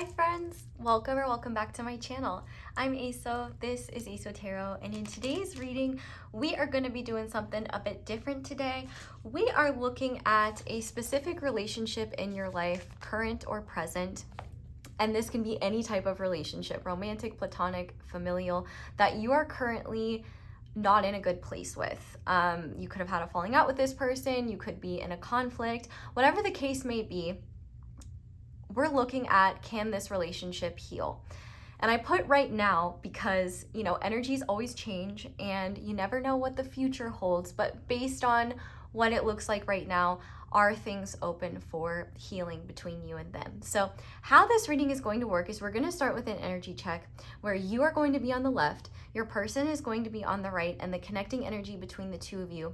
Hi friends, welcome back to my channel. I'm Aso, this is Aso Tarot, and in today's reading, we are going to be doing something a bit different today. We are looking at a specific relationship in your life, current or present, and this can be any type of relationship, romantic, platonic, familial, that you are currently not in a good place with. You could have had a falling out with this person, you could be in a conflict, whatever the case may be. We're looking at, can this relationship heal? And I put right now because, you know, energies always change and you never know what the future holds, but based on what it looks like right now, are things open for healing between you and them? So how this reading is going to work is we're going to start with an energy check where you are going to be on the left, your person is going to be on the right, and the connecting energy between the two of you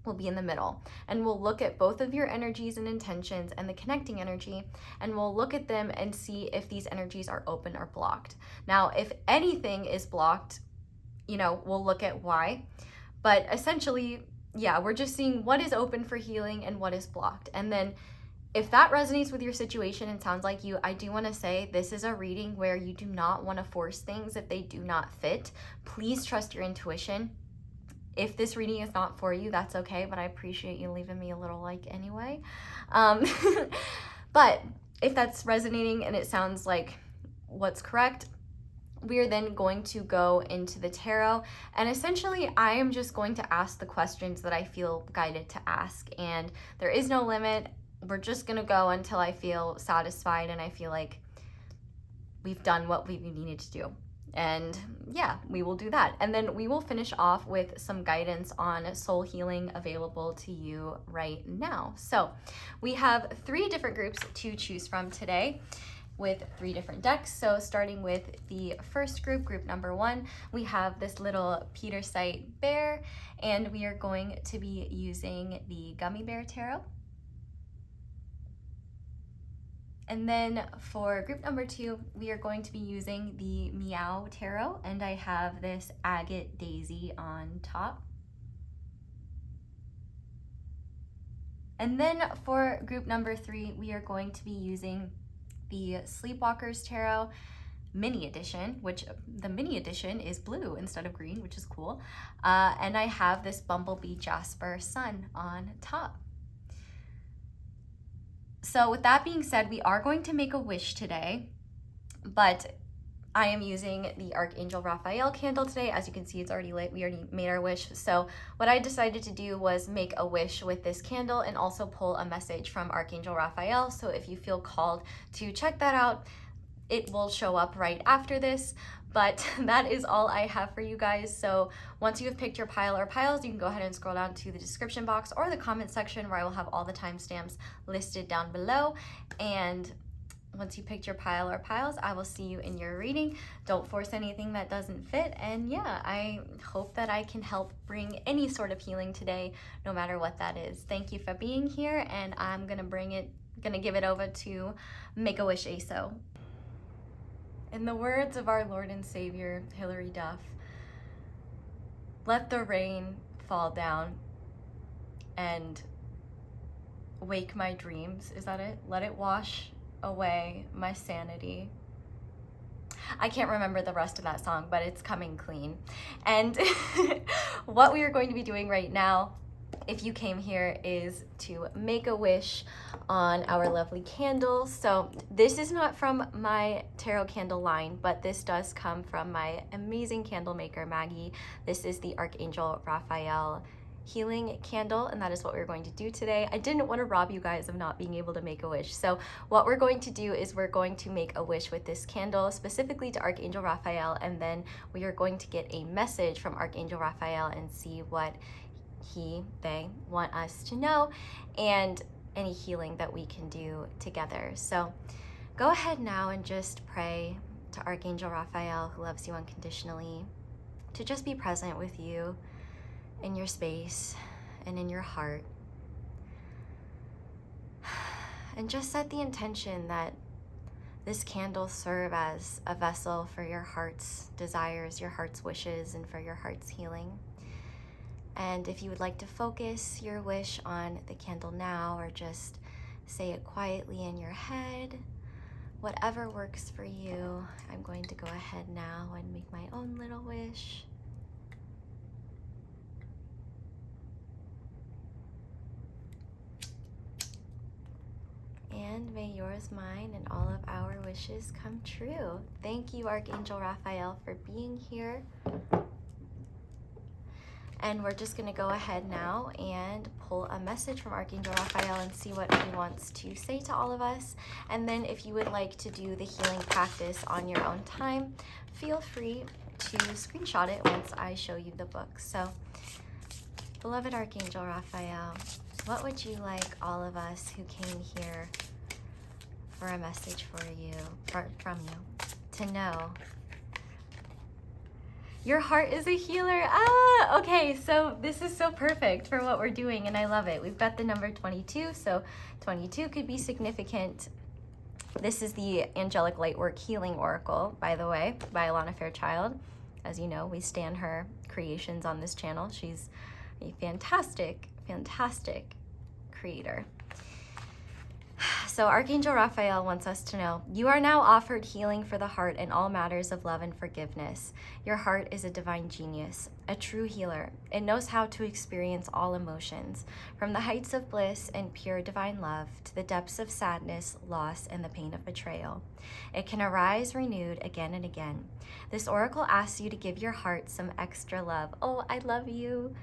will be in the middle. And we'll look at both of your energies and intentions and the connecting energy, and we'll look at them and see if these energies are open or blocked. Now, if anything is blocked, you know, we'll look at why. But essentially, yeah, we're just seeing what is open for healing and what is blocked. And then if that resonates with your situation and sounds like you, I do want to say this is a reading where you do not want to force things if they do not fit. Please trust your intuition. If this reading is not for you, that's okay, but I appreciate you leaving me a little like anyway. But if that's resonating and it sounds like what's correct, we are then going to go into the tarot. And essentially, I am just going to ask the questions that I feel guided to ask. And there is no limit. We're just going to go until I feel satisfied and I feel like we've done what we needed to do. And yeah, we will do that. And then we will finish off with some guidance on soul healing available to you right now. So we have 3 different groups to choose from today with 3 different decks. So starting with the first group, group number 1, we have this little Pietersite bear, and we are going to be using the Gummy Bear Tarot. And then for group number 2, we are going to be using the Miaow Tarot, and I have this Agate daisy on top. And then for group number 3, we are going to be using the Sleepwalker's Tarot mini edition, which the mini edition is blue instead of green, which is cool. And I have this Bumblebee Jasper sun on top. So with that being said, we are going to make a wish today, but I am using the Archangel Raphael candle today. As you can see, it's already lit. We already made our wish. So what I decided to do was make a wish with this candle and also pull a message from Archangel Raphael. So if you feel called to check that out, it will show up right after this. But that is all I have for you guys. So once you have picked your pile or piles, you can go ahead and scroll down to the description box or the comment section where I will have all the timestamps listed down below. And once you picked your pile or piles, I will see you in your reading. Don't force anything that doesn't fit. And yeah, I hope that I can help bring any sort of healing today, no matter what that is. Thank you for being here, and I'm gonna give it over to Make-A-Wish Aso. In the words of our Lord and Savior, Hilary Duff, let the rain fall down and wake my dreams. Is that it? Let it wash away my sanity. I can't remember the rest of that song, but it's coming clean. And what we are going to be doing right now, if you came here, is to make a wish on our lovely candles. So this is not from my tarot candle line, but this does come from my amazing candle maker, Maggie. This is the Archangel Raphael healing candle, and that is what we're going to do today. I didn't want to rob you guys of not being able to make a wish. So what we're going to do is we're going to make a wish with this candle specifically to Archangel Raphael, and then we are going to get a message from Archangel Raphael and see what they want us to know and any healing that we can do together. So go ahead now and just pray to Archangel Raphael, who loves you unconditionally, to just be present with you in your space and in your heart. And just set the intention that this candle serve as a vessel for your heart's desires, your heart's wishes, and for your heart's healing. And if you would like to focus your wish on the candle now, or just say it quietly in your head, whatever works for you. I'm going to go ahead now and make my own little wish. And may yours, mine, and all of our wishes come true. Thank you, Archangel Raphael, for being here. And we're just going to go ahead now and pull a message from Archangel Raphael and see what he wants to say to all of us. And then if you would like to do the healing practice on your own time, feel free to screenshot it once I show you the book. So, beloved Archangel Raphael, what would you like all of us who came here for a message for you, from you, to know? Your heart is a healer. Ah, okay, so this is so perfect for what we're doing, and I love it. We've got the number 22, so 22 could be significant. This is the Angelic Lightwork Healing Oracle, by the way, by Alana Fairchild. As you know, we stand her creations on this channel. She's a fantastic, fantastic creator. So Archangel Raphael wants us to know, you are now offered healing for the heart in all matters of love and forgiveness. Your heart is a divine genius, a true healer. It knows how to experience all emotions, from the heights of bliss and pure divine love to the depths of sadness, loss, and the pain of betrayal. It can arise renewed again and again. This oracle asks you to give your heart some extra love. Oh, I love you.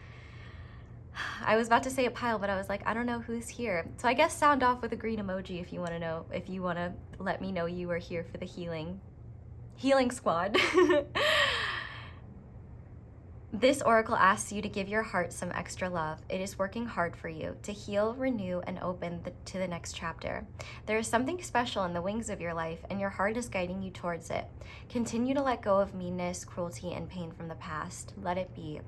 I was about to say a pile, but I was like, I don't know who's here. So I guess sound off with a green emoji if you want to know, if you want to let me know you are here for the healing squad. This oracle asks you to give your heart some extra love. It is working hard for you to heal, renew, and open to the next chapter. There is something special in the wings of your life, and your heart is guiding you towards it. Continue to let go of meanness, cruelty, and pain from the past. Let it be.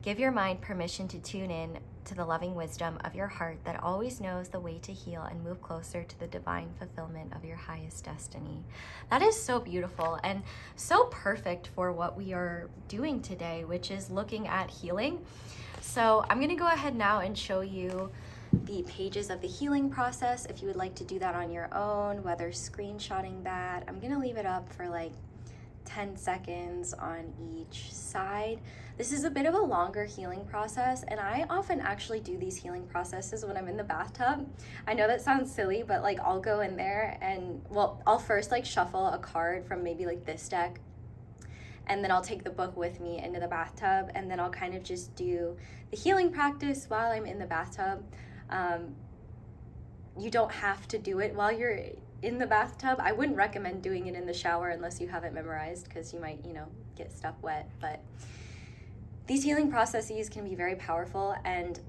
Give your mind permission to tune in to the loving wisdom of your heart that always knows the way to heal and move closer to the divine fulfillment of your highest destiny. That is so beautiful and so perfect for what we are doing today, which is looking at healing. So I'm going to go ahead now and show you the pages of the healing process. If you would like to do that on your own, whether screenshotting that, I'm going to leave it up for like 10 seconds on each side. This is a bit of a longer healing process, and I often actually do these healing processes when I'm in the bathtub. I know that sounds silly, but like I'll go in there and, well, I'll first like shuffle a card from maybe like this deck, and then I'll take the book with me into the bathtub, and then I'll kind of just do the healing practice while I'm in the bathtub. You don't have to do it while you're in the bathtub. I wouldn't recommend doing it in the shower unless you have it memorized, because you might, get stuff wet. But these healing processes can be very powerful, and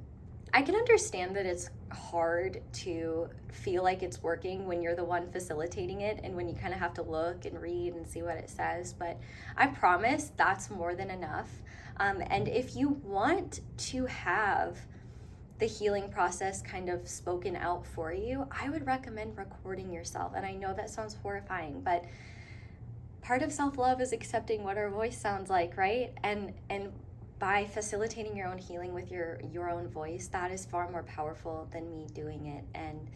I can understand that it's hard to feel like it's working when you're the one facilitating it and when you kind of have to look and read and see what it says. But I promise that's more than enough. And if you want to have the healing process kind of spoken out for you, I would recommend recording yourself. And I know that sounds horrifying, but part of self-love is accepting what our voice sounds like, right? And by facilitating your own healing with your own voice, that is far more powerful than me doing it. And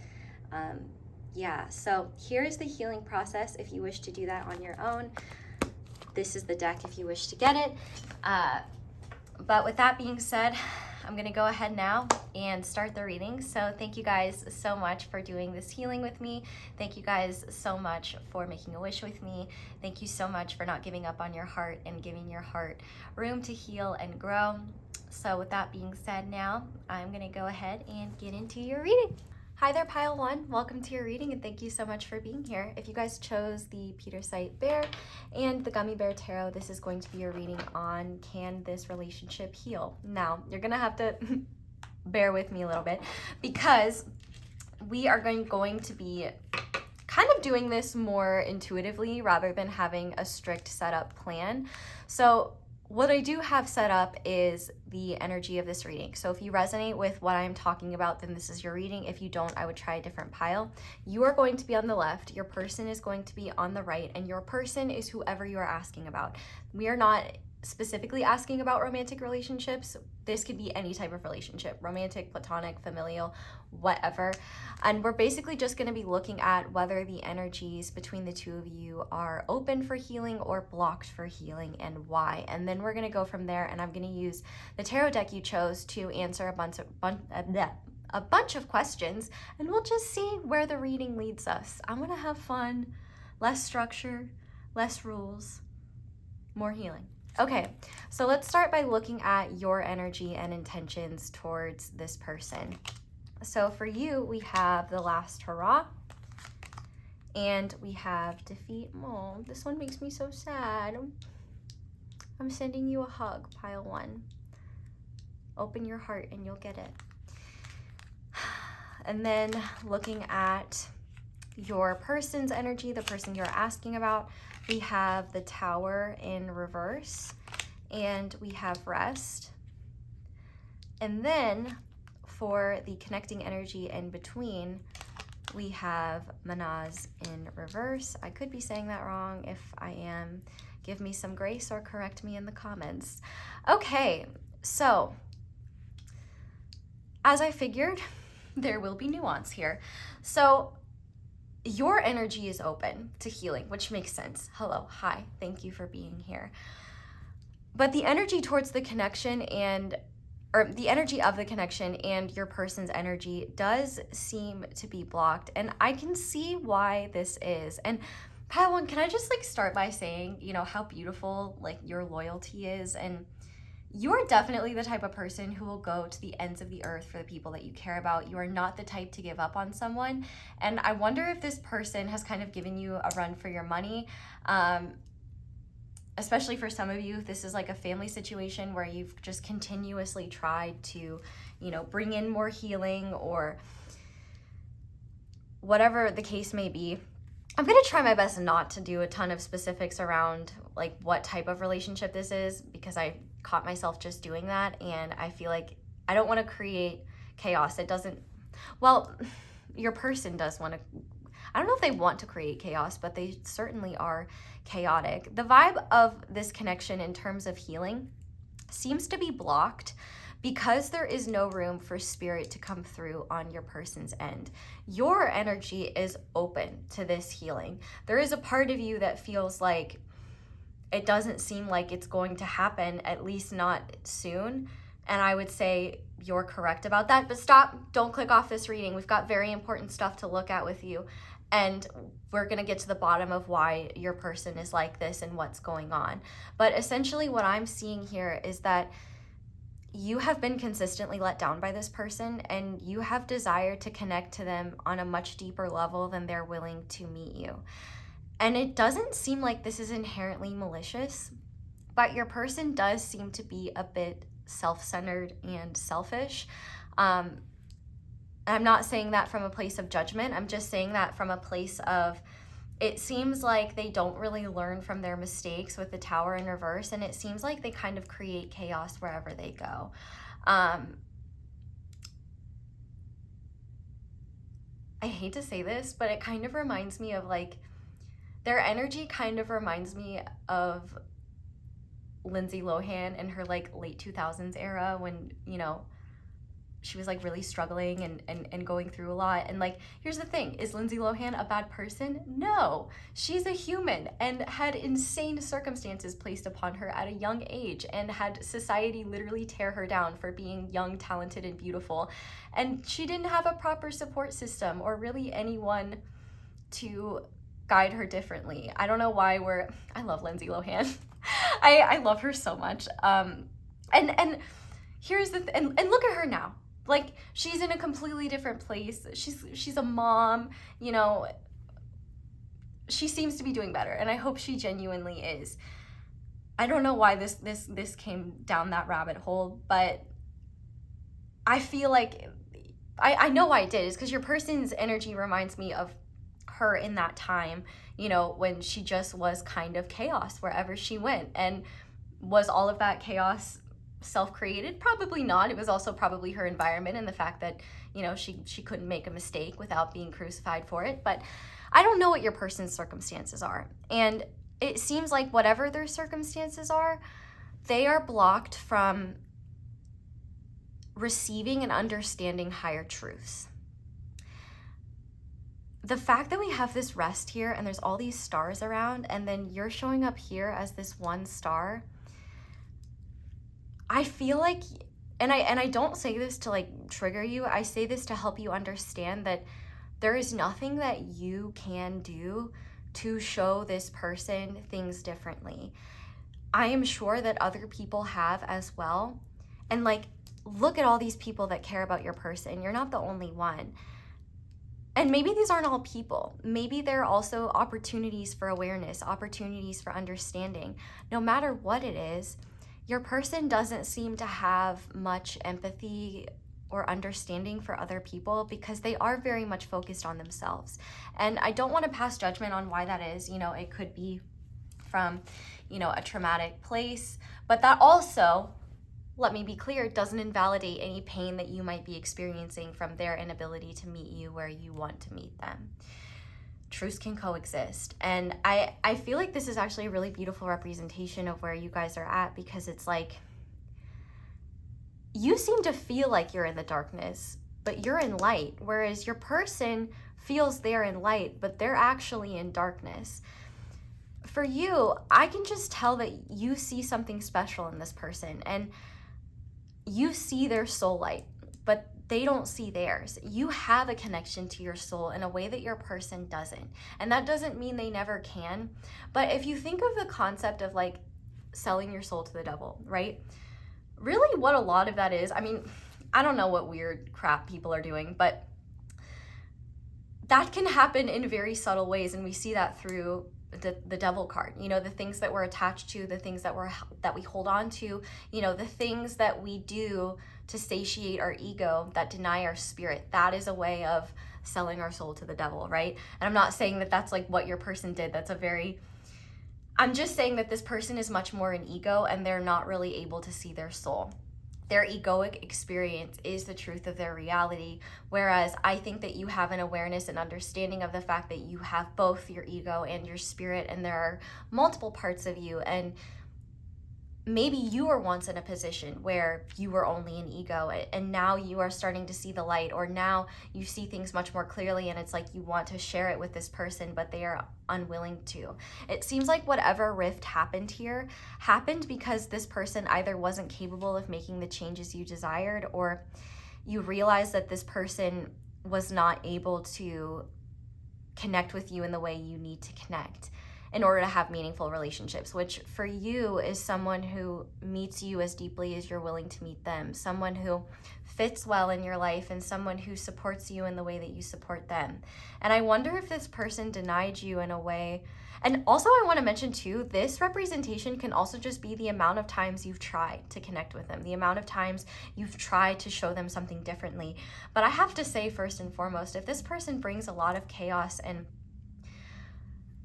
yeah, so here is the healing process if you wish to do that on your own. This is the deck if you wish to get it. But with that being said, I'm going to go ahead now and start the reading. So thank you guys so much for doing this healing with me. Thank you guys so much for making a wish with me. Thank you so much for not giving up on your heart and giving your heart room to heal and grow. So with that being said, now I'm going to go ahead and get into your reading. Hi there, Pile 1. Welcome to your reading, and thank you so much for being here. If you guys chose the Pietersite Bear and the Gummy Bear Tarot, this is going to be your reading on can this relationship heal? Now, you're going to have to bear with me a little bit because we are going to be kind of doing this more intuitively rather than having a strict setup plan. So what I do have set up is the energy of this reading. So if you resonate with what I'm talking about, then this is your reading. If you don't, I would try a different pile. You are going to be on the left, your person is going to be on the right, and your person is whoever you are asking about. We are not specifically asking about romantic relationships. This could be any type of relationship, romantic, platonic, familial, whatever. And we're basically just going to be looking at whether the energies between the two of you are open for healing or blocked for healing, and why. And then we're going to go from there, and I'm going to use the tarot deck you chose to answer a bunch of questions, and we'll just see where the reading leads us. I'm going to have fun, less structure, less rules, more healing. Okay, so let's start by looking at your energy and intentions towards this person. So for you, we have the last hurrah, and we have defeat. Oh, this one makes me so sad. I'm sending you a hug, pile one. Open your heart and you'll get it. And then looking at your person's energy, the person you're asking about, we have the Tower in reverse, and we have rest. And then for the connecting energy in between, we have Manaz in reverse. I could be saying that wrong. If I am, give me some grace or correct me in the comments. Okay, so as I figured, there will be nuance here. So your energy is open to healing, which makes sense. Hello, hi, thank you for being here. But the energy towards the connection or the energy of the connection and your person's energy does seem to be blocked. And I can see why this is. And pile one, can I just start by saying, how beautiful your loyalty is, and you're definitely the type of person who will go to the ends of the earth for the people that you care about. You are not the type to give up on someone. And I wonder if this person has kind of given you a run for your money. Especially for some of you, this is like a family situation where you've just continuously tried to, bring in more healing or whatever the case may be. I'm going to try my best not to do a ton of specifics around what type of relationship this is, because I caught myself just doing that, and I feel like I don't want to create chaos. It doesn't, well, your person does want to, I don't know if they want to create chaos, but they certainly are chaotic. The vibe of this connection in terms of healing seems to be blocked because there is no room for spirit to come through on your person's end. Your energy is open to this healing. There is a part of you that feels like it doesn't seem like it's going to happen, at least not soon. And I would say you're correct about that. But stop, don't click off this reading. We've got very important stuff to look at with you. And we're going to get to the bottom of why your person is like this and what's going on. But essentially what I'm seeing here is that you have been consistently let down by this person, and you have desire to connect to them on a much deeper level than they're willing to meet you. And it doesn't seem like this is inherently malicious, but your person does seem to be a bit self-centered and selfish. I'm not saying that from a place of judgment. I'm just saying that from a place of, it seems like they don't really learn from their mistakes with the Tower in reverse, and it seems like they kind of create chaos wherever they go. I hate to say this, but it kind of reminds me of their energy kind of reminds me of Lindsay Lohan in her late 2000s era when, she was really struggling and going through a lot. And here's the thing, is Lindsay Lohan a bad person? No, she's a human and had insane circumstances placed upon her at a young age, and had society literally tear her down for being young, talented, and beautiful. And she didn't have a proper support system or really anyone to guide her differently. I don't know why I love Lindsay Lohan. I love her so much. And here's the and look at her now. She's in a completely different place. She's a mom, she seems to be doing better, and I hope she genuinely is. I don't know why this came down that rabbit hole, but I feel like I know why it did. Is because your person's energy reminds me of her in that time, when she just was kind of chaos wherever she went. And was all of that chaos self-created? Probably not. It was also probably her environment and the fact that, she couldn't make a mistake without being crucified for it. But I don't know what your person's circumstances are. And it seems like whatever their circumstances are, they are blocked from receiving and understanding higher truths. The fact that we have this rest here and there's all these stars around, and then you're showing up here as this one star, I feel like, and I don't say this to like trigger you, I say this to help you understand that there is nothing that you can do to show this person things differently. I am sure that other people have as well. And like, look at all these people that care about your person. You're not the only one. And maybe these aren't all people. Maybe there are also opportunities for awareness, opportunities for understanding. No matter what it is, your person doesn't seem to have much empathy or understanding for other people because they are very much focused on themselves. And I don't want to pass judgment on why that is. You know, it could be from, you know, a traumatic place, but that also, let me be clear, doesn't invalidate any pain that you might be experiencing from their inability to meet you where you want to meet them. Truths can coexist. And I feel like this is actually a really beautiful representation of where you guys are at, because it's like, you seem to feel like you're in the darkness, but you're in light, whereas your person feels they're in light, but they're actually in darkness. For you, I can just tell that you see something special in this person, and you see their soul light, but they don't see theirs. You have a connection to your soul in a way that your person doesn't. And that doesn't mean they never can. But if you think of the concept of like selling your soul to the devil, right? Really what a lot of that is, I mean, I don't know what weird crap people are doing, but that can happen in very subtle ways. And we see that through the devil card, you know, the things that we're attached to, the things that we hold on to, you know, the things that we do to satiate our ego that deny our spirit. That is a way of selling our soul to the devil, right? And I'm not saying that that's like what your person did. I'm just saying that this person is much more in ego, and they're not really able to see their soul. Their egoic experience is the truth of their reality, whereas I think that you have an awareness and understanding of the fact that you have both your ego and your spirit, and there are multiple parts of you. And maybe you were once in a position where you were only in ego, and now you are starting to see the light, or now you see things much more clearly, and it's like you want to share it with this person, but they are unwilling to. It seems like whatever rift happened here happened because this person either wasn't capable of making the changes you desired, or you realized that this person was not able to connect with you in the way you need to connect in order to have meaningful relationships, which for you is someone who meets you as deeply as you're willing to meet them, someone who fits well in your life, and someone who supports you in the way that you support them. And I wonder if this person denied you in a way. And also I want to mention too, this representation can also just be the amount of times you've tried to connect with them, the amount of times you've tried to show them something differently. But I have to say, first and foremost, if this person brings a lot of chaos and,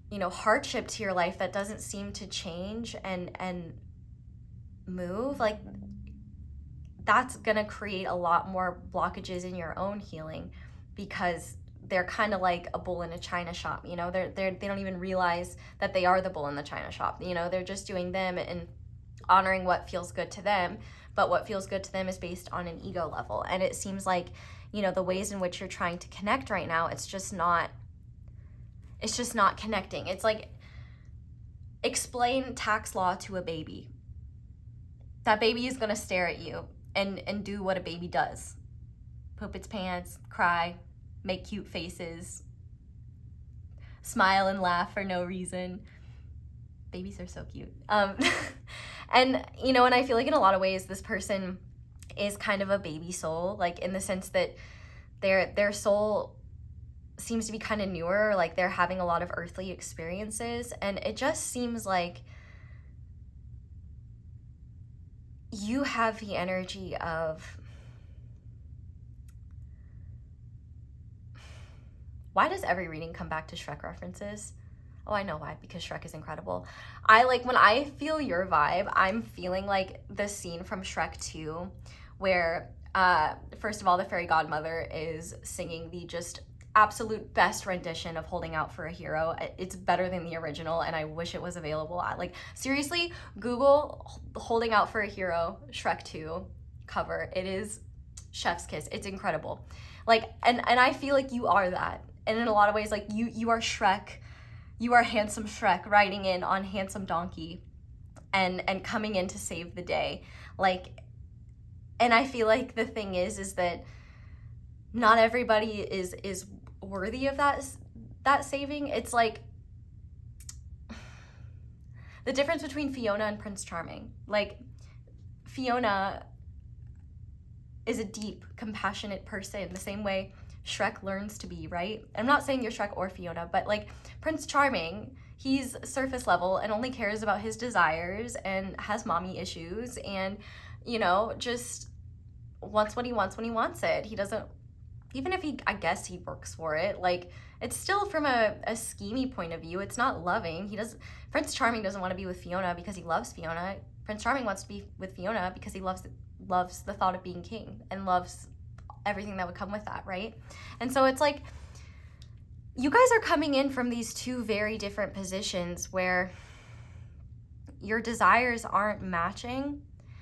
you know, hardship to your life that doesn't seem to change and move, like, that's gonna create a lot more blockages in your own healing, because they're kind of like a bull in a china shop, you know, they don't even realize that they are the bull in the china shop, you know, they're just doing them and honoring what feels good to them, but what feels good to them is based on an ego level. And it seems like, you know, the ways in which you're trying to connect right now, it's just not connecting. It's like, explain tax law to a baby. That baby is gonna stare at you and do what a baby does. Poop its pants, cry, make cute faces, smile and laugh for no reason. Babies are so cute. And, you know, and I feel like in a lot of ways, this person is kind of a baby soul, like in the sense that their soul seems to be kind of newer, like they're having a lot of earthly experiences, and it just seems like you have the energy of, why does every reading come back to Shrek references? Oh, I know why, because Shrek is incredible. When I feel your vibe, I'm feeling like the scene from Shrek 2 where first of all, the fairy godmother is singing the just absolute best rendition of Holding Out for a Hero. It's better than the original, and I wish it was available. Like, seriously, Google Holding Out for a Hero Shrek 2 cover. It is chef's kiss. It's incredible. Like, and I feel like you are that. And in a lot of ways, like, you are Shrek. You are handsome Shrek riding in on handsome donkey and coming in to save the day. Like, and I feel like the thing is that not everybody is worthy of that saving. It's like the difference between Fiona and Prince Charming. Like, Fiona is a deep, compassionate person, the same way Shrek learns to be, right? I'm not saying you're Shrek or Fiona, but like Prince Charming, he's surface level and only cares about his desires and has mommy issues and, you know, just wants what he wants when he wants it. He doesn't, even if I guess he works for it, like, it's still from a schemey point of view. It's not loving. Prince Charming doesn't want to be with Fiona because he loves Fiona. Prince Charming wants to be with Fiona because he loves the thought of being king and loves everything that would come with that, right? And so it's like, you guys are coming in from these two very different positions where your desires aren't matching.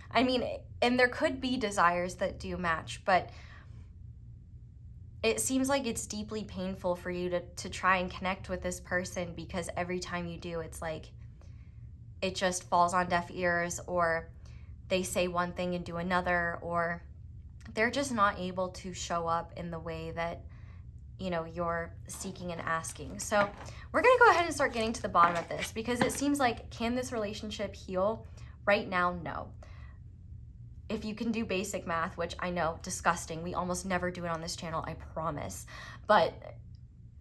I mean, and there could be desires that do match, but it seems like it's deeply painful for you to try and connect with this person, because every time you do, it's like it just falls on deaf ears, or they say one thing and do another, or they're just not able to show up in the way that, you know, you're seeking and asking. So we're gonna go ahead and start getting to the bottom of this, because it seems like, can this relationship heal? Right now, no. If you can do basic math, which I know, disgusting, we almost never do it on this channel, I promise, but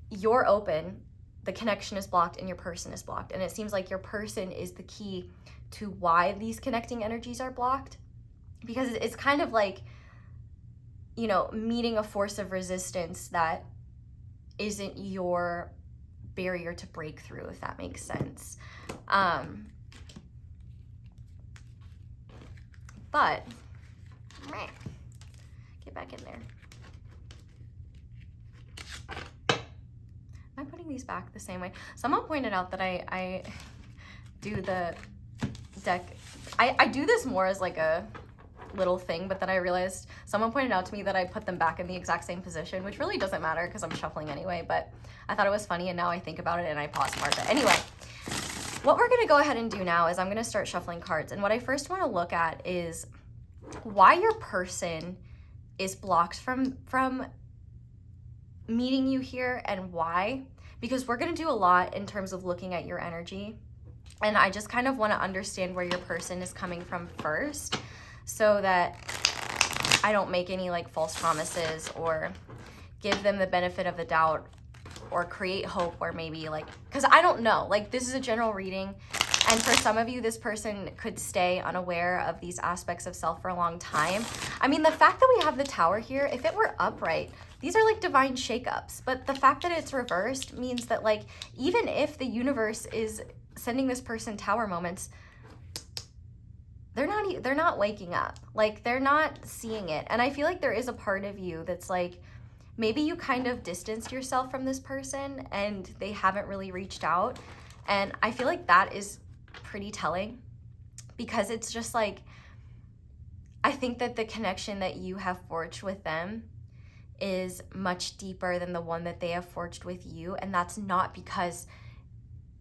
you're open, the connection is blocked, and your person is blocked. And it seems like your person is the key to why these connecting energies are blocked, because it's kind of like, you know, meeting a force of resistance that isn't your barrier to break through, if that makes sense. But, get back in there. Am I putting these back the same way? Someone pointed out that I do the deck, I do this more as like a little thing, but then I realized, someone pointed out to me that I put them back in the exact same position, which really doesn't matter because I'm shuffling anyway, but I thought it was funny, and now I think about it and I pause for it. Anyway, what we're gonna go ahead and do now is I'm gonna start shuffling cards, and what I first wanna look at is why your person is blocked from meeting you here, and why, because we're gonna do a lot in terms of looking at your energy, and I just kind of wanna understand where your person is coming from first, so that I don't make any like false promises or give them the benefit of the doubt or create hope where maybe like, because I don't know, like, this is a general reading, and for some of you, this person could stay unaware of these aspects of self for a long time. I mean, the fact that we have the Tower here, if it were upright, these are like divine shakeups, but the fact that it's reversed means that, like, even if the universe is sending this person Tower moments, they're not waking up. Like, they're not seeing it. And I feel like there is a part of you that's like, maybe you kind of distanced yourself from this person and they haven't really reached out. And I feel like that is pretty telling, because it's just like, I think that the connection that you have forged with them is much deeper than the one that they have forged with you. And that's not because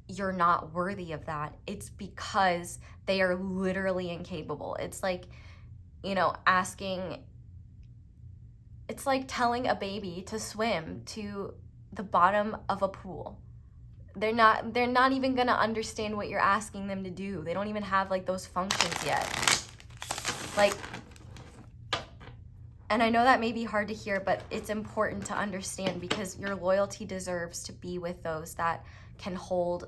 you're not worthy of that. It's because they are literally incapable. It's like, you know, it's like telling a baby to swim to the bottom of a pool. They're not even gonna understand what you're asking them to do. They don't even have like those functions yet. Like, and I know that may be hard to hear, but it's important to understand, because your loyalty deserves to be with those that can hold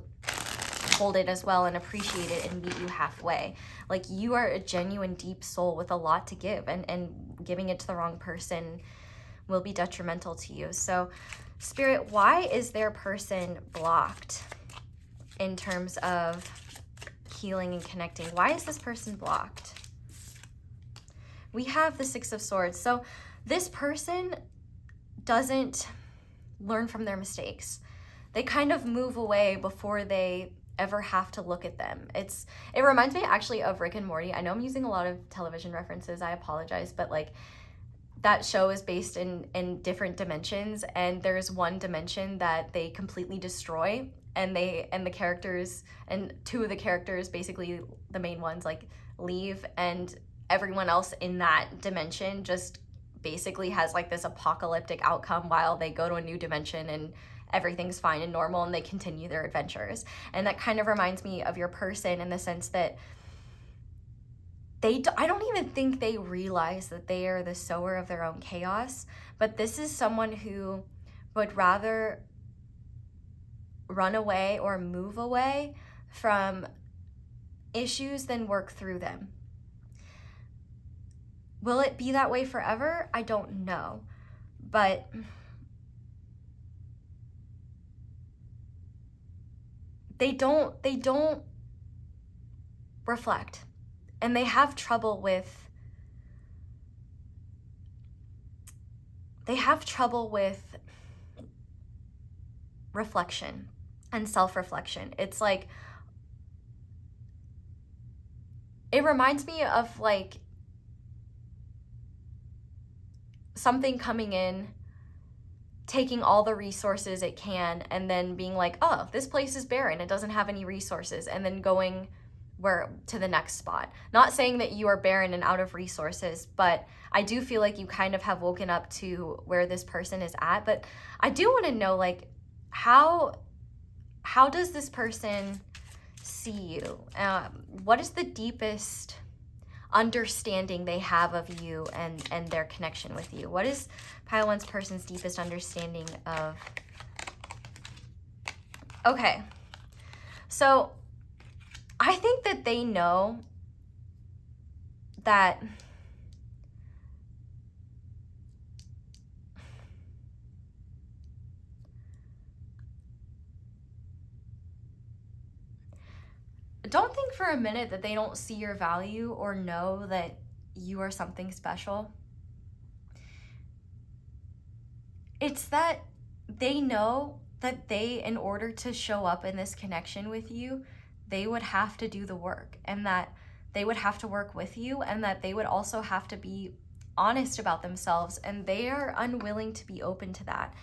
it as well and appreciate it and meet you halfway. Like, you are a genuine deep soul with a lot to give, and giving it to the wrong person will be detrimental to you. So Spirit, why is their person blocked in terms of healing and connecting? Why is this person blocked? We have the Six of Swords. So this person doesn't learn from their mistakes. They kind of move away before they ever have to look at them. It reminds me actually of Rick and Morty. I know I'm using a lot of television references, I apologize, but like that show is based in different dimensions, and there's one dimension that they completely destroy, and the characters, and two of the characters, basically the main ones, like leave, and everyone else in that dimension just basically has like this apocalyptic outcome while they go to a new dimension and everything's fine and normal and they continue their adventures. And that kind of reminds me of your person in the sense that I don't even think they realize that they are the sower of their own chaos, but this is someone who would rather run away or move away from issues than work through them. Will it be that way forever? I don't know, but they don't reflect, and they have trouble with reflection and self-reflection. It's like, it reminds me of like something coming in, taking all the resources it can, and then being like, oh, this place is barren, it doesn't have any resources, and then going to the next spot. Not saying that you are barren and out of resources, but I do feel like you kind of have woken up to where this person is at. But I do want to know, like, how does this person see you? What is the deepest understanding they have of you and their connection with you? What is Pile 1's person's deepest understanding of? Okay, so I think that they know that don't think for a minute that they don't see your value or know that you are something special. It's that they know that in order to show up in this connection with you, they would have to do the work, and that they would have to work with you, and that they would also have to be honest about themselves, and they are unwilling to be open to that.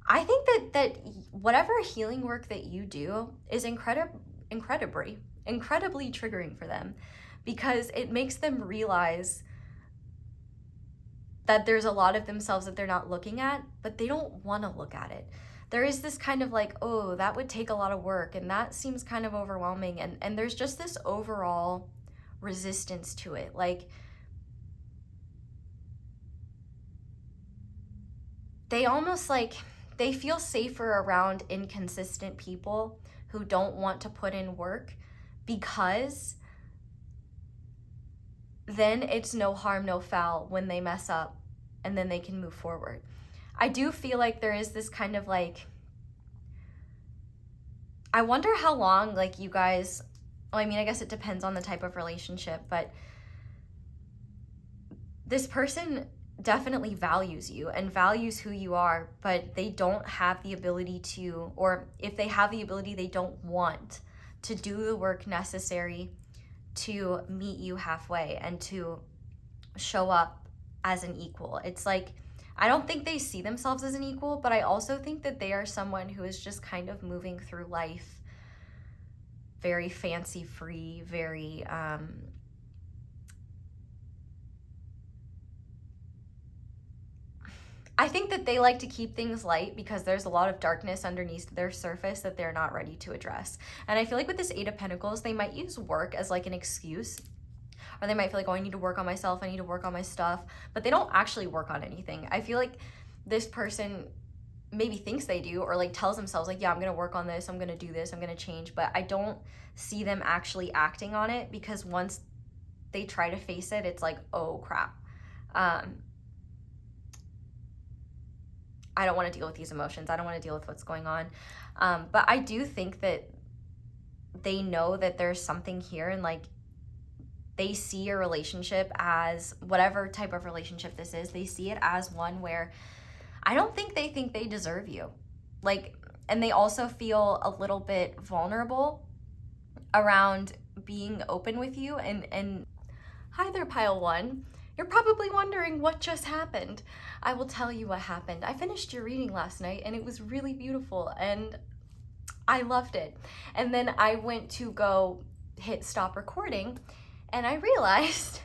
I think that whatever healing work that you do is incredibly triggering for them, because it makes them realize that there's a lot of themselves that they're not looking at, but they don't want to look at it. There is this kind of like, oh, that would take a lot of work, and that seems kind of overwhelming, and there's just this overall resistance to it. Like, they almost like, they feel safer around inconsistent people who don't want to put in work, because then it's no harm, no foul when they mess up, and then they can move forward. I do feel like there is this kind of like, I wonder how long, like, you guys, well, I mean, I guess it depends on the type of relationship, but this person definitely values you and values who you are, but they don't have the ability to, or if they have the ability, they don't want to do the work necessary to meet you halfway and to show up as an equal. It's like, I don't think they see themselves as an equal, but I also think that they are someone who is just kind of moving through life very fancy free, very I think that they like to keep things light because there's a lot of darkness underneath their surface that they're not ready to address. And I feel like with this Eight of Pentacles, they might use work as like an excuse, or they might feel like, oh, I need to work on myself, I need to work on my stuff, but they don't actually work on anything. I feel like this person maybe thinks they do, or like tells themselves like, yeah, I'm gonna work on this, I'm gonna do this, I'm gonna change, but I don't see them actually acting on it, because once they try to face it, it's like, oh crap. I don't want to deal with these emotions. I don't want to deal with what's going on. But I do think that they know that there's something here, and like, they see your relationship as, whatever type of relationship this is, they see it as one where I don't think they deserve you. Like, and they also feel a little bit vulnerable around being open with you. And hi there, pile one. You're probably wondering what just happened. I will tell you what happened. I finished your reading last night and it was really beautiful and I loved it. And then I went to go hit stop recording and I realized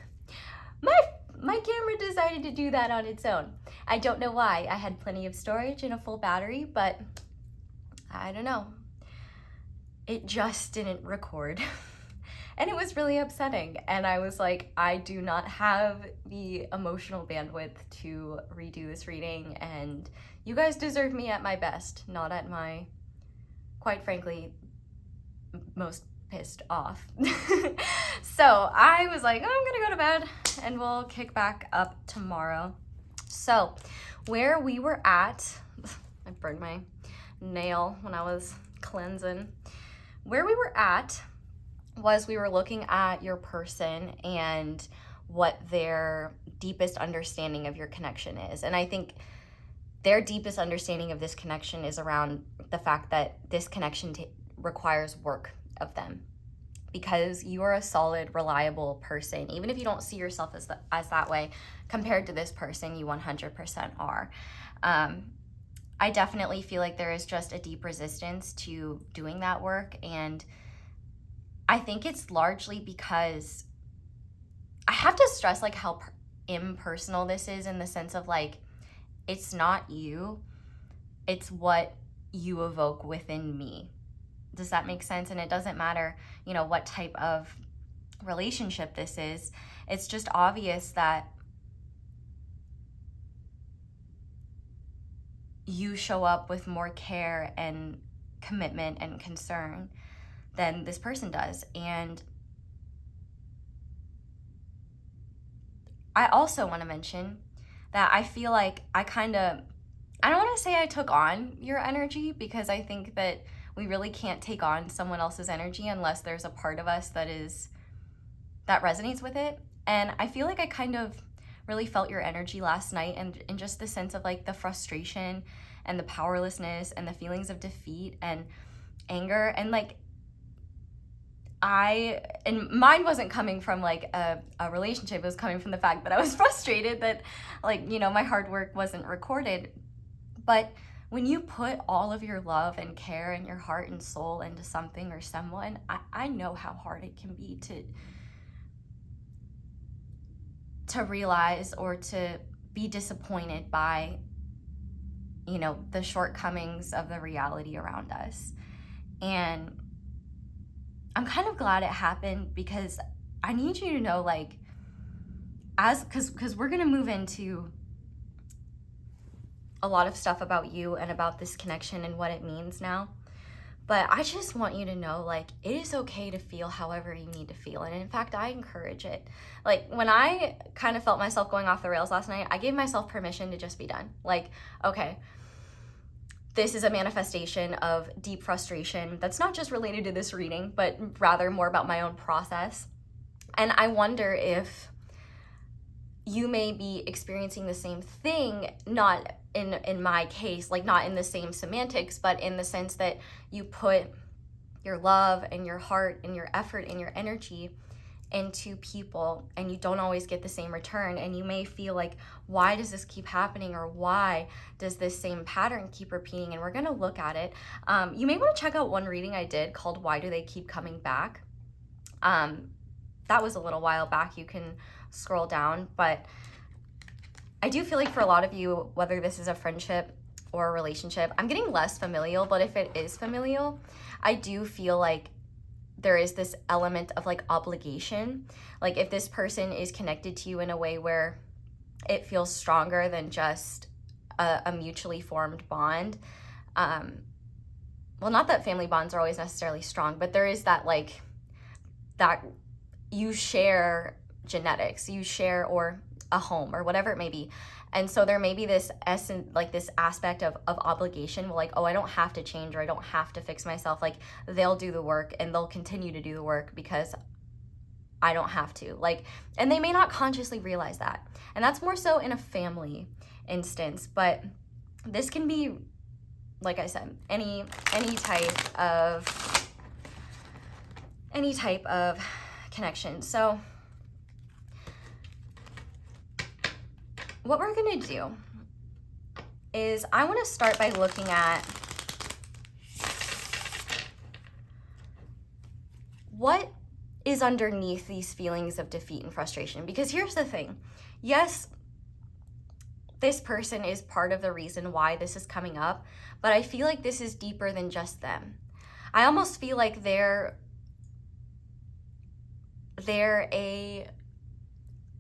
my camera decided to do that on its own. I don't know why. I had plenty of storage and a full battery, but I don't know. It just didn't record. And it was really upsetting. And I was like, I do not have the emotional bandwidth to redo this reading. And you guys deserve me at my best, not at my, quite frankly, most pissed off. So I was like, oh, I'm gonna go to bed and we'll kick back up tomorrow. So where we were at, I burned my nail when I was cleansing. Where we were at was we were looking at your person and what their deepest understanding of your connection is. And I think their deepest understanding of this connection is around the fact that this connection requires work of them, because you are a solid, reliable person. Even if you don't see yourself as that way, compared to this person, you 100% are. I definitely feel like there is just a deep resistance to doing that work, and I think it's largely because I have to stress like how impersonal this is, in the sense of like, it's not you, it's what you evoke within me. Does that make sense? And it doesn't matter, you know, what type of relationship this is. It's just obvious that you show up with more care and commitment and concern than this person does. And I also want to mention that I feel like I don't want to say I took on your energy, because I think that we really can't take on someone else's energy unless there's a part of us that resonates with it. And I feel like I kind of really felt your energy last night, and in just the sense of like the frustration and the powerlessness and the feelings of defeat and anger. And like, and mine wasn't coming from like a relationship, it was coming from the fact that I was frustrated that, like, you know, my hard work wasn't recorded. But when you put all of your love and care and your heart and soul into something or someone, I know how hard it can be to realize or to be disappointed by, you know, the shortcomings of the reality around us. And I'm kind of glad it happened, because I need you to know, like, because we're gonna move into a lot of stuff about you and about this connection and what it means now. But I just want you to know, like, it is okay to feel however you need to feel. And in fact, I encourage it. Like, when I kind of felt myself going off the rails last night, I gave myself permission to just be done. Like, okay, this is a manifestation of deep frustration that's not just related to this reading, but rather more about my own process. And I wonder if you may be experiencing the same thing, not in my case, like not in the same semantics, but in the sense that you put your love and your heart and your effort and your energy into people, and you don't always get the same return. And you may feel like, why does this keep happening? Or why does this same pattern keep repeating? And we're gonna look at it. You may wanna check out one reading I did called Why Do They Keep Coming Back? That was a little while back. You can scroll down, but I do feel like for a lot of you, whether this is a friendship or a relationship, I'm getting less familial, but if it is familial, I do feel like there is this element of like obligation. Like, if this person is connected to you in a way where it feels stronger than just a mutually formed bond. Well, not that family bonds are always necessarily strong, but there is that, like, that you share genetics, you share, or a home, or whatever it may be. And so there may be this essence, like this aspect of obligation. Well, like, oh, I don't have to change, or I don't have to fix myself. Like, they'll do the work and they'll continue to do the work because I don't have to. Like, and they may not consciously realize that. And that's more so in a family instance. But this can be, like I said, any type of connection. So what we're gonna do is I want to start by looking at what is underneath these feelings of defeat and frustration. Because here's the thing. Yes, this person is part of the reason why this is coming up, but I feel like this is deeper than just them. I almost feel like they're a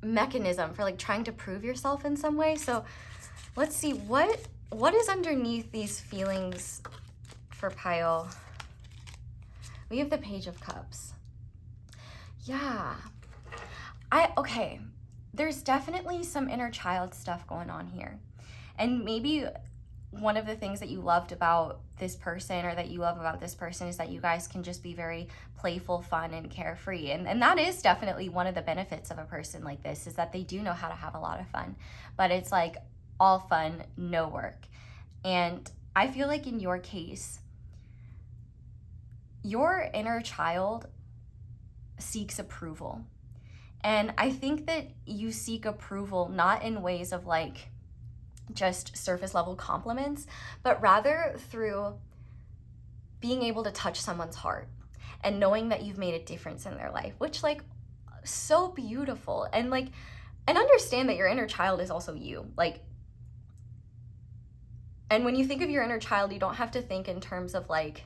mechanism for like trying to prove yourself in some way. So let's see what is underneath these feelings for Pile. We have the Page of Cups. Yeah. Okay. There's definitely some inner child stuff going on here. And maybe one of the things that you loved about this person, or that you love about this person, is that you guys can just be very playful, fun, and carefree. And that is definitely one of the benefits of a person like this, is that they do know how to have a lot of fun. But it's like all fun, no work. And I feel like in your case, your inner child seeks approval. And I think that you seek approval not in ways of like just surface level compliments, but rather through being able to touch someone's heart and knowing that you've made a difference in their life, which like so beautiful. And like, and understand that your inner child is also you. Like, and when you think of your inner child, you don't have to think in terms of like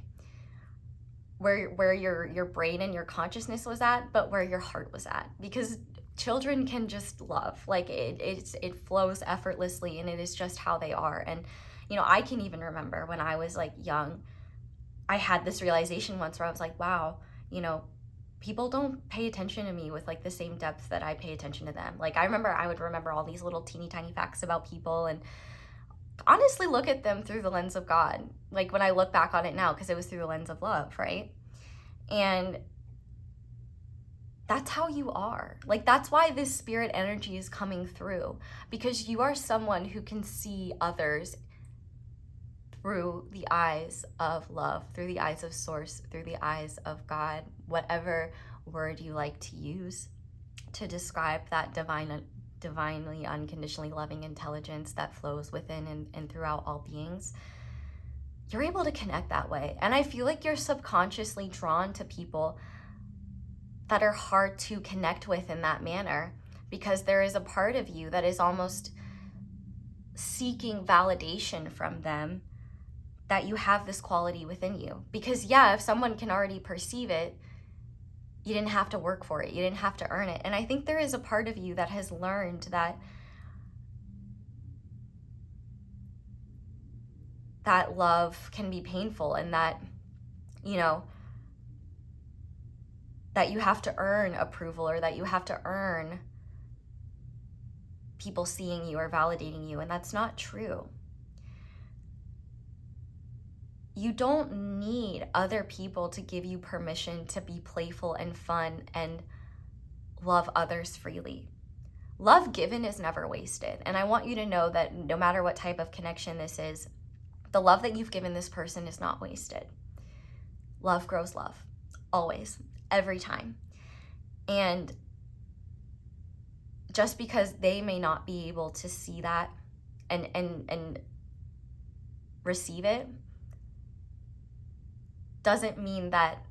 where your brain and your consciousness was at, but where your heart was at. Because children can just love, like it flows effortlessly, and it is just how they are. And you know, I can even remember when I was like young, I had this realization once where I was like, wow, you know, people don't pay attention to me with like the same depth that I pay attention to them. Like I would remember all these little teeny tiny facts about people, and honestly look at them through the lens of God. Like when I look back on it now, because it was through the lens of love, right? And that's how you are. Like that's why this spirit energy is coming through, because you are someone who can see others through the eyes of love, through the eyes of source, through the eyes of God, whatever word you like to use to describe that divinely, unconditionally loving intelligence that flows within and throughout all beings. You're able to connect that way. And I feel like you're subconsciously drawn to people that are hard to connect with in that manner, because there is a part of you that is almost seeking validation from them that you have this quality within you. Because yeah, if someone can already perceive it, you didn't have to work for it. You didn't have to earn it. And I think there is a part of you that has learned that love can be painful, and that, you know, that you have to earn approval, or that you have to earn people seeing you or validating you. And that's not true. You don't need other people to give you permission to be playful and fun and love others freely. Love given is never wasted. And I want you to know that no matter what type of connection this is, the love that you've given this person is not wasted. Love grows love, always, every time. And just because they may not be able to see that and receive it, doesn't mean that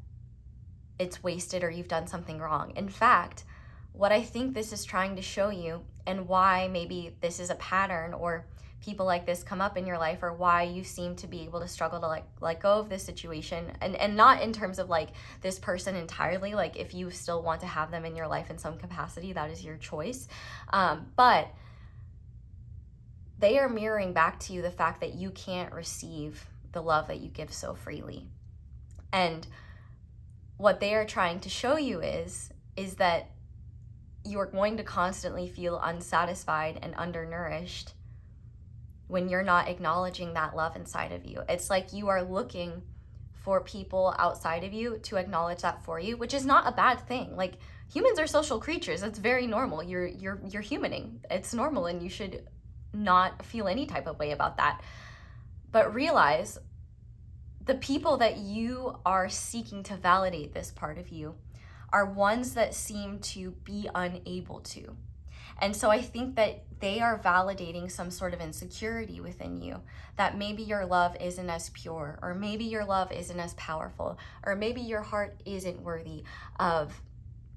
it's wasted or you've done something wrong. In fact, what I think this is trying to show you, and why maybe this is a pattern, or people like this come up in your life, or why you seem to be able to struggle to let go of this situation, and not in terms of like this person entirely, like if you still want to have them in your life in some capacity, that is your choice, but they are mirroring back to you the fact that you can't receive the love that you give so freely. And what they are trying to show you is that you're going to constantly feel unsatisfied and undernourished when you're not acknowledging that love inside of you. It's like you are looking for people outside of you to acknowledge that for you, which is not a bad thing. Like, humans are social creatures. It's very normal. You're humaning. It's normal, and you should not feel any type of way about that. But realize the people that you are seeking to validate this part of you are ones that seem to be unable to. And so I think that they are validating some sort of insecurity within you, that maybe your love isn't as pure, or maybe your love isn't as powerful, or maybe your heart isn't worthy of,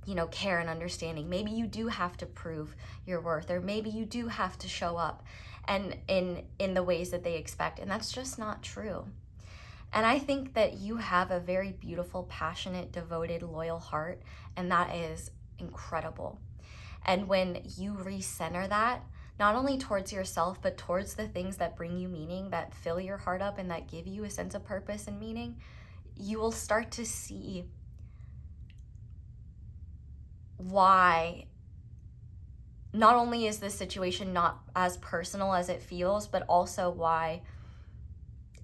you know, care and understanding. Maybe you do have to prove your worth, or maybe you do have to show up and in the ways that they expect, and that's just not true. And I think that you have a very beautiful, passionate, devoted, loyal heart, and that is incredible. And when you recenter that, not only towards yourself, but towards the things that bring you meaning, that fill your heart up and that give you a sense of purpose and meaning, you will start to see why not only is this situation not as personal as it feels, but also why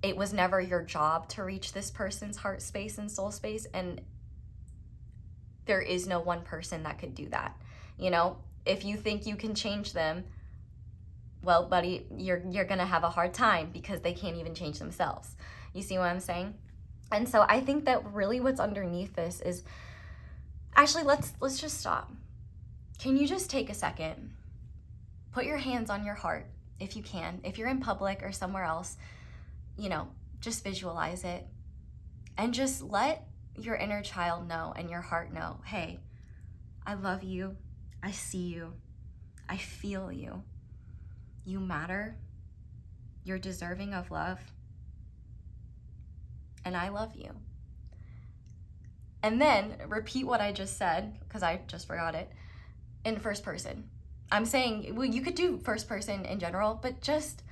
it was never your job to reach this person's heart space and soul space, and there is no one person that could do that. You know, if you think you can change them, well, buddy, you're gonna have a hard time, because they can't even change themselves. You see what I'm saying? And so I think that really what's underneath this is, actually, let's just stop. Can you just take a second, put your hands on your heart if you can, if you're in public or somewhere else, you know, just visualize it and just let your inner child know and your heart know, hey, I love you, I see you, I feel you, you matter, you're deserving of love, and I love you. And then repeat what I just said, because I just forgot it, in first person. I'm saying, well, you could do first person in general, but just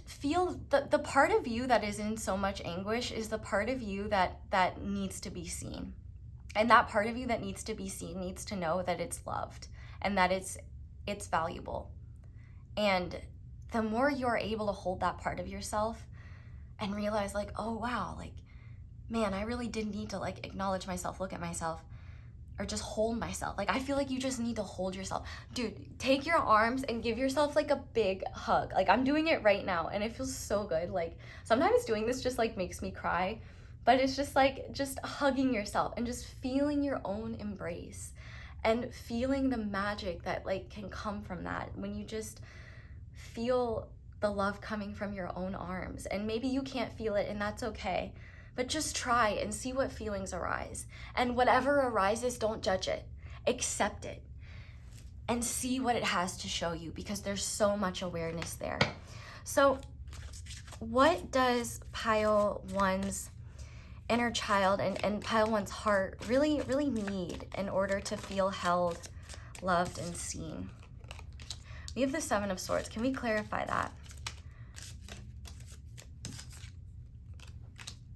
feel the part of you that is in so much anguish is the part of you that needs to be seen. And that part of you that needs to be seen needs to know that it's loved and that it's valuable. And the more you're able to hold that part of yourself and realize, like, oh wow, like, man, I really did need to, like, acknowledge myself, look at myself, or just hold myself. Like, I feel like you just need to hold yourself. Dude, take your arms and give yourself, like, a big hug. Like, I'm doing it right now, and it feels so good. Like, sometimes doing this just, like, makes me cry, but it's just, like, just hugging yourself and just feeling your own embrace and feeling the magic that, like, can come from that when you just feel the love coming from your own arms. And maybe you can't feel it, and that's okay. But just try and see what feelings arise. And whatever arises, don't judge it. Accept it. And see what it has to show you, because there's so much awareness there. So what does pile 1's inner child and pile 1's heart really, really need in order to feel held, loved, and seen? We have the 7 of Swords. Can we clarify that?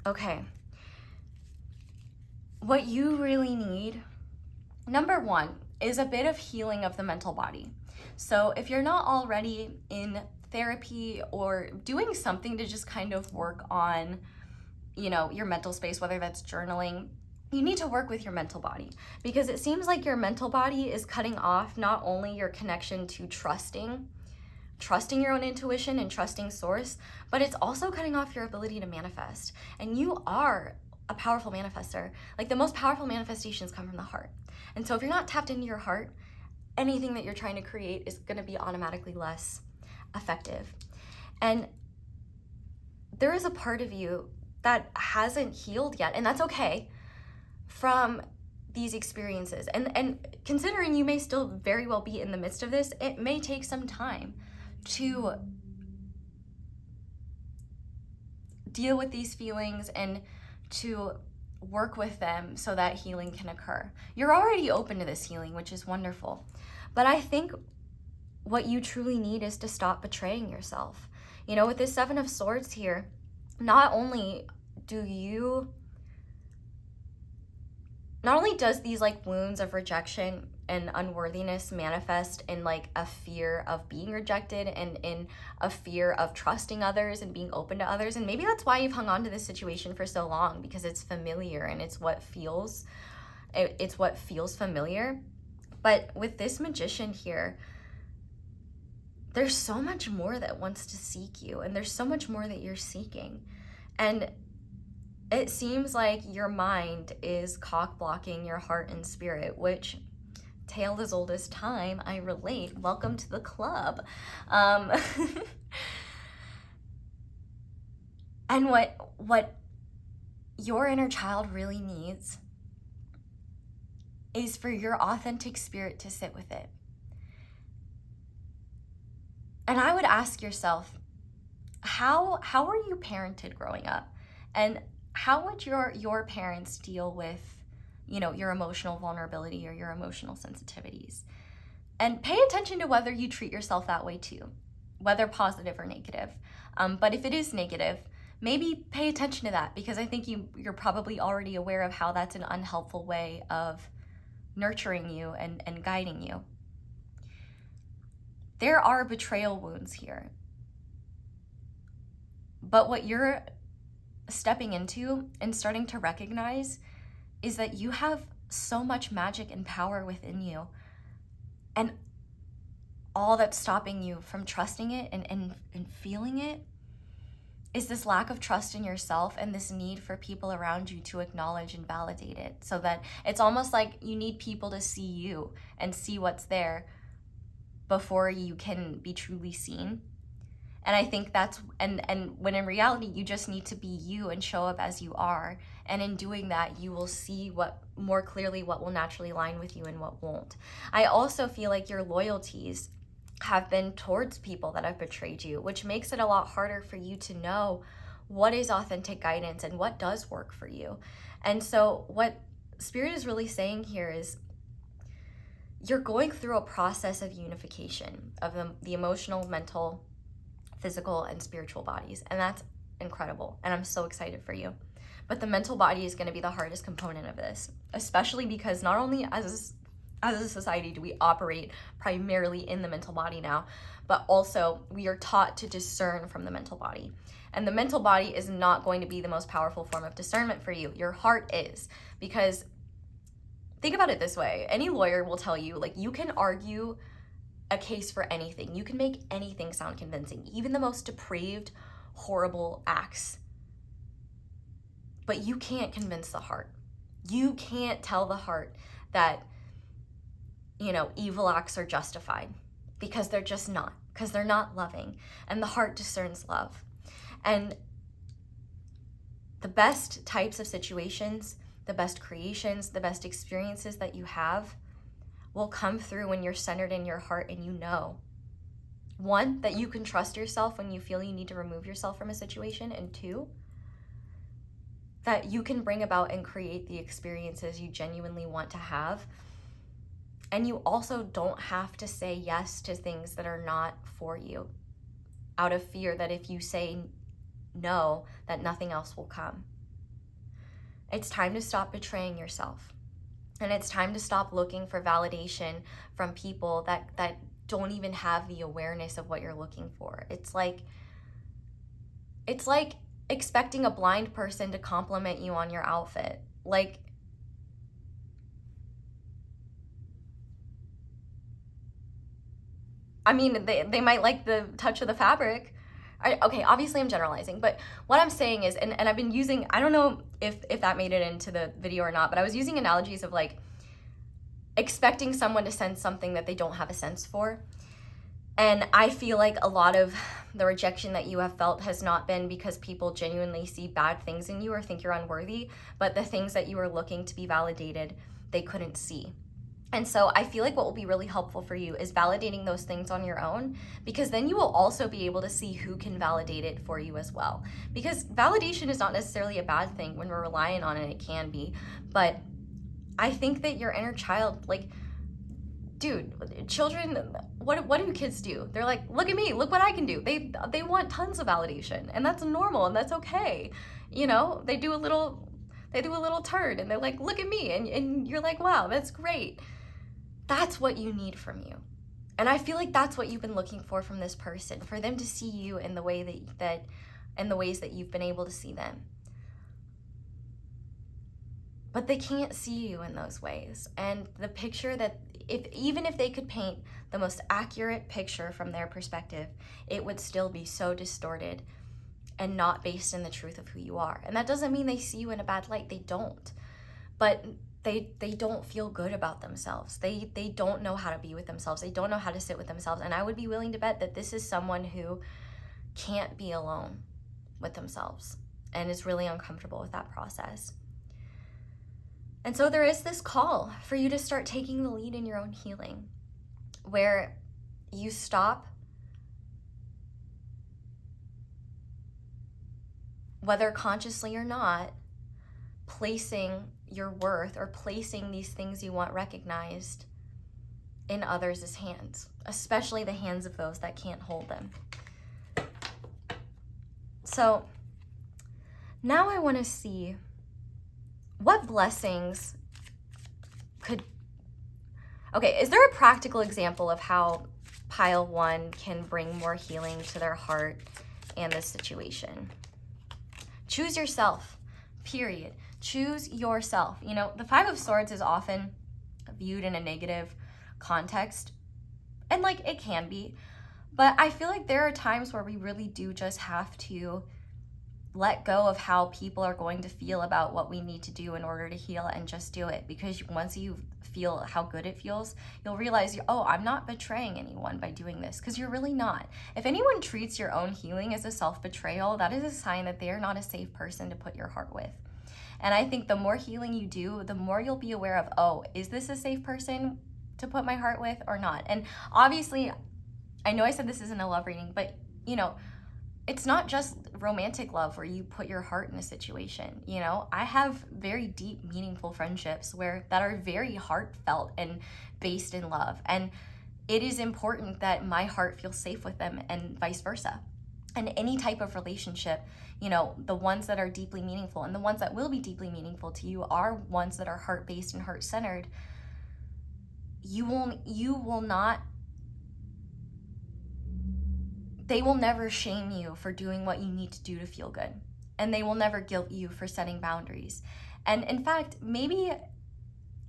Okay, what you really need, number 1, is a bit of healing of the mental body. So if you're not already in therapy or doing something to just kind of work on, you know, your mental space, whether that's journaling, you need to work with your mental body, because it seems like your mental body is cutting off not only your connection to trusting your own intuition and trusting source, but it's also cutting off your ability to manifest. And you are a powerful manifester. Like, the most powerful manifestations come from the heart. And so if you're not tapped into your heart, anything that you're trying to create is going to be automatically less effective. And there is a part of you that hasn't healed yet, and that's okay, from these experiences. And considering you may still very well be in the midst of this, it may take some time to deal with these feelings and to work with them so that healing can occur. You're already open to this healing, which is wonderful. But I think what you truly need is to stop betraying yourself. You know, with this 7 of Swords here, not only does these, like, wounds of rejection and unworthiness manifest in, like, a fear of being rejected and in a fear of trusting others and being open to others. And maybe that's why you've hung on to this situation for so long, because it's familiar and it's what feels familiar. But with this Magician here, there's so much more that wants to seek you, and there's so much more that you're seeking. And it seems like your mind is cock blocking your heart and spirit, which, tale as old as time, I relate. Welcome to the club. And what your inner child really needs is for your authentic spirit to sit with it. And I would ask yourself, how were you parented growing up? And how would your parents deal with, you know, your emotional vulnerability or your emotional sensitivities? And pay attention to whether you treat yourself that way too, whether positive or negative. But if it is negative, maybe pay attention to that, because I think you're probably already aware of how that's an unhelpful way of nurturing you and guiding you. There are betrayal wounds here. But what you're stepping into and starting to recognize is that you have so much magic and power within you. And all that's stopping you from trusting it and feeling it is this lack of trust in yourself and this need for people around you to acknowledge and validate it. So that it's almost like you need people to see you and see what's there before you can be truly seen. And I think that's, and when in reality, you just need to be you and show up as you are. And in doing that, you will see more clearly what will naturally align with you and what won't. I also feel like your loyalties have been towards people that have betrayed you, which makes it a lot harder for you to know what is authentic guidance and what does work for you. And so what Spirit is really saying here is you're going through a process of unification of the emotional, mental, physical, and spiritual bodies. And that's incredible. And I'm so excited for you. But the mental body is going to be the hardest component of this, especially because not only as a society do we operate primarily in the mental body now, but also we are taught to discern from the mental body. And the mental body is not going to be the most powerful form of discernment for you. Your heart is. Because think about it this way. Any lawyer will tell you, like, you can argue a case for anything. You can make anything sound convincing, even the most depraved, horrible acts. But you can't convince the heart. You can't tell the heart that, you know, evil acts are justified, because they're just not, because they're not loving. And the heart discerns love. And the best types of situations, the best creations, the best experiences that you have will come through when you're centered in your heart and you know, one, that you can trust yourself when you feel you need to remove yourself from a situation, and two, that you can bring about and create the experiences you genuinely want to have. And you also don't have to say yes to things that are not for you, out of fear that if you say no, that nothing else will come. It's time to stop betraying yourself. And it's time to stop looking for validation from people that don't even have the awareness of what you're looking for. It's like expecting a blind person to compliment you on your outfit. Like, I mean, they might like the touch of the fabric. Okay, obviously I'm generalizing, but what I'm saying is, and I've been using, I don't know if that made it into the video or not, but I was using analogies of like expecting someone to sense something that they don't have a sense for. And I feel like a lot of the rejection that you have felt has not been because people genuinely see bad things in you or think you're unworthy, but the things that you are looking to be validated, they couldn't see. And so I feel like what will be really helpful for you is validating those things on your own, because then you will also be able to see who can validate it for you as well. Because validation is not necessarily a bad thing. When we're relying on it, it can be. But I think that your inner child, like, dude, children, what do kids do? They're like, look at me, look what I can do. They want tons of validation, and that's normal and that's okay. You know, they do a little turn and they're like, look at me, and you're like, wow, that's great. That's what you need from you. And I feel like that's what you've been looking for from this person, for them to see you in the way that in the ways that you've been able to see them. but they can't see you in those ways. And the picture that, even if they could paint the most accurate picture from their perspective, it would still be so distorted and not based in the truth of who you are. And that doesn't mean they see you in a bad light. They don't. But they don't feel good about themselves. They don't know how to be with themselves. They don't know how to sit with themselves. And I would be willing to bet that this is someone who can't be alone with themselves and is really uncomfortable with that process. And so there is this call for you to start taking the lead in your own healing, where you stop, whether consciously or not, placing your worth or placing these things you want recognized in others' hands, especially the hands of those that can't hold them. So now I want to see what blessings could... Okay, is there a practical example of how pile 1 can bring more healing to their heart and the situation? Choose yourself, period. Choose yourself. You know, the 5 of Swords is often viewed in a negative context, and like it can be, but I feel like there are times where we really do just have to let go of how people are going to feel about what we need to do in order to heal, and just do it. Because once you feel how good it feels, you'll realize, oh, I'm not betraying anyone by doing this, because you're really not. If anyone treats your own healing as a self-betrayal, that is a sign that they are not a safe person to put your heart with. And I think the more healing you do, the more you'll be aware of, oh, is this a safe person to put my heart with or not? And obviously, I know I said this isn't a love reading, but you know, it's not just romantic love where you put your heart in a situation. You know, I have very deep, meaningful friendships that are very heartfelt and based in love. And it is important that my heart feels safe with them, and vice versa. And any type of relationship, you know, the ones that are deeply meaningful and the ones that will be deeply meaningful to you are ones that are heart-based and heart-centered. You will not, they will never shame you for doing what you need to do to feel good. And they will never guilt you for setting boundaries. And in fact, maybe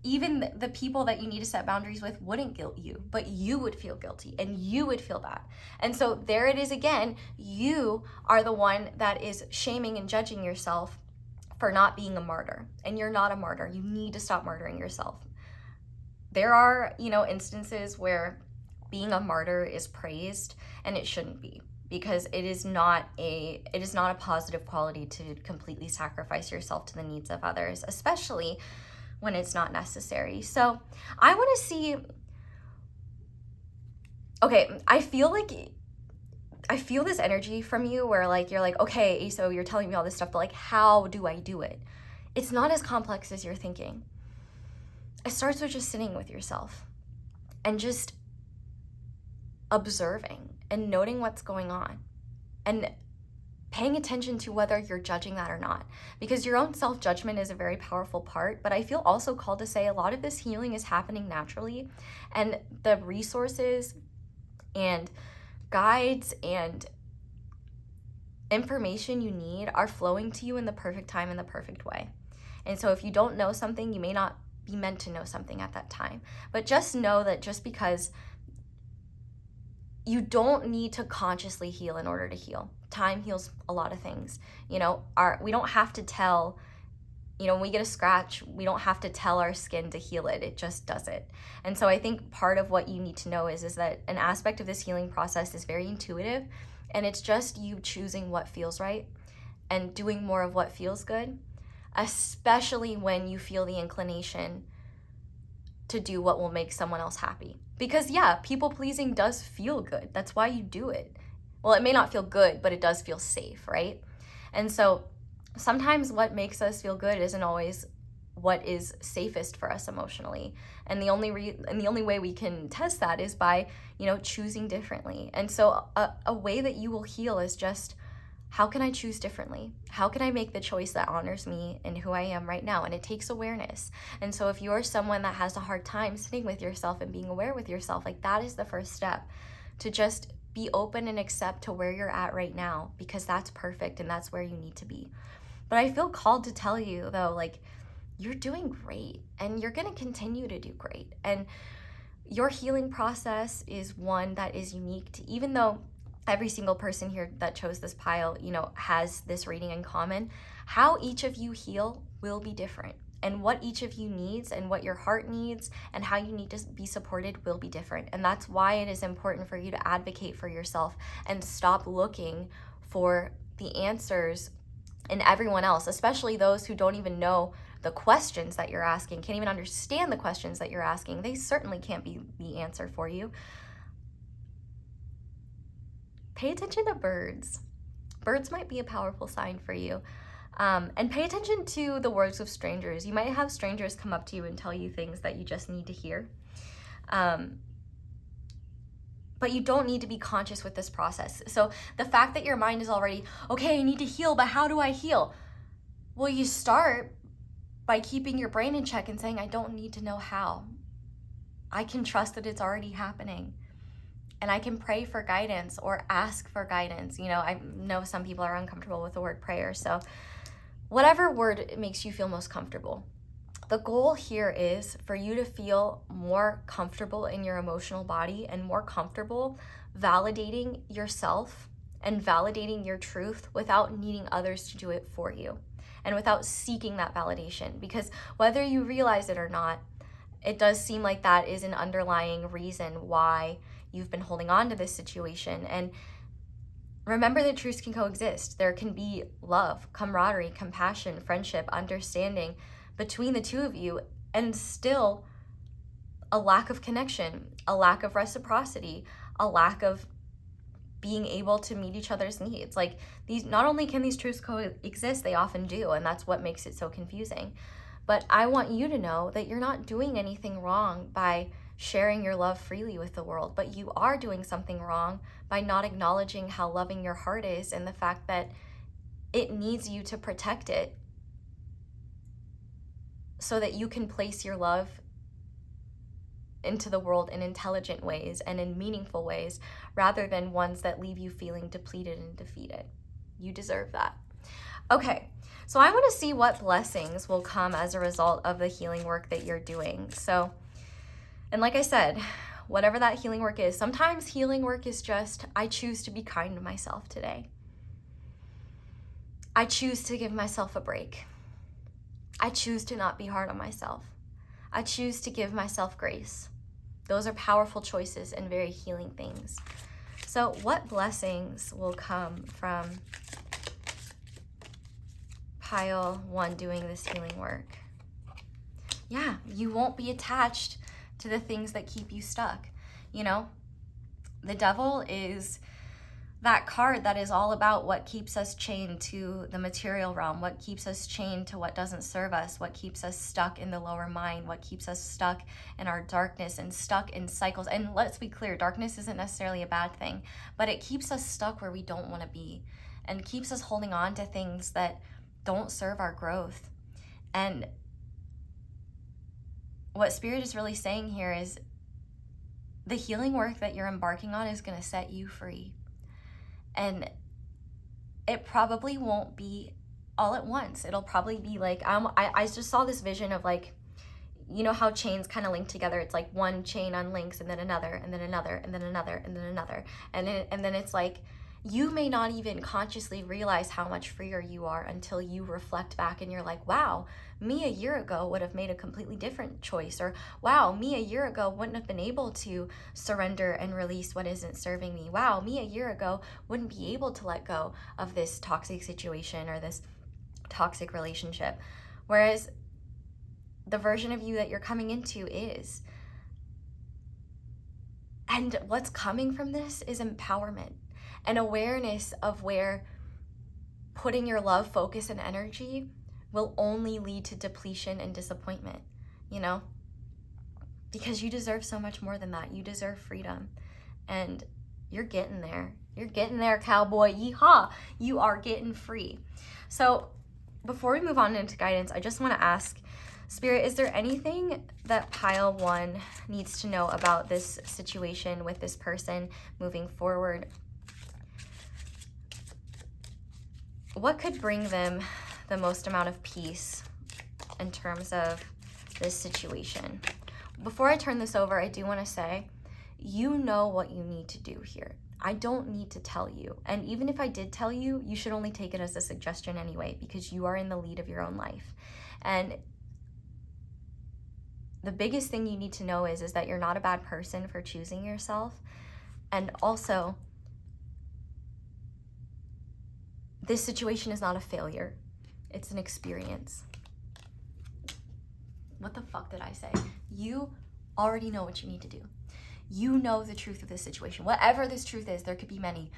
even the people that you need to set boundaries with wouldn't guilt you, but you would feel guilty and you would feel bad. And so there it is again, you are the one that is shaming and judging yourself for not being a martyr. And you're not a martyr. You need to stop martyring yourself. There are, you know, instances where being a martyr is praised, and it shouldn't be, because it is not a positive quality to completely sacrifice yourself to the needs of others, especially when it's not necessary. So I want to see, okay, I feel this energy from you where like, you're like, okay, so you're telling me all this stuff, but like, how do I do it? It's not as complex as you're thinking. It starts with just sitting with yourself and just observing and noting what's going on and paying attention to whether you're judging that or not, because your own self-judgment is a very powerful part. But I feel also called to say a lot of this healing is happening naturally, and the resources and guides and information you need are flowing to you in the perfect time, in the perfect way. And so if you don't know something, you may not be meant to know something at that time, but just know that just because you don't need to consciously heal in order to heal. Time heals a lot of things. You know, we don't have to tell, you know, when we get a scratch, we don't have to tell our skin to heal it. It just does it. And so I think part of what you need to know is that an aspect of this healing process is very intuitive, and it's just you choosing what feels right and doing more of what feels good, especially when you feel the inclination to do what will make someone else happy. Because yeah, people pleasing does feel good. That's why you do it. Well, it may not feel good, but it does feel safe, right? And so sometimes what makes us feel good isn't always what is safest for us emotionally. And the only way we can test that is by, you know, choosing differently. And so a way that you will heal is just, how can I choose differently? How can I make the choice that honors me and who I am right now? And it takes awareness. And so if you're someone that has a hard time sitting with yourself and being aware with yourself, like that is the first step, to just be open and accept to where you're at right now, because that's perfect and that's where you need to be. But I feel called to tell you though, like, you're doing great, and you're going to continue to do great. And your healing process is one that is unique to, even though every single person here that chose this pile, you know, has this reading in common, how each of you heal will be different. And what each of you needs and what your heart needs and how you need to be supported will be different. And that's why it is important for you to advocate for yourself and stop looking for the answers in everyone else, especially those who don't even know the questions that you're asking, can't even understand the questions that you're asking. They certainly can't be the answer for you. Pay attention to birds. Birds might be a powerful sign for you. And pay attention to the words of strangers. You might have strangers come up to you and tell you things that you just need to hear. But you don't need to be conscious with this process. So the fact that your mind is already, okay, I need to heal, but how do I heal? Well, you start by keeping your brain in check and saying, I don't need to know how. I can trust that it's already happening. And I can pray for guidance or ask for guidance. You know, I know some people are uncomfortable with the word prayer. So whatever word makes you feel most comfortable. The goal here is for you to feel more comfortable in your emotional body and more comfortable validating yourself and validating your truth without needing others to do it for you and without seeking that validation. Because whether you realize it or not, it does seem like that is an underlying reason why you've been holding on to this situation. And remember that truths can coexist. There can be love, camaraderie, compassion, friendship, understanding between the two of you, and still a lack of connection, a lack of reciprocity, a lack of being able to meet each other's needs. Like, these, not only can these truths coexist, they often do, and that's what makes it so confusing. But I want you to know that you're not doing anything wrong by sharing your love freely with the world, but you are doing something wrong by not acknowledging how loving your heart is and the fact that it needs you to protect it so that you can place your love into the world in intelligent ways and in meaningful ways, rather than ones that leave you feeling depleted and defeated. You deserve that. Okay, so I want to see what blessings will come as a result of the healing work that you're doing. So, and like I said, whatever that healing work is, sometimes healing work is just, I choose to be kind to myself today. I choose to give myself a break. I choose to not be hard on myself. I choose to give myself grace. Those are powerful choices and very healing things. So what blessings will come from pile 1 doing this healing work? Yeah, you won't be attached to the things that keep you stuck. You know, the devil is that card that is all about what keeps us chained to the material realm, what keeps us chained to what doesn't serve us, what keeps us stuck in the lower mind, what keeps us stuck in our darkness and stuck in cycles. And let's be clear, darkness isn't necessarily a bad thing, but it keeps us stuck where we don't want to be and keeps us holding on to things that don't serve our growth. And what Spirit is really saying here is the healing work that you're embarking on is going to set you free. And it probably won't be all at once. It'll probably be like, I just saw this vision of, like, you know how chains kind of link together. It's like one chain unlinks and then another and then another and then another and then another. And then it's like, you may not even consciously realize how much freer you are until you reflect back and you're like, wow, me a year ago would have made a completely different choice. Or wow, me a year ago wouldn't have been able to surrender and release what isn't serving me. Wow, me a year ago wouldn't be able to let go of this toxic situation or this toxic relationship. Whereas the version of you that you're coming into is. And what's coming from this is empowerment. An awareness of where putting your love, focus, and energy will only lead to depletion and disappointment, you know? Because you deserve so much more than that. You deserve freedom. And you're getting there. You're getting there, cowboy. Yeehaw! You are getting free. So before we move on into guidance, I just want to ask, Spirit, is there anything that pile 1 needs to know about this situation with this person moving forward? What could bring them the most amount of peace in terms of this situation. Before I turn this over, I do want to say, you know what you need to do here. I don't need to tell you. And even if I did tell you, you should only take it as a suggestion anyway, because you are in the lead of your own life. And the biggest thing you need to know is that you're not a bad person for choosing yourself. And also, this situation is not a failure. It's an experience. What the fuck did I say? You already know what you need to do. You know the truth of this situation. Whatever this truth is, there could be many.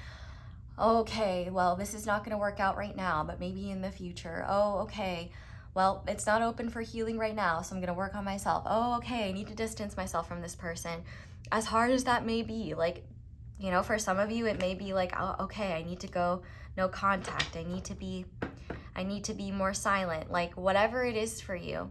Okay, well, this is not going to work out right now, but maybe in the future. Oh, okay. Well, it's not open for healing right now, so I'm going to work on myself. Oh, okay, I need to distance myself from this person. As hard as that may be, like, you know, for some of you, it may be like, oh, okay, I need to go no contact. I need to be more silent, like whatever it is for you.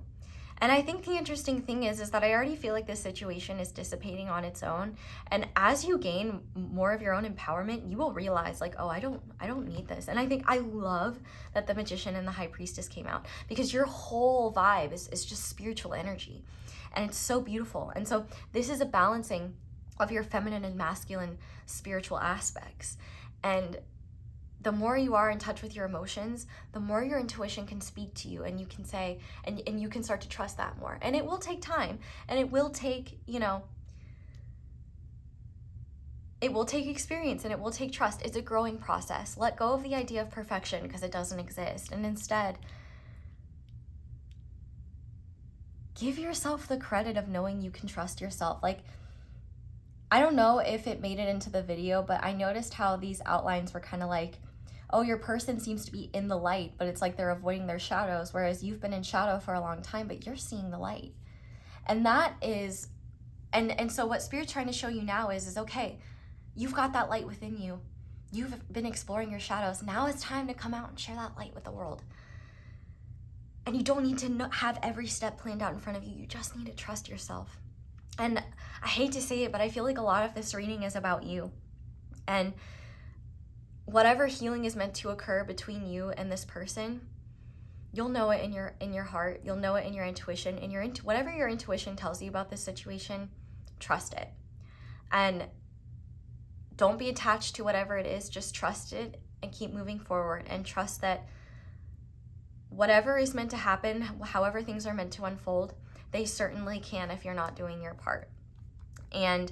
And I think the interesting thing is that I already feel like this situation is dissipating on its own. And as you gain more of your own empowerment, you will realize like, oh, I don't need this. And I think I love that the Magician and the High Priestess came out, because your whole vibe is just spiritual energy. And it's so beautiful. And so this is a balancing of your feminine and masculine spiritual aspects. And the more you are in touch with your emotions, the more your intuition can speak to you, and you can say, and you can start to trust that more. And it will take time, and it will take, you know, it will take experience, and it will take trust. It's a growing process. Let go of the idea of perfection, because it doesn't exist. And instead, give yourself the credit of knowing you can trust yourself. Like, I don't know if it made it into the video, but I noticed how these outlines were kind of like, oh, your person seems to be in the light, but it's like they're avoiding their shadows, whereas you've been in shadow for a long time, but you're seeing the light. And that is, and so what Spirit's trying to show you now is okay, you've got that light within you. You've been exploring your shadows. Now it's time to come out and share that light with the world. And you don't need to have every step planned out in front of you. You just need to trust yourself. And I hate to say it, but I feel like a lot of this reading is about you. And whatever healing is meant to occur between you and this person, you'll know it in your heart. You'll know it in your intuition. Whatever your intuition tells you about this situation, trust it. And don't be attached to whatever it is. Just trust it and keep moving forward, and trust that whatever is meant to happen, however things are meant to unfold, they certainly can if you're not doing your part. And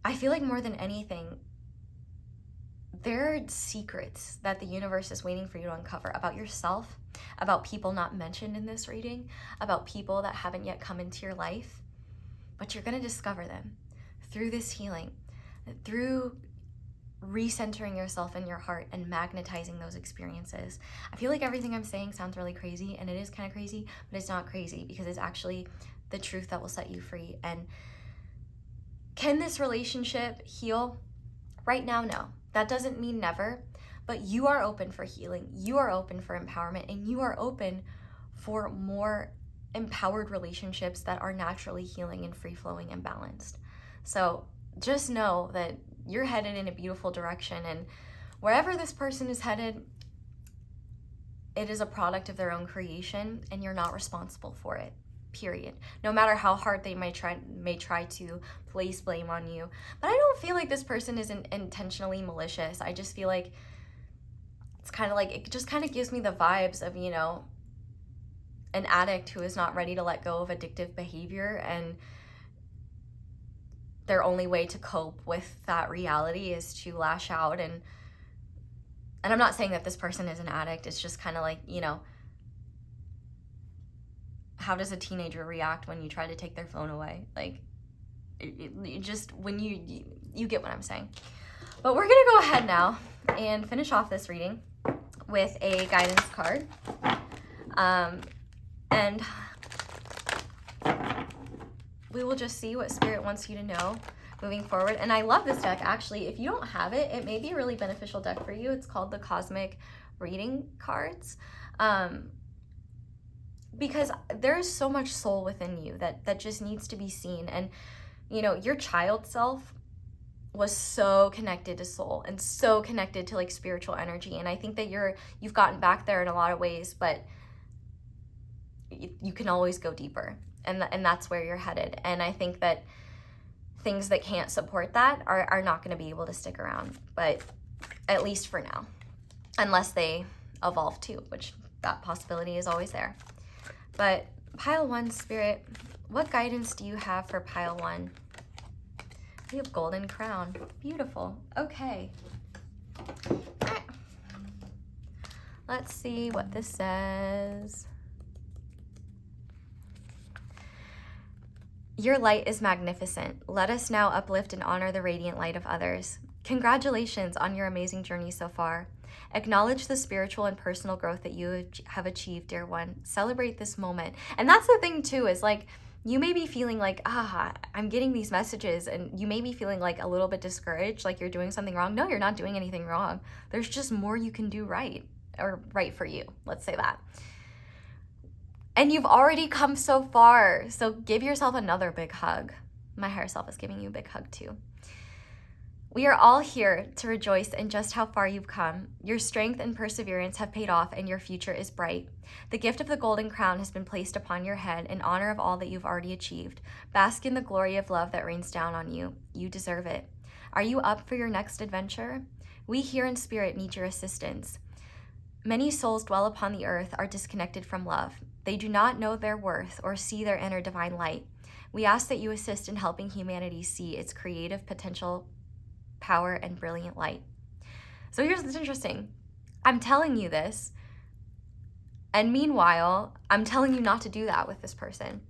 I feel like more than anything, there are secrets that the universe is waiting for you to uncover about yourself, about people not mentioned in this reading, about people that haven't yet come into your life. But you're going to discover them through this healing, through recentering yourself in your heart and magnetizing those experiences. I feel like everything I'm saying sounds really crazy, and it is kind of crazy, but it's not crazy, because it's actually the truth that will set you free. And can this relationship heal? Right now, no. That doesn't mean never, but you are open for healing. You are open for empowerment, and you are open for more empowered relationships that are naturally healing and free-flowing and balanced. So just know that you're headed in a beautiful direction, and wherever this person is headed, it is a product of their own creation, and you're not responsible for it, period. No matter how hard they may try to place blame on you. But I don't feel like this person isn't intentionally malicious. I just feel like it's kind of like, it just kind of gives me the vibes of, you know, an addict who is not ready to let go of addictive behavior, and their only way to cope with that reality is to lash out. And I'm not saying that this person is an addict. It's just kind of like, you know, how does a teenager react when you try to take their phone away? Like, it just, when you get what I'm saying. But we're gonna go ahead now and finish off this reading with a guidance card. And we will just see what Spirit wants you to know moving forward. And I love this deck, actually. If you don't have it, it may be a really beneficial deck for you. It's called the Cosmic Reading Cards. Because there's so much soul within you that just needs to be seen. And, you know, your child self was so connected to soul and so connected to like spiritual energy. And I think that you've gotten back there in a lot of ways, but you can always go deeper, and that's where you're headed. And I think that things that can't support that are not going to be able to stick around, but at least for now, unless they evolve too, which that possibility is always there. But pile 1, Spirit, what guidance do you have for pile 1? We have Golden Crown. Beautiful. Okay. All right. Let's see what this says. Your light is magnificent. Let us now uplift and honor the radiant light of others. Congratulations on your amazing journey so far. Acknowledge the spiritual and personal growth that you have achieved, dear one. Celebrate this moment. And that's the thing too, is like, you may be feeling like, I'm getting these messages, and you may be feeling like a little bit discouraged, like you're doing something wrong. No, you're not doing anything wrong. There's just more you can do right, or right for you. Let's say that. And you've already come so far. So give yourself another big hug. My higher self is giving you a big hug too. We are all here to rejoice in just how far you've come. Your strength and perseverance have paid off, and your future is bright. The gift of the golden crown has been placed upon your head in honor of all that you've already achieved. Bask in the glory of love that rains down on you. You deserve it. Are you up for your next adventure? We here in spirit need your assistance. Many souls dwell upon the earth are disconnected from love. They do not know their worth or see their inner divine light. We ask that you assist in helping humanity see its creative potential, power, and brilliant light. So here's what's interesting. I'm telling you this, and meanwhile, I'm telling you not to do that with this person.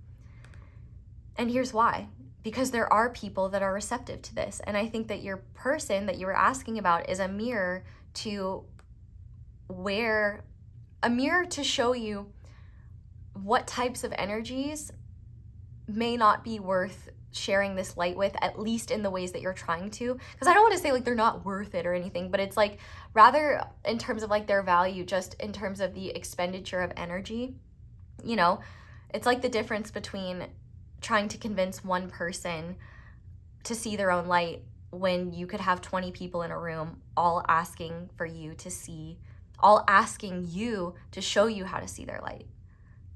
And here's why. Because there are people that are receptive to this. And I think that your person that you were asking about is a mirror to show you what types of energies may not be worth sharing this light with, at least in the ways that you're trying to. Because I don't want to say like they're not worth it or anything, but it's like rather in terms of like their value, just in terms of the expenditure of energy. You know, it's like the difference between trying to convince one person to see their own light when you could have 20 people in a room all asking for you to see, all asking you to show you how to see their light.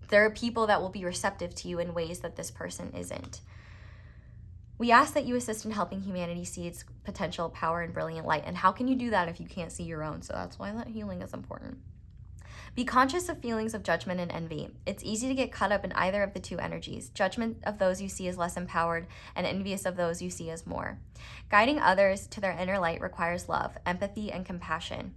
There are people that will be receptive to you in ways that this person isn't. We ask that you assist in helping humanity see its potential, power, and brilliant light. And how can you do that if you can't see your own? So that's why that healing is important. Be conscious of feelings of judgment and envy. It's easy to get caught up in either of the two energies. Judgment of those you see as less empowered, and envious of those you see as more. Guiding others to their inner light requires love, empathy, and compassion.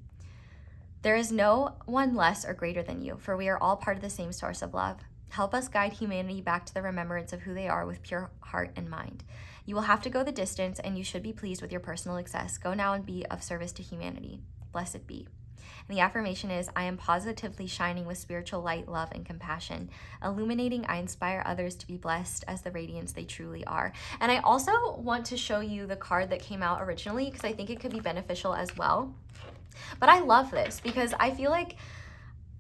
There is no one less or greater than you, for we are all part of the same source of love. Help us guide humanity back to the remembrance of who they are with pure heart and mind. You will have to go the distance, and you should be pleased with your personal success. Go now and be of service to humanity. Blessed be. And the affirmation is, I am positively shining with spiritual light, love, and compassion. Illuminating, I inspire others to be blessed as the radiance they truly are. And I also want to show you the card that came out originally, because I think it could be beneficial as well. But I love this because I feel like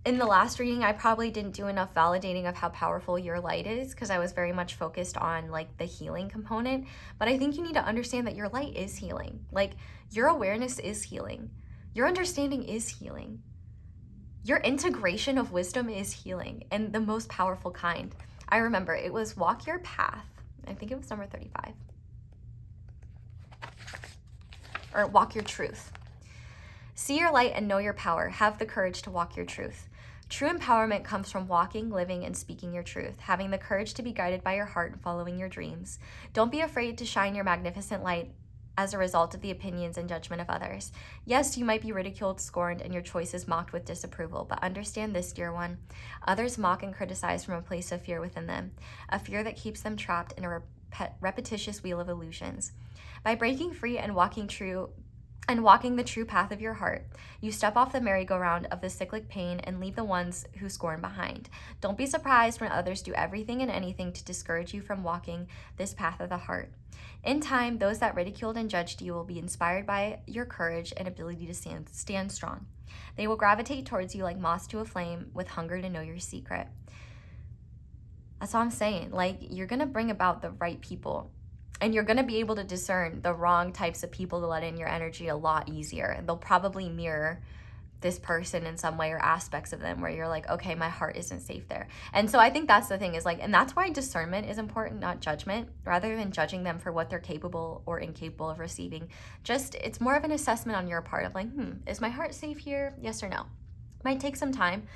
in the last reading, I probably didn't do enough validating of how powerful your light is, because I was very much focused on like the healing component. But I think you need to understand that your light is healing. Like your awareness is healing. Your understanding is healing. Your integration of wisdom is healing, and the most powerful kind. I remember it was Walk Your Path. I think it was number 35. Or Walk Your Truth. See your light and know your power. Have the courage to walk your truth. True empowerment comes from walking, living, and speaking your truth, having the courage to be guided by your heart and following your dreams. Don't be afraid to shine your magnificent light as a result of the opinions and judgment of others. Yes, you might be ridiculed, scorned, and your choices mocked with disapproval, but understand this, dear one. Others mock and criticize from a place of fear within them, a fear that keeps them trapped in a repetitious wheel of illusions. By breaking free and walking the true path of your heart, you step off the merry-go-round of the cyclic pain and leave the ones who scorn behind. Don't be surprised when others do everything and anything to discourage you from walking this path of the heart. In time, those that ridiculed and judged you will be inspired by your courage and ability to stand strong. They will gravitate towards you like moths to a flame with hunger to know your secret. That's all I'm saying. Like, you're going to bring about the right people. And you're going to be able to discern the wrong types of people to let in your energy a lot easier. They'll probably mirror this person in some way or aspects of them where you're like, okay, my heart isn't safe there. And so I think that's the thing is like, and that's why discernment is important, not judgment, rather than judging them for what they're capable or incapable of receiving. Just, it's more of an assessment on your part of like, is my heart safe here? Yes or no? Might take some time,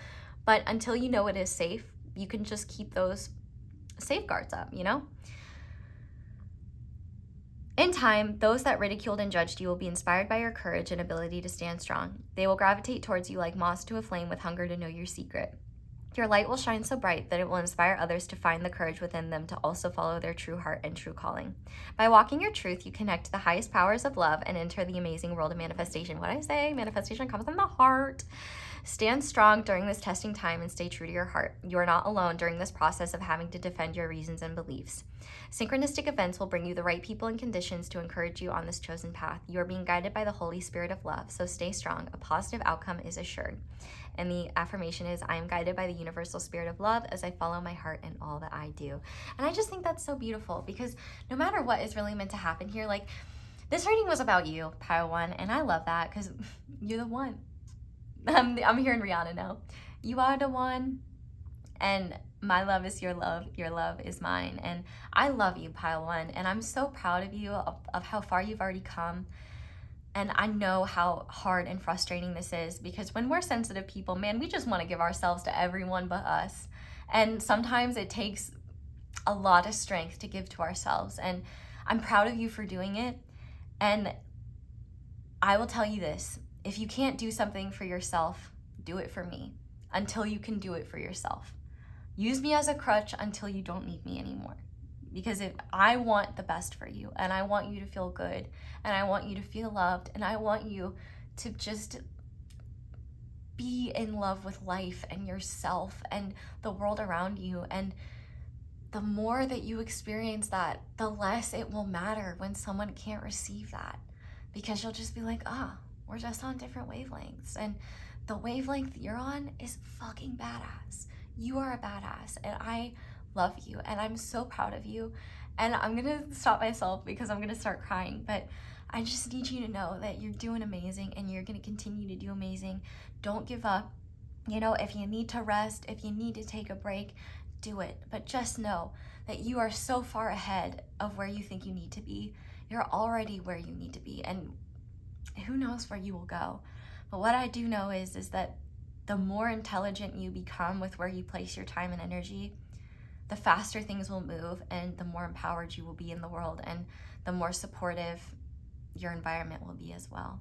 but until you know it is safe, you can just keep those safeguards up, you know? In time, those that ridiculed and judged you will be inspired by your courage and ability to stand strong. They will gravitate towards you like moths to a flame with hunger to know your secret. Your light will shine so bright that it will inspire others to find the courage within them to also follow their true heart and true calling. By walking your truth, you connect to the highest powers of love and enter the amazing world of manifestation. What I say, manifestation comes from the heart. Stand strong during this testing time and stay true to your heart. You are not alone during this process of having to defend your reasons and beliefs. Synchronistic events will bring you the right people and conditions to encourage you on this chosen path. You are being guided by the Holy Spirit of love, so stay strong. A positive outcome is assured. And the affirmation is, I am guided by the universal spirit of love as I follow my heart in all that I do. And I just think that's so beautiful because no matter what is really meant to happen here, like this reading was about you, Pile 1, and I love that because you're the one. I'm hearing Rihanna now. You are the one, and my love is your love is mine. And I love you, Pile 1, and I'm so proud of you, of how far you've already come. And I know how hard and frustrating this is because when we're sensitive people, man, we just want to give ourselves to everyone but us. And sometimes it takes a lot of strength to give to ourselves. And I'm proud of you for doing it. And I will tell you this. If you can't do something for yourself, do it for me until you can do it for yourself. Use me as a crutch until you don't need me anymore. Because if I want the best for you and I want you to feel good and I want you to feel loved and I want you to just be in love with life and yourself and the world around you. And the more that you experience that, the less it will matter when someone can't receive that. Because you'll just be like, we're just on different wavelengths. And the wavelength you're on is fucking badass. You are a badass. And I love you. And I'm so proud of you. And I'm going to stop myself because I'm going to start crying. But I just need you to know that you're doing amazing and you're going to continue to do amazing. Don't give up. You know, if you need to rest, if you need to take a break, do it. But just know that you are so far ahead of where you think you need to be. You're already where you need to be. And who knows where you will go. But what I do know is that the more intelligent you become with where you place your time and energy, the faster things will move and the more empowered you will be in the world and the more supportive your environment will be as well.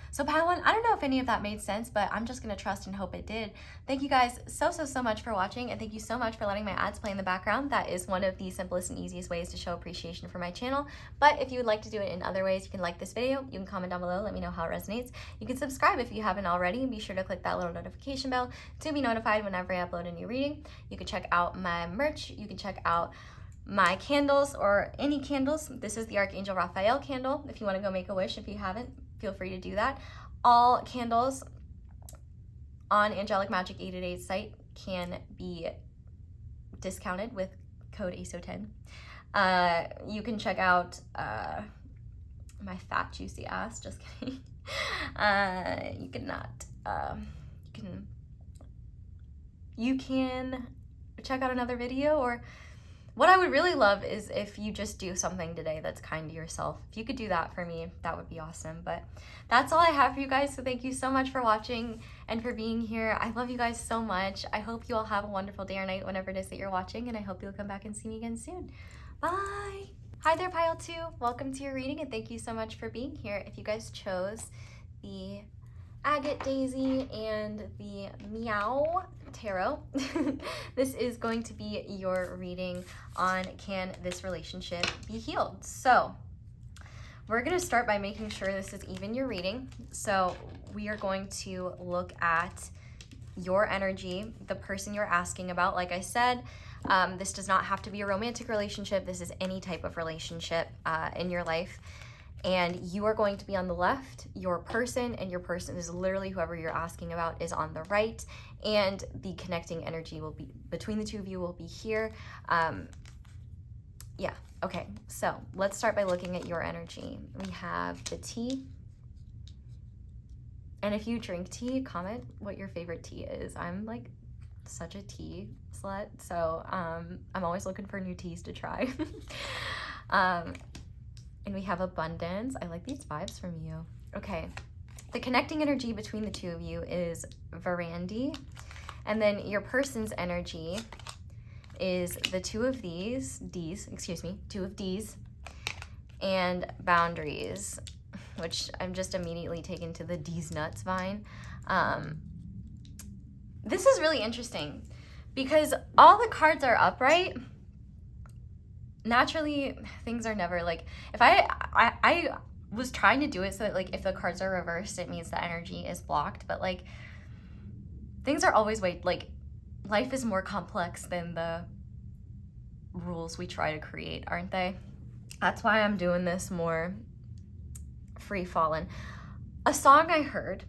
So Padawan, I don't know if any of that made sense, but I'm just going to trust and hope it did. Thank you guys so much for watching, and thank you so much for letting my ads play in the background. That is one of the simplest and easiest ways to show appreciation for my channel. But if you would like to do it in other ways, you can like this video, you can comment down below, let me know how it resonates. You can subscribe if you haven't already, and be sure to click that little notification bell to be notified whenever I upload a new reading. You can check out my merch, you can check out my candles or any candles. This is the Archangel Raphael candle. If you want to go make a wish, if you haven't, feel free to do that. All candles on Angelic Magic 888 site can be discounted with code ASO10. You can check out my fat juicy ass, just kidding. You can check out another video, or what I would really love is if you just do something today that's kind to yourself. If you could do that for me, that would be awesome. But that's all I have for you guys. So thank you so much for watching and for being here. I love you guys so much. I hope you all have a wonderful day or night whenever it is that you're watching. And I hope you'll come back and see me again soon. Bye. Hi there, Pile 2. Welcome to your reading. And thank you so much for being here. If you guys chose the Agate Daisy and the Miaow Tarot, this is going to be your reading on can this relationship be healed. So we're going to start by making sure this is even your reading. So we are going to look at your energy, the person you're asking about. Like I said, this does not have to be a romantic relationship. This is any type of relationship in your life. And you are going to be on the left, your person, and your person is literally whoever you're asking about is on the right. And the connecting energy will be between the two of you will be here. Yeah, okay, so let's start by looking at your energy. We have the T And if you drink tea, comment what your favorite tea is. I'm like such a tea slut, so I'm always looking for new teas to try. And we have abundance. I like these vibes from you. Okay, the connecting energy between the two of you is Verandi, and then your person's energy is the two of D's, and boundaries, which I'm just immediately taken to the D's nuts vine. This is really interesting because all the cards are upright. Naturally, things are never like, if I was trying to do it so that like if the cards are reversed, it means the energy is blocked, but like things are always like life is more complex than the rules we try to create, aren't they? That's why I'm doing this more free fallen. A song I heard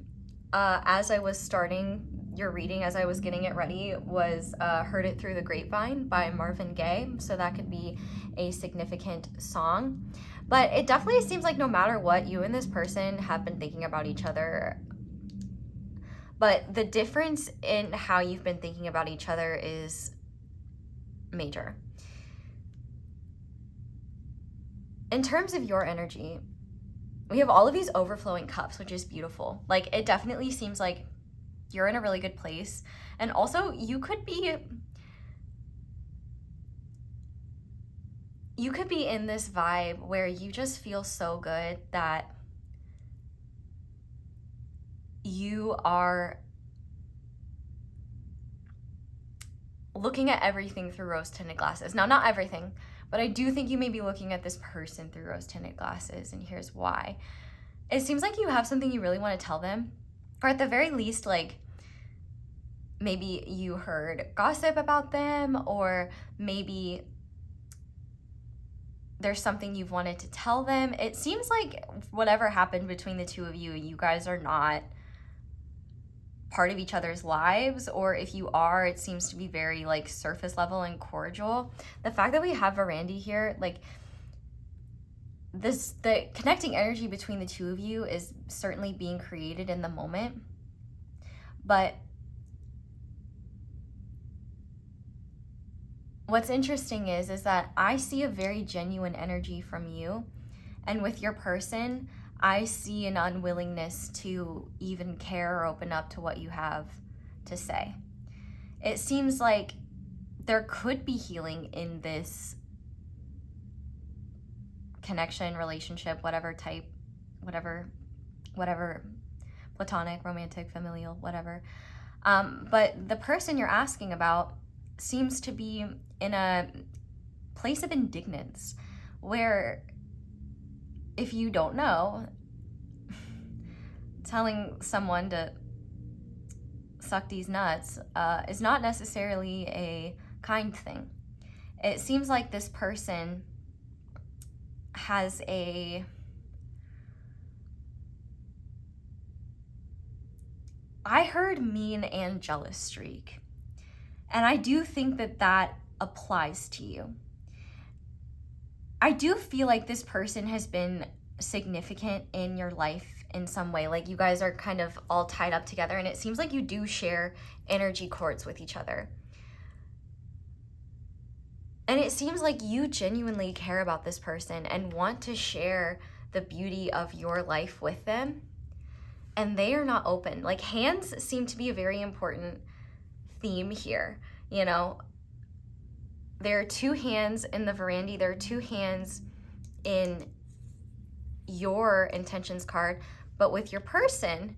as I was starting your reading, as I was getting it ready, was Heard It Through the Grapevine by Marvin Gaye, so that could be a significant song. But it definitely seems like no matter what, you and this person have been thinking about each other, but the difference in how you've been thinking about each other is major. In terms of your energy, we have all of these overflowing cups, which is beautiful. Like, it definitely seems like you're in a really good place. And also, you could be in this vibe where you just feel so good that you are looking at everything through rose-tinted glasses. Now, not everything, but I do think you may be looking at this person through rose-tinted glasses, and here's why. It seems like you have something you really want to tell them, or at the very least, like, maybe you heard gossip about them, or maybe there's something you've wanted to tell them. It seems like whatever happened between the two of you, you guys are not part of each other's lives, or if you are, it seems to be very like surface level and cordial. The fact that we have Verandi here, like this, the connecting energy between the two of you is certainly being created in the moment, but what's interesting is that I see a very genuine energy from you, and with your person, I see an unwillingness to even care or open up to what you have to say. It seems like there could be healing in this connection, relationship, whatever type, whatever, platonic, romantic, familial, whatever. But the person you're asking about seems to be in a place of indignance where, if you don't know, telling someone to suck these nuts is not necessarily a kind thing. It seems like this person has a I heard mean and jealous streak, and I do think that applies to you. I do feel like this person has been significant in your life in some way. Like, you guys are kind of all tied up together, and it seems like you do share energy cords with each other. And it seems like you genuinely care about this person and want to share the beauty of your life with them, and they are not open. Like, hands seem to be a very important theme here, you know? There are two hands in the Verandi. There are two hands in your intentions card. But with your person,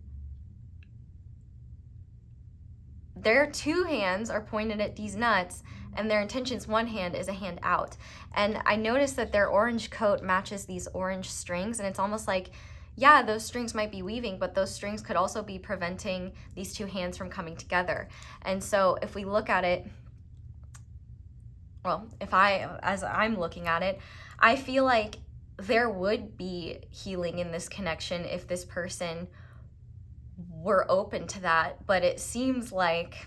their two hands are pointed at these nuts, and their intentions, one hand is a hand out. And I noticed that their orange coat matches these orange strings, and it's almost like, yeah, those strings might be weaving, but those strings could also be preventing these two hands from coming together. And so if we look at it, well, as I'm looking at it, I feel like there would be healing in this connection if this person were open to that, but it seems like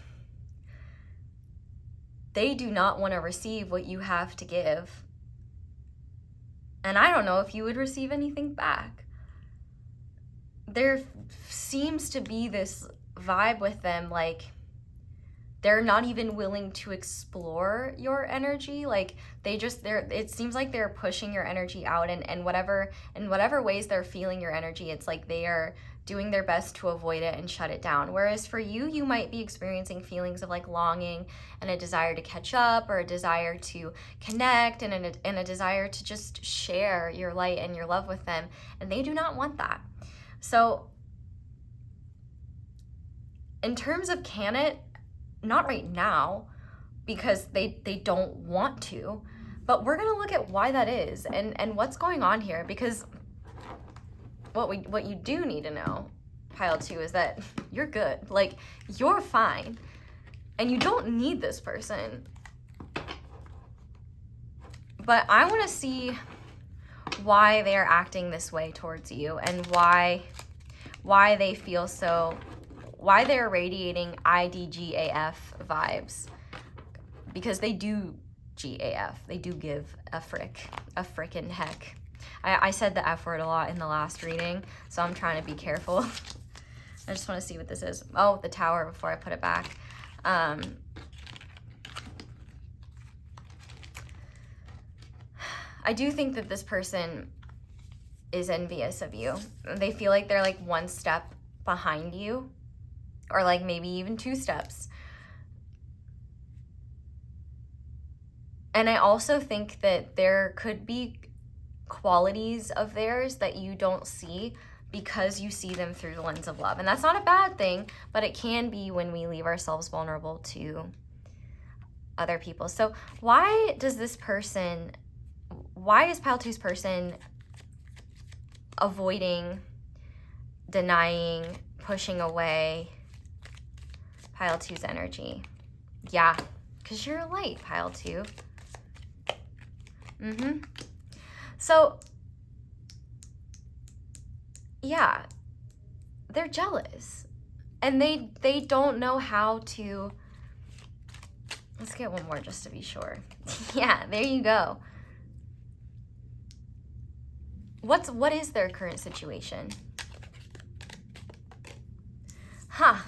they do not want to receive what you have to give. And I don't know if you would receive anything back. there seems to be this vibe with them, like they're not even willing to explore your energy. Like it seems like they're pushing your energy out, and in whatever ways they're feeling your energy, it's like they are doing their best to avoid it and shut it down. Whereas for you, you might be experiencing feelings of like longing and a desire to catch up, or a desire to connect, and a desire to just share your light and your love with them. And they do not want that. So in terms of can it, not right now, because they don't want to, but we're gonna look at why that is and what's going on here, because what you do need to know, pile 2, is that you're good. Like, you're fine, and you don't need this person. But I want to see why they are acting this way towards you, and why they feel so, why they're radiating IDGAF vibes, because they do GAF. They do give a frickin' heck. I said the F word a lot in the last reading, so I'm trying to be careful. I just want to see what this is. Oh, the Tower, before I put it back. I do think that this person is envious of you. They feel like they're like one step behind you, or like maybe even 2 steps. And I also think that there could be qualities of theirs that you don't see, because you see them through the lens of love. And that's not a bad thing, but it can be when we leave ourselves vulnerable to other people. So why is pile 2's person avoiding, denying, pushing away pile 2's energy? Yeah, because you're a light, pile 2. So, yeah, they're jealous, and they don't know how to. Let's get one more just to be sure. Yeah, there you go. What is their current situation?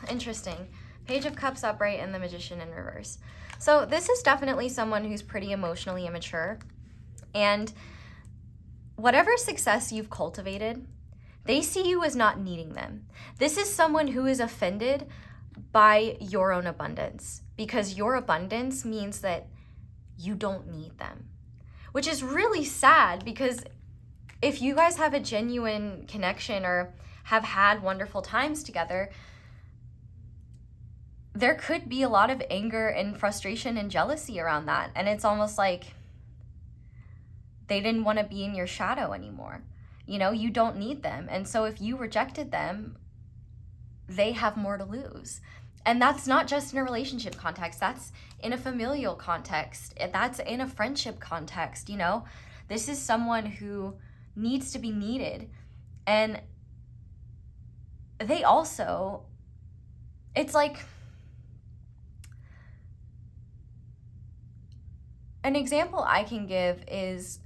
Interesting. Page of Cups upright and the Magician in reverse. So this is definitely someone who's pretty emotionally immature, and whatever success you've cultivated, they see you as not needing them. This is someone who is offended by your own abundance, because your abundance means that you don't need them, which is really sad, because if you guys have a genuine connection or have had wonderful times together, there could be a lot of anger and frustration and jealousy around that. And it's almost like they didn't want to be in your shadow anymore. You know, you don't need them. And so if you rejected them, they have more to lose. And that's not just in a relationship context. That's in a familial context. That's in a friendship context, you know? This is someone who needs to be needed. And they also, it's like, an example I can give is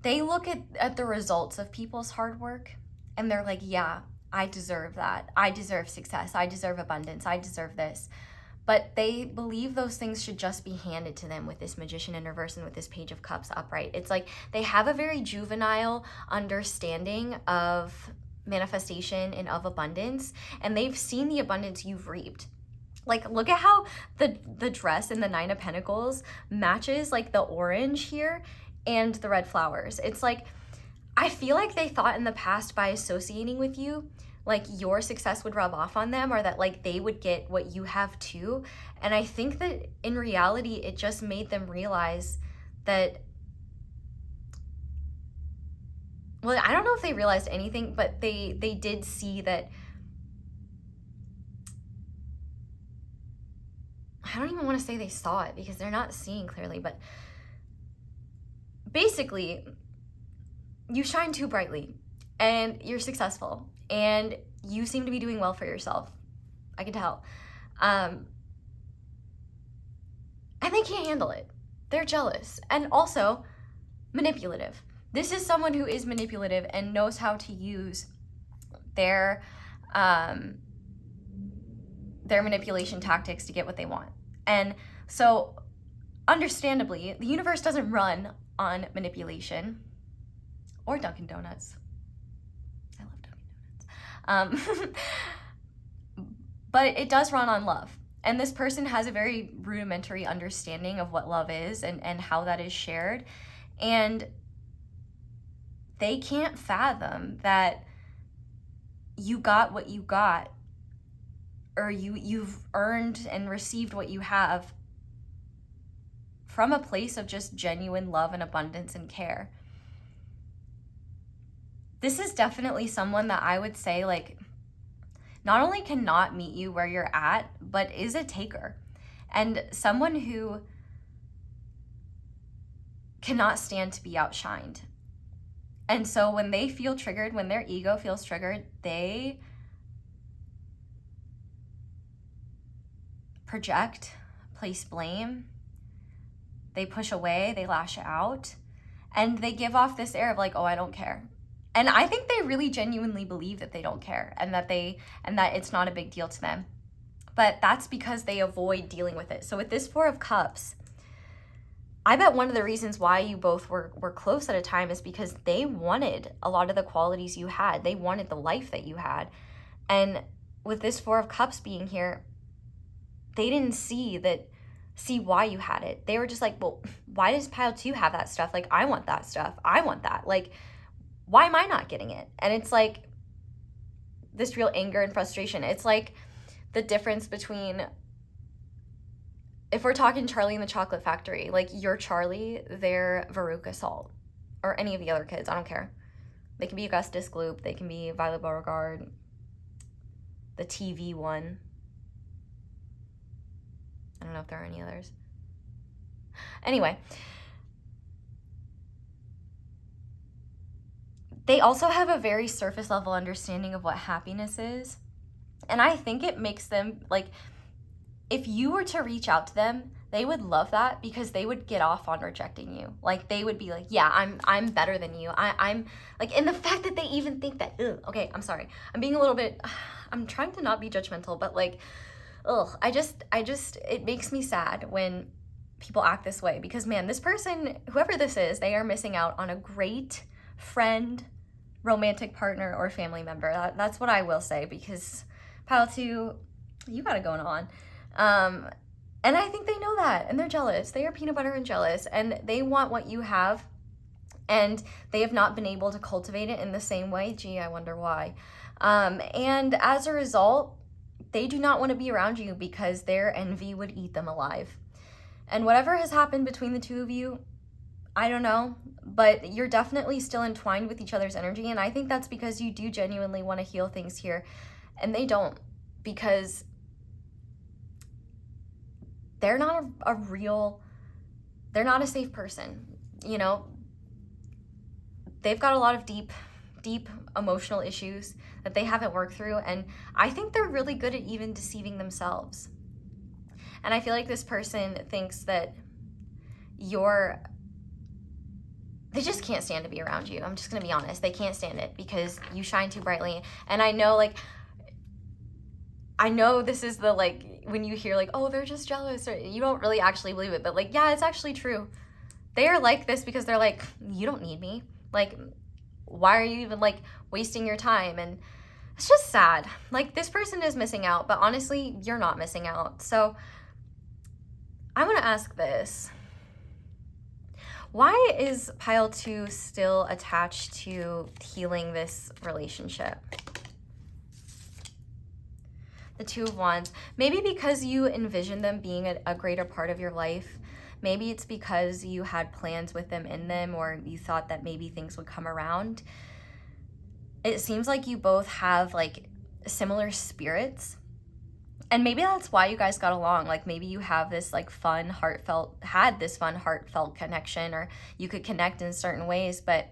they look at the results of people's hard work, and they're like, yeah, I deserve that. I deserve success. I deserve abundance. I deserve this. But they believe those things should just be handed to them with this Magician in reverse and with this Page of Cups upright. It's like they have a very juvenile understanding of manifestation and of abundance, and they've seen the abundance you've reaped. Like, look at how the dress in the 9 of Pentacles matches like the orange here and the red flowers. It's like, I feel like they thought in the past, by associating with you, like your success would rub off on them, or that like they would get what you have too. And I think that in reality, it just made them realize that, well, I don't know if they realized anything, but they did see that. I don't even want to say they saw it, because they're not seeing clearly, but basically, you shine too brightly, and you're successful, and you seem to be doing well for yourself. I can tell. And they can't handle it. They're jealous, and also manipulative. This is someone who is manipulative and knows how to use their manipulation tactics to get what they want. And so, understandably, the universe doesn't run on manipulation or Dunkin' Donuts. I love Dunkin' Donuts. But it does run on love. And this person has a very rudimentary understanding of what love is and how that is shared. And they can't fathom that you got what you got, or you've earned and received what you have from a place of just genuine love and abundance and care. This is definitely someone that I would say, like, not only cannot meet you where you're at, but is a taker. And someone who cannot stand to be outshined. And so when they feel triggered, when their ego feels triggered, they project, place blame, they push away, they lash out, and they give off this air of like, oh, I don't care. And I think they really genuinely believe that they don't care and that it's not a big deal to them. But that's because they avoid dealing with it. So with this Four of Cups, I bet one of the reasons why you both were close at a time is because they wanted a lot of the qualities you had. They wanted the life that you had. And with this Four of Cups being here, they didn't see why you had it. They were just like, well, why does pile 2 have that stuff? Like, I want that stuff. I want that. Like, why am I not getting it? And it's like this real anger and frustration. It's like the difference between, if we're talking Charlie and the Chocolate Factory, like, you're Charlie, they're Veruca Salt, or any of the other kids, I don't care. They can be Augustus Gloop, they can be Violet Beauregard, the TV one. I don't know if there are any others. Anyway, they also have a very surface level understanding of what happiness is. And I think it makes them, like, if you were to reach out to them, they would love that because they would get off on rejecting you. Like, they would be like, yeah, I'm better than you. I'm like, and the fact that they even think that, okay, I'm sorry. I'm being a little bit, I'm trying to not be judgmental, but like, I just, it makes me sad when people act this way because, man, this person, whoever this is, they are missing out on a great friend, romantic partner, or family member. That's what I will say, because pile 2, you got it going on. And I think they know that, and they're jealous. They are peanut butter and jealous, and they want what you have, and they have not been able to cultivate it in the same way. Gee, I wonder why. And as a result, they do not want to be around you because their envy would eat them alive. And whatever has happened between the two of you, I don't know, but you're definitely still entwined with each other's energy, and I think that's because you do genuinely want to heal things here, and they don't, because they're not they're not a safe person, you know? They've got a lot of deep emotional issues that they haven't worked through, and I think they're really good at even deceiving themselves. And I feel like this person thinks that they just can't stand to be around you. I'm just gonna be honest. They can't stand it because you shine too brightly. And I know this is the, like, when you hear like, oh, they're just jealous, or you don't really actually believe it, but like, yeah, it's actually true. They are like this because they're like, you don't need me. Like, why are you even like wasting your time? And it's just sad. Like, this person is missing out, but honestly, you're not missing out. So I want to ask this. Why is pile 2 still attached to healing this relationship? The Two of Wands. Maybe because you envision them being a greater part of your life. Maybe it's because you had plans with them in them, or you thought that maybe things would come around. It seems like you both have like similar spirits. And maybe that's why you guys got along. Like, maybe you have this like fun, heartfelt connection, or you could connect in certain ways. But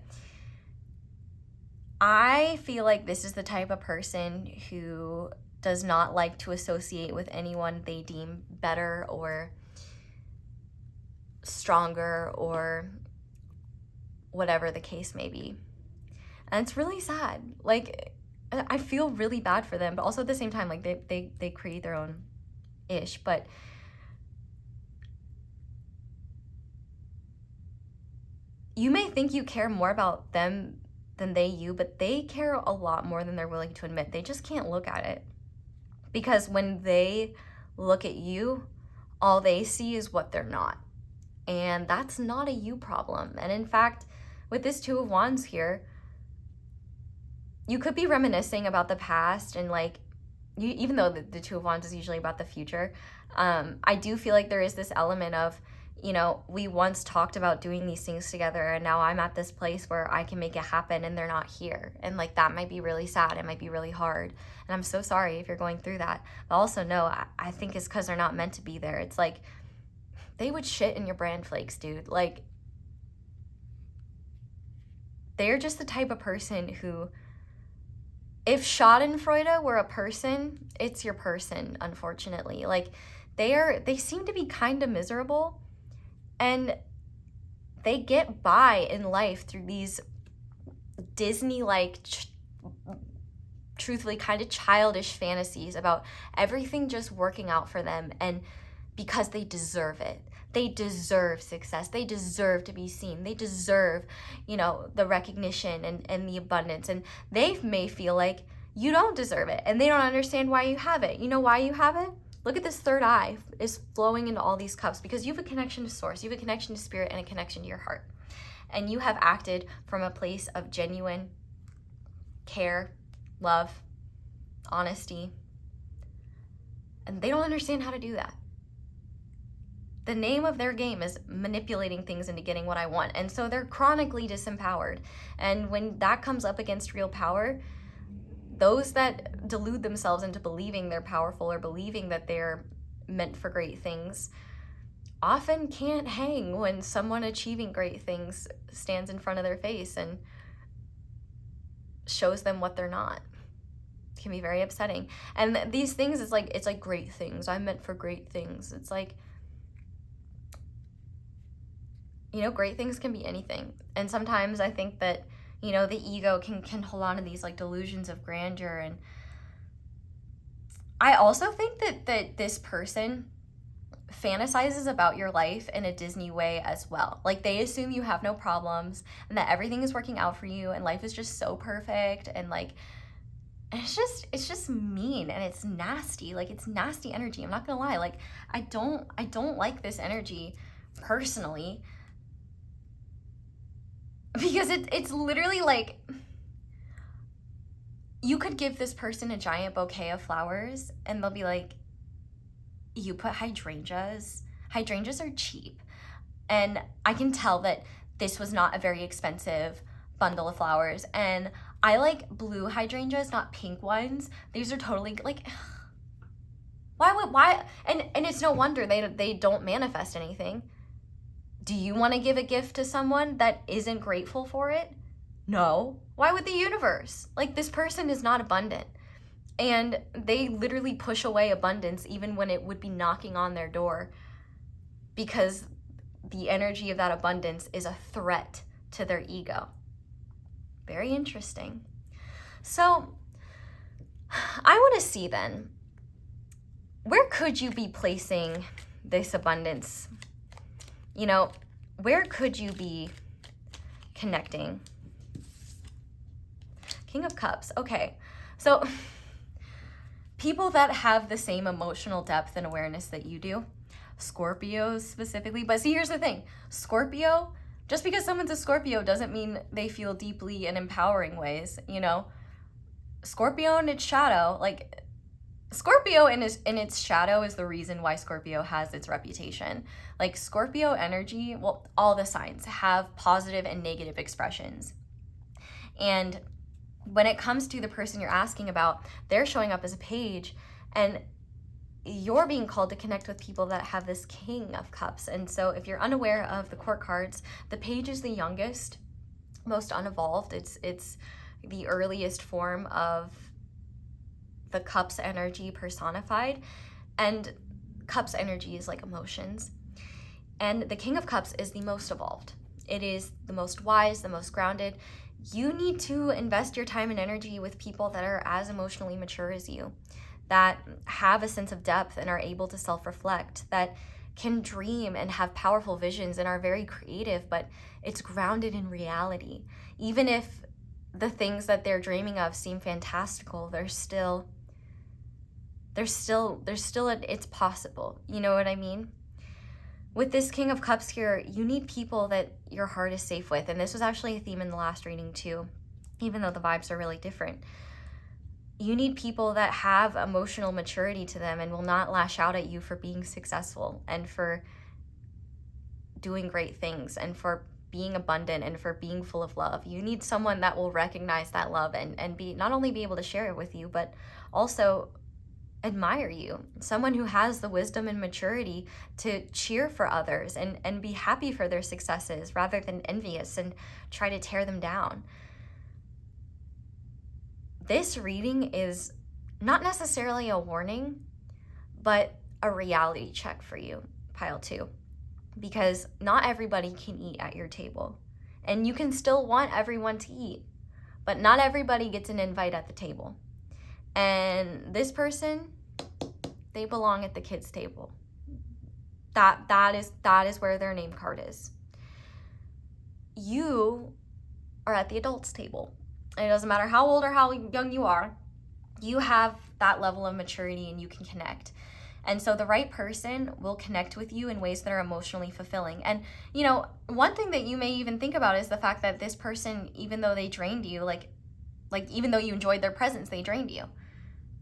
I feel like this is the type of person who does not like to associate with anyone they deem better or stronger or whatever the case may be. And it's really sad. Like, I feel really bad for them, but also at the same time, like, they create their own ish. But you may think you care more about them than they you, but they care a lot more than they're willing to admit. They just can't look at it. Because when they look at you, all they see is what they're not. And that's not a you problem. And in fact, with this Two of Wands here, you could be reminiscing about the past, and like, even though the Two of Wands is usually about the future, I do feel like there is this element of, you know, we once talked about doing these things together, and now I'm at this place where I can make it happen and they're not here. And like, that might be really sad. It might be really hard. And I'm so sorry if you're going through that. But also, no, I think it's because they're not meant to be there. It's like, they would shit in your bran flakes, dude. Like, they're just the type of person who, if Schadenfreude were a person, it's your person, unfortunately. Like, they seem to be kind of miserable, and they get by in life through these Disney-like, truthfully kind of childish fantasies about everything just working out for them, and because they deserve it. They deserve success. They deserve to be seen. They deserve, you know, the recognition and the abundance. And they may feel like you don't deserve it, and they don't understand why you have it. You know why you have it? Look at this third eye is flowing into all these cups, because you have a connection to source. You have a connection to spirit and a connection to your heart. And you have acted from a place of genuine care, love, honesty. And they don't understand how to do that. The name of their game is manipulating things into getting what I want. And so they're chronically disempowered. And when that comes up against real power, those that delude themselves into believing they're powerful or believing that they're meant for great things often can't hang when someone achieving great things stands in front of their face and shows them what they're not. It can be very upsetting. And these things, it's like great things. I'm meant for great things. It's like, you know, great things can be anything. And sometimes I think that, you know, the ego can hold on to these like delusions of grandeur. And I also think that this person fantasizes about your life in a Disney way as well. Like, they assume you have no problems and that everything is working out for you and life is just so perfect. And like, it's just mean, and it's nasty. Like, it's nasty energy. I'm not gonna lie. Like, I don't like this energy personally. Because it's literally like, you could give this person a giant bouquet of flowers and they'll be like, you put hydrangeas. Hydrangeas are cheap. And I can tell that this was not a very expensive bundle of flowers. And I like blue hydrangeas, not pink ones. These are totally like, why? And it's no wonder they don't manifest anything. Do you want to give a gift to someone that isn't grateful for it? No. Why would the universe? Like, this person is not abundant. And they literally push away abundance even when it would be knocking on their door, because the energy of that abundance is a threat to their ego. Very interesting. So I want to see then, where could you be placing this abundance? You know, where could you be connecting? King of Cups. Okay, so people that have the same emotional depth and awareness that you do, Scorpios specifically. But see, here's the thing. Scorpio, just because someone's a Scorpio doesn't mean they feel deeply in empowering ways, you know? Scorpio in its shadow, like, Scorpio in its shadow is the reason why Scorpio has its reputation. Like, Scorpio energy, well, all the signs have positive and negative expressions. And when it comes to the person you're asking about, they're showing up as a page, and you're being called to connect with people that have this King of Cups. And so if you're unaware of the court cards, the page is the youngest, most unevolved. It's the earliest form of the Cups energy personified, and Cups energy is like emotions. And the King of Cups is the most evolved. it is the most wise, the most grounded. You need to invest your time and energy with people that are as emotionally mature as you, that have a sense of depth and are able to self-reflect, that can dream and have powerful visions and are very creative, but it's grounded in reality. Even if the things that they're dreaming of seem fantastical, it's possible. You know what I mean? With this King of Cups here, you need people that your heart is safe with. And this was actually a theme in the last reading too, even though the vibes are really different. You need people that have emotional maturity to them and will not lash out at you for being successful and for doing great things and for being abundant and for being full of love. You need someone that will recognize that love and be not only be able to share it with you, but also admire you. Someone who has the wisdom and maturity to cheer for others and be happy for their successes rather than envious and try to tear them down. This reading is not necessarily a warning, but a reality check for you, pile 2. Because not everybody can eat at your table. And you can still want everyone to eat, but not everybody gets an invite at the table. And this person, they belong at the kids' table. That is where their name card is. You are at the adults' table. And it doesn't matter how old or how young you are, you have that level of maturity and you can connect. And so the right person will connect with you in ways that are emotionally fulfilling. And, you know, one thing that you may even think about is the fact that this person, even though they drained you, like even though you enjoyed their presence, they drained you.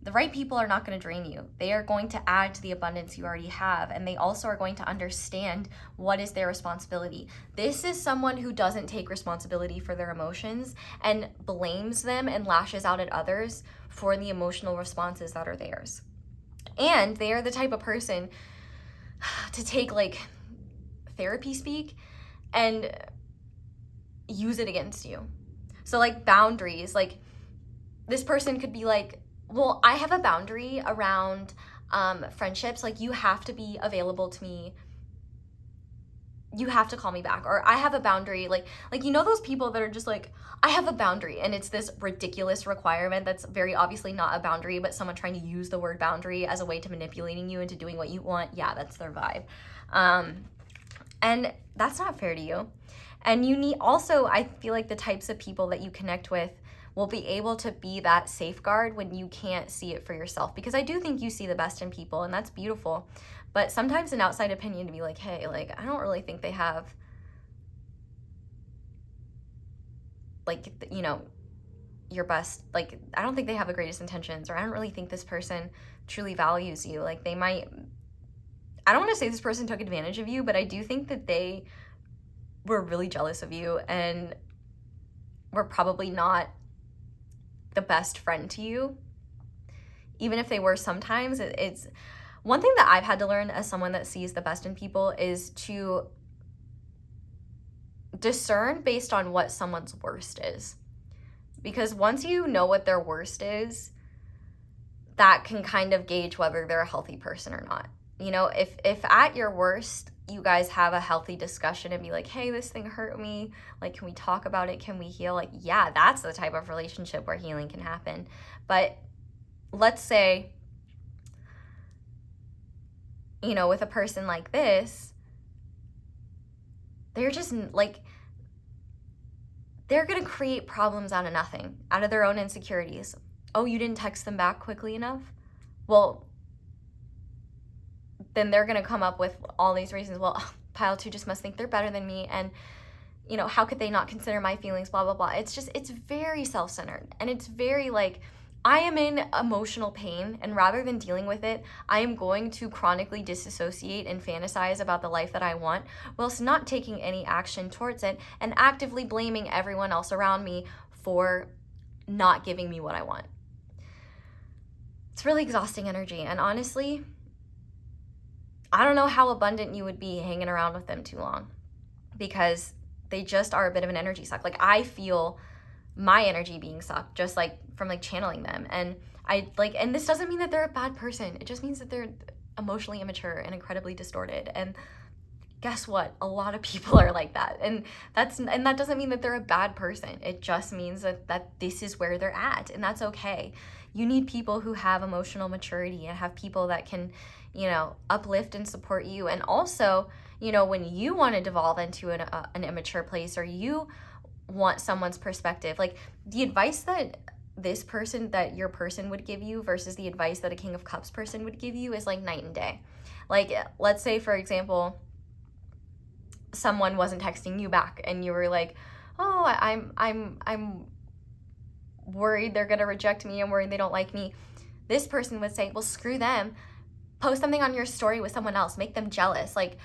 The right people are not going to drain you. They are going to add to the abundance you already have. And they also are going to understand what is their responsibility. This is someone who doesn't take responsibility for their emotions and blames them and lashes out at others for the emotional responses that are theirs. And they are the type of person to take like therapy speak and use it against you. So like boundaries, like this person could be like, well, I have a boundary around friendships. Like you have to be available to me. You have to call me back. Or I have a boundary. Like you know those people that are just like, I have a boundary. And it's this ridiculous requirement that's very obviously not a boundary, but someone trying to use the word boundary as a way to manipulating you into doing what you want. Yeah, that's their vibe. And that's not fair to you. And you need also, I feel like the types of people that you connect with will be able to be that safeguard when you can't see it for yourself. Because I do think you see the best in people, and that's beautiful. But sometimes an outside opinion to be like, hey, like, I don't really think they have, like, you know, your best, like, I don't think they have the greatest intentions, or I don't really think this person truly values you. Like, they might, I don't want to say this person took advantage of you, but I do think that they were really jealous of you and were probably not the best friend to you. Even if they were sometimes, it's one thing that I've had to learn as someone that sees the best in people is to discern based on what someone's worst is. Because once you know what their worst is, that can kind of gauge whether they're a healthy person or not. You know, if at your worst, you guys have a healthy discussion and be like, hey, this thing hurt me. Like, can we talk about it? Can we heal? Like, yeah, that's the type of relationship where healing can happen. But let's say, you know, with a person like this, they're just like, they're going to create problems out of nothing, out of their own insecurities. Oh, you didn't text them back quickly enough? Well, then they're going to come up with all these reasons. Well, pile 2 just must think they're better than me. And, you know, how could they not consider my feelings, blah, blah, blah. It's just, it's very self-centered. And it's very like, I am in emotional pain. And rather than dealing with it, I am going to chronically disassociate and fantasize about the life that I want, whilst not taking any action towards it and actively blaming everyone else around me for not giving me what I want. It's really exhausting energy. And honestly, I don't know how abundant you would be hanging around with them too long, because they just are a bit of an energy suck. Like, I feel my energy being sucked just like from like channeling them. And and this doesn't mean that they're a bad person. It just means that they're emotionally immature and incredibly distorted. And guess what? A lot of people are like that. And that doesn't mean that they're a bad person. It just means that this is where they're at, and that's okay. You need people who have emotional maturity and have people that can, you know, uplift and support you. And also, you know, when you want to devolve into an immature place, or you want someone's perspective, like the advice that your person would give you versus the advice that a King of Cups person would give you is like night and day. Like, let's say, for example, someone wasn't texting you back and you were like, oh, I'm worried they're gonna reject me, I'm worried they don't like me. This person would say, well, screw them, post something on your story with someone else, make them jealous, like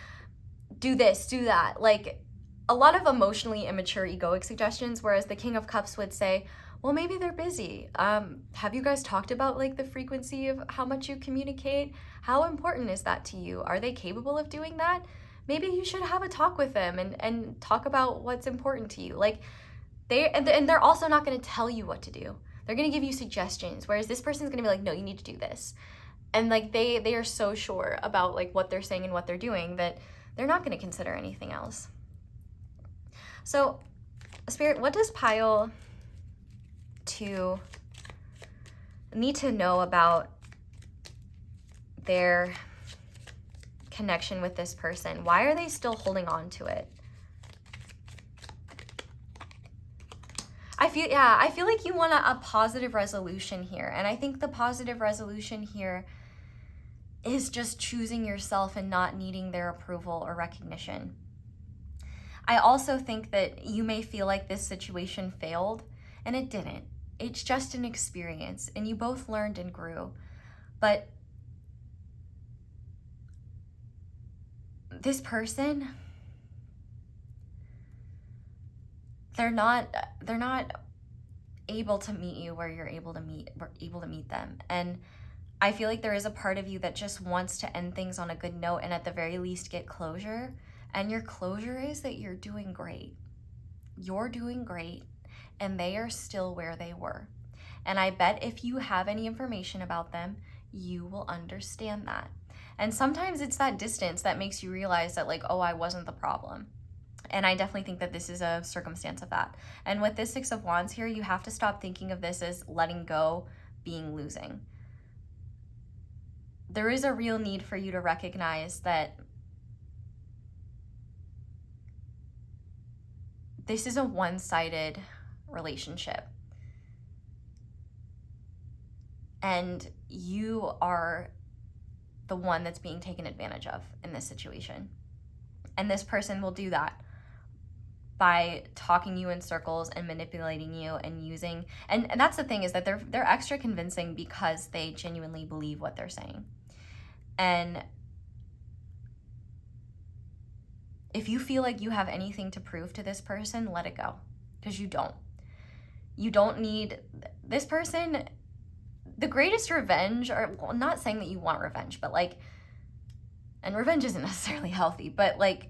do this, do that. Like a lot of emotionally immature egoic suggestions, whereas the King of Cups would say, well, maybe they're busy. Have you guys talked about like the frequency of how much you communicate? How important is that to you? Are they capable of doing that? Maybe you should have a talk with them and talk about what's important to you. Like they're also not going to tell you what to do. They're going to give you suggestions, whereas this person's going to be like, no, you need to do this. And like they are so sure about like what they're saying and what they're doing that they're not going to consider anything else. So, Spirit, what does Pile 2 need to know about their connection with this person? Why are they still holding on to it? I feel like you want a positive resolution here. And I think the positive resolution here is just choosing yourself and not needing their approval or recognition. I also think that you may feel like this situation failed, and it didn't. It's just an experience, and you both learned and grew. But this person, they're not able to meet you where you're able to meet them. And I feel like there is a part of you that just wants to end things on a good note and at the very least get closure. And your closure is that you're doing great. You're doing great, and they are still where they were. And I bet if you have any information about them, you will understand that. And sometimes it's that distance that makes you realize that, like, oh, I wasn't the problem. And I definitely think that this is a circumstance of that. And with this Six of Wands here, you have to stop thinking of this as letting go being losing. There is a real need for you to recognize that this is a one-sided relationship. And you are the one that's being taken advantage of in this situation. And this person will do that by talking you in circles and manipulating you and using, and that's the thing, is that they're extra convincing because they genuinely believe what they're saying. And if you feel like you have anything to prove to this person, let it go, because you don't. You don't need this person. The greatest revenge, or well, not saying that you want revenge, but like, and revenge isn't necessarily healthy, but like,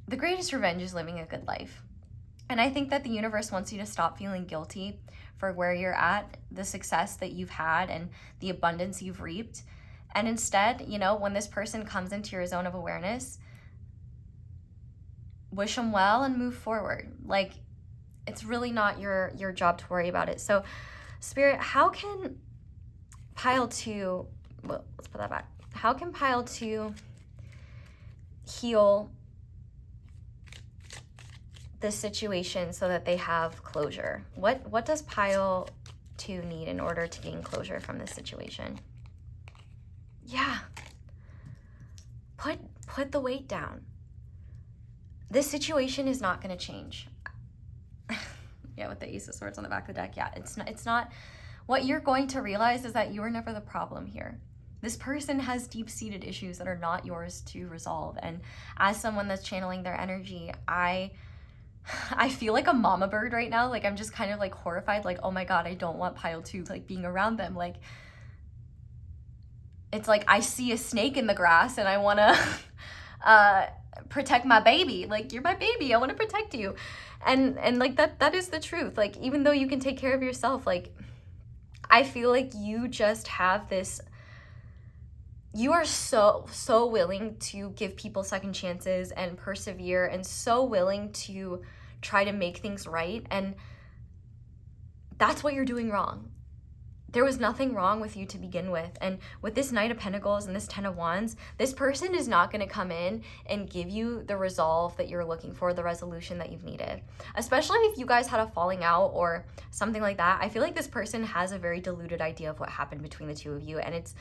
the greatest revenge is living a good life. And I think that the universe wants you to stop feeling guilty for where you're at, the success that you've had, and the abundance you've reaped. And instead, you know, when this person comes into your zone of awareness, wish them well and move forward. Like, it's really not your job to worry about it. So, Spirit, how can Pile 2, well, let's put that back. How can Pile 2 heal this situation so that they have closure? What does Pile 2 need in order to gain closure from this situation? Yeah. Put the weight down. This situation is not going to change. Yeah, with the Ace of Swords on the back of the deck. Yeah, it's not. What you're going to realize is that you are never the problem here. This person has deep-seated issues that are not yours to resolve. And as someone that's channeling their energy, I feel like a mama bird right now. Like, I'm just kind of like horrified. Like, oh my God, I don't want Pile 2 like being around them. Like, it's like I see a snake in the grass and I want to protect my baby. Like, you're my baby, I want to protect you. And like that is the truth. Like, even though you can take care of yourself, like, I feel like you just have this you are so willing to give people second chances and persevere, and so willing to try to make things right. And that's what you're doing wrong. There was nothing wrong with you to begin with. And with this Knight of Pentacles and this Ten of Wands, this person is not going to come in and give you the resolve that you're looking for, the resolution that you've needed. Especially if you guys had a falling out or something like that. I feel like this person has a very diluted idea of what happened between the two of you, and it's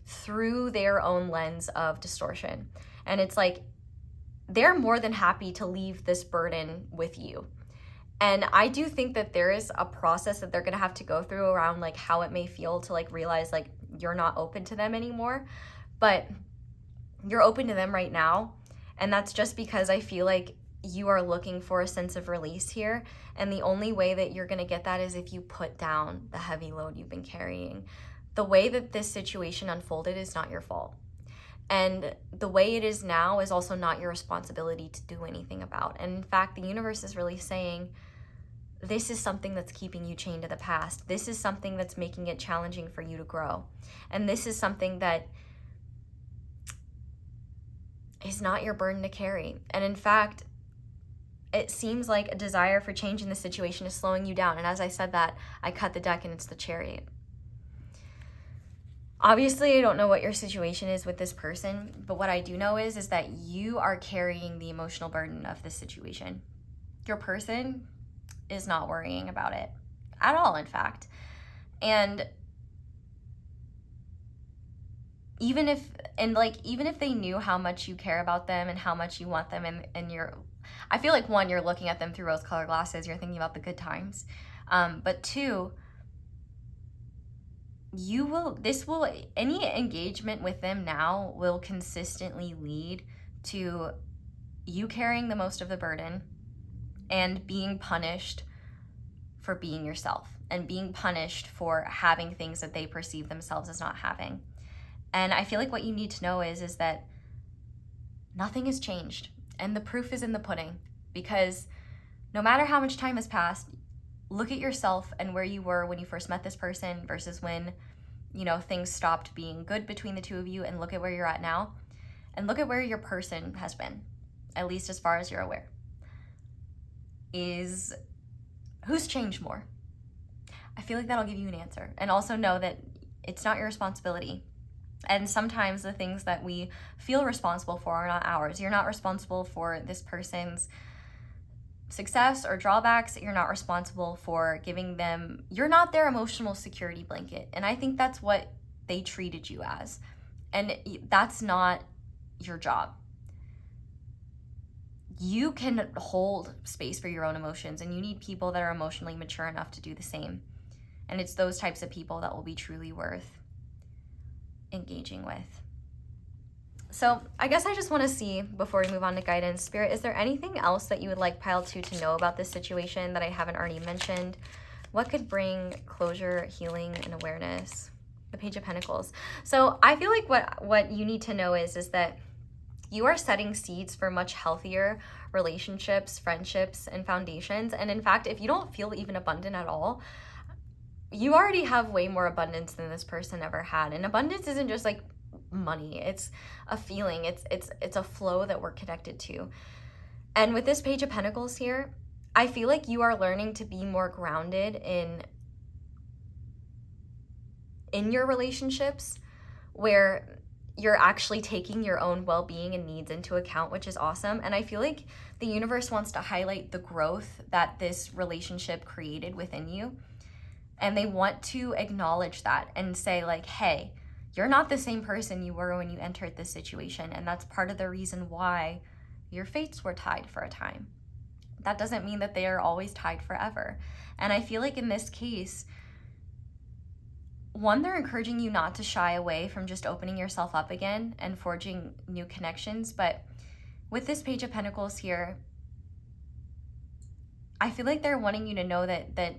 through their own lens of distortion. And it's like they're more than happy to leave this burden with you. And I do think that there is a process that they're going to have to go through around like how it may feel to like realize like you're not open to them anymore, but you're open to them right now. And that's just because I feel like you are looking for a sense of release here. And the only way that you're going to get that is if you put down the heavy load you've been carrying. The way that this situation unfolded is not your fault. And the way it is now is also not your responsibility to do anything about. And in fact, the universe is really saying, this is something that's keeping you chained to the past. This is something that's making it challenging for you to grow. And this is something that is not your burden to carry. And in fact, it seems like a desire for change in the situation is slowing you down. And as I said that, I cut the deck and it's the Chariot. Obviously, I don't know what your situation is with this person, but what I do know is that you are carrying the emotional burden of this situation. Your person is not worrying about it at all, in fact. And even if they knew how much you care about them and how much you want them, and I feel like, one, you're looking at them through rose-colored glasses, you're thinking about the good times. But two, any engagement with them now will consistently lead to you carrying the most of the burden and being punished for being yourself and being punished for having things that they perceive themselves as not having. And I feel like what you need to know is that nothing has changed, and the proof is in the pudding, because no matter how much time has passed, look at yourself and where you were when you first met this person versus when, things stopped being good between the two of you, and look at where you're at now, and look at where your person has been, at least as far as you're aware. Who's changed more? I feel like that'll give you an answer. And also know that it's not your responsibility. And sometimes the things that we feel responsible for are not ours. You're not responsible for this person's success or drawbacks. You're not responsible for giving them, you're not their emotional security blanket. And I think that's what they treated you as. And that's not your job. You can hold space for your own emotions, and you need people that are emotionally mature enough to do the same. And it's those types of people that will be truly worth engaging with. So I guess I just want to see, before we move on to guidance, Spirit, is there anything else that you would like pile 2 to know about this situation that I haven't already mentioned? What could bring closure, healing, and awareness? The Page of Pentacles. So I feel like what you need to know is that you are setting seeds for much healthier relationships, friendships, and foundations. And in fact, if you don't feel even abundant at all, you already have way more abundance than this person ever had. And abundance isn't just like money. It's a feeling. It's a flow that we're connected to. And with this Page of Pentacles here, I feel like you are learning to be more grounded in your relationships, where you're actually taking your own well-being and needs into account, which is awesome. And I feel like the universe wants to highlight the growth that this relationship created within you. And they want to acknowledge that and say like, hey, you're not the same person you were when you entered this situation. And that's part of the reason why your fates were tied for a time. That doesn't mean that they are always tied forever. And I feel like in this case, one, they're encouraging you not to shy away from just opening yourself up again and forging new connections. But with this Page of Pentacles here, I feel like they're wanting you to know that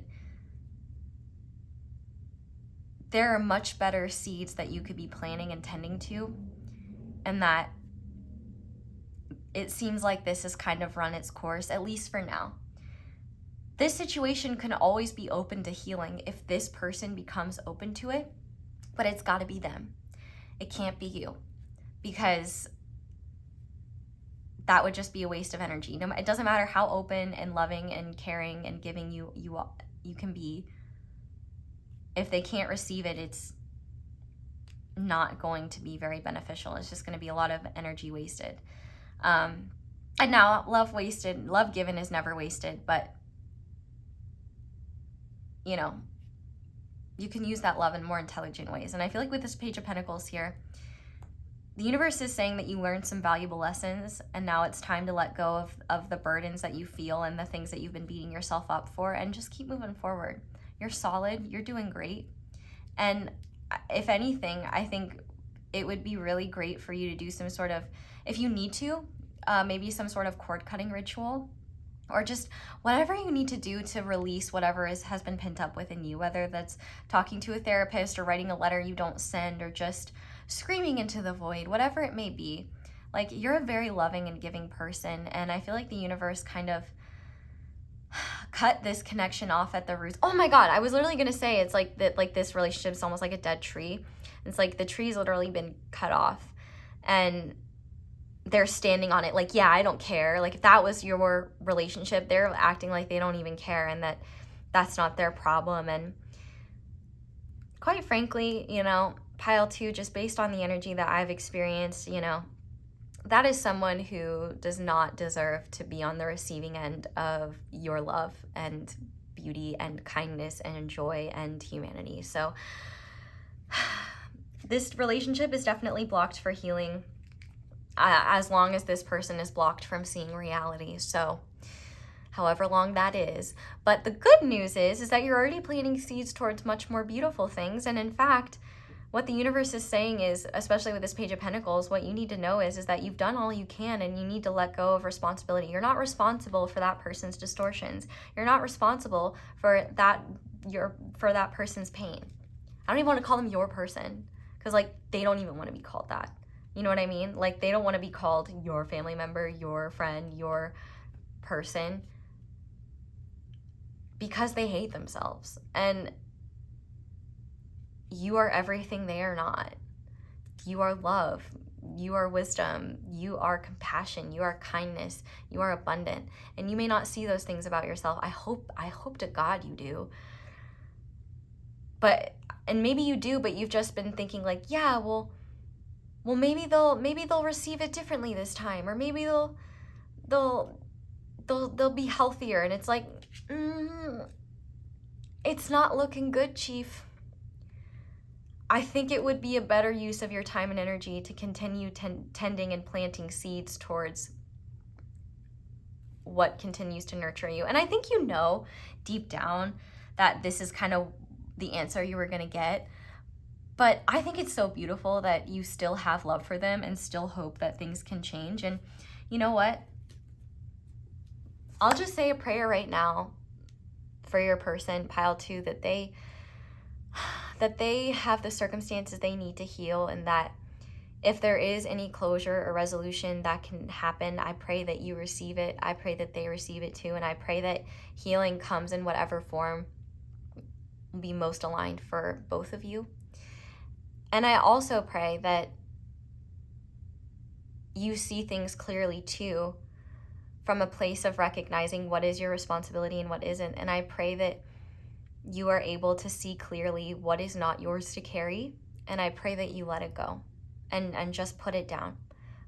there are much better seeds that you could be planting and tending to, and that it seems like this has kind of run its course, at least for now. This situation can always be open to healing if this person becomes open to it, but it's got to be them. it can't be you, because that would just be a waste of energy. No, it doesn't matter how open and loving and caring and giving you can be. If they can't receive it, it's not going to be very beneficial. It's just going to be a lot of energy wasted. And now love given is never wasted, but you know, you can use that love in more intelligent ways. And I feel like with this Page of Pentacles here, the universe is saying that you learned some valuable lessons, and now it's time to let go of the burdens that you feel and the things that you've been beating yourself up for, and just keep moving forward. You're solid, you're doing great. And if anything, I think it would be really great for you to do some sort of, if you need to, maybe some sort of cord cutting ritual, or just whatever you need to do to release whatever has been pent up within you, whether that's talking to a therapist or writing a letter you don't send or just screaming into the void, whatever it may be. Like, you're a very loving and giving person, and I feel like the universe kind of cut this connection off at the roots. Oh my God, I was literally gonna say, it's like that, like this relationship is almost like a dead tree. It's like the tree's literally been cut off and they're standing on it like, yeah, I don't care. Like, if that was your relationship, they're acting like they don't even care and that's not their problem. And quite frankly, you know, pile 2, just based on the energy that I've experienced, you know, that is someone who does not deserve to be on the receiving end of your love and beauty and kindness and joy and humanity. So this relationship is definitely blocked for healing, as long as this person is blocked from seeing reality. So however long that is. But the good news is that you're already planting seeds towards much more beautiful things. And in fact, what the universe is saying is, especially with this Page of Pentacles, what you need to know is that you've done all you can, and you need to let go of responsibility. You're not responsible for that person's distortions. You're not responsible for that person's pain. I don't even want to call them your person, because like they don't even want to be called that. You know what I mean? Like, they don't want to be called your family member, your friend, your person, because they hate themselves. And you are everything they are not. You are love. You are wisdom. You are compassion. You are kindness. You are abundant. And you may not see those things about yourself. I hope to God you do. And maybe you do, but you've just been thinking like, yeah, well, maybe they'll receive it differently this time, or maybe they'll be healthier. And it's like, it's not looking good, Chief. I think it would be a better use of your time and energy to continue tending and planting seeds towards what continues to nurture you. And I think you know deep down that this is kind of the answer you were going to get. But I think it's so beautiful that you still have love for them and still hope that things can change. And you know what? I'll just say a prayer right now for your person, pile 2, that they have the circumstances they need to heal, and that if there is any closure or resolution that can happen, I pray that you receive it. I pray that they receive it too. And I pray that healing comes in whatever form will be most aligned for both of you. And I also pray that you see things clearly too, from a place of recognizing what is your responsibility and what isn't. And I pray that you are able to see clearly what is not yours to carry. And I pray that you let it go and just put it down,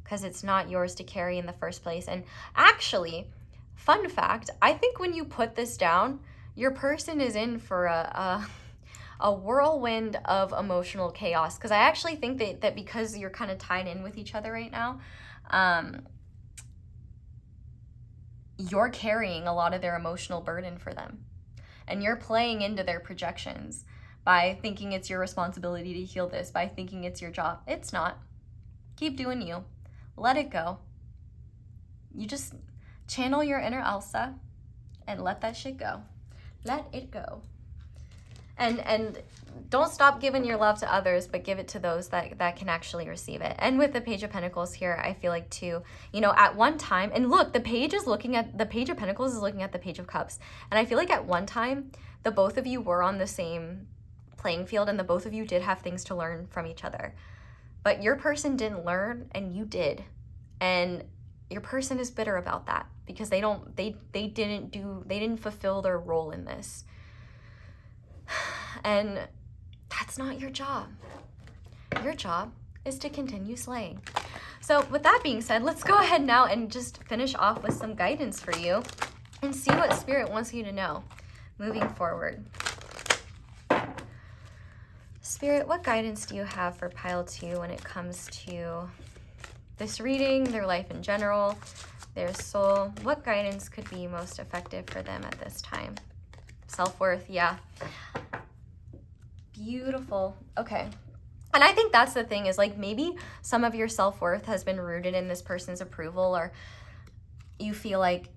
because it's not yours to carry in the first place. And actually, fun fact, I think when you put this down, your person is in for a whirlwind of emotional chaos. Because I actually think that because you're kind of tied in with each other right now, you're carrying a lot of their emotional burden for them. And you're playing into their projections by thinking it's your responsibility to heal this, by thinking it's your job. It's not. Keep doing you. Let it go. You just channel your inner Elsa and let that shit go. Let it go. And don't stop giving your love to others, but give it to those that can actually receive it. And with the Page of Pentacles here, I feel like too, you know, at one time, and look, the Page of Pentacles is looking at the Page of Cups. And I feel like at one time, the both of you were on the same playing field, and the both of you did have things to learn from each other. But your person didn't learn and you did. And your person is bitter about that because they didn't fulfill their role in this. And that's not your job. Your job is to continue slaying. So with that being said, let's go ahead now and just finish off with some guidance for you and see what Spirit wants you to know moving forward. Spirit, what guidance do you have for pile 2 when it comes to this reading, their life in general, their soul? What guidance could be most effective for them at this time? Self-worth, yeah. Beautiful. Okay. And I think that's the thing is like maybe some of your self-worth has been rooted in this person's approval, or you feel like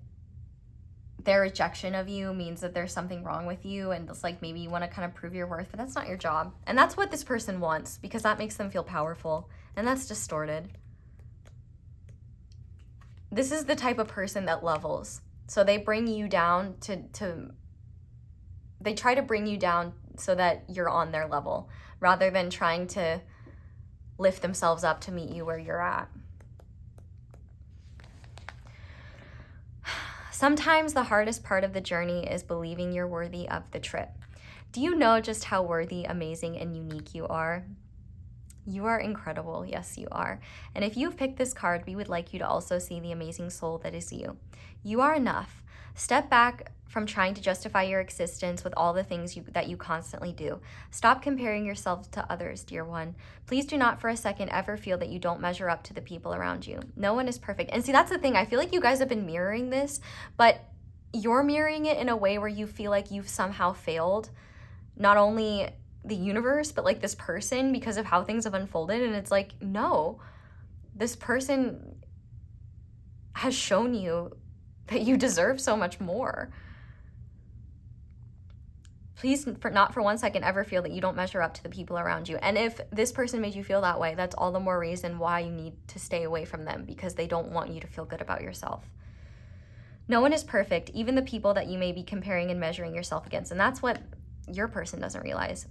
their rejection of you means that there's something wrong with you, and it's like maybe you want to kind of prove your worth, but that's not your job. And that's what this person wants because that makes them feel powerful, and that's distorted. This is the type of person that levels. So they bring you down they try to bring you down so that you're on their level rather than trying to lift themselves up to meet you where you're at. Sometimes the hardest part of the journey is believing you're worthy of the trip. Do you know just how worthy, amazing, and unique you are? You are incredible. Yes, you are. And if you've picked this card, we would like you to also see the amazing soul that is you. You are enough. Step back from trying to justify your existence with all the things that you constantly do. Stop comparing yourself to others, dear one. Please do not for a second ever feel that you don't measure up to the people around you. No one is perfect. And see, that's the thing. I feel like you guys have been mirroring this, but you're mirroring it in a way where you feel like you've somehow failed not only the universe, but like this person because of how things have unfolded. And it's like, no, this person has shown you that you deserve so much more. Please, not for one second, ever feel that you don't measure up to the people around you. And if this person made you feel that way, that's all the more reason why you need to stay away from them, because they don't want you to feel good about yourself. No one is perfect, even the people that you may be comparing and measuring yourself against. And that's what your person doesn't realize.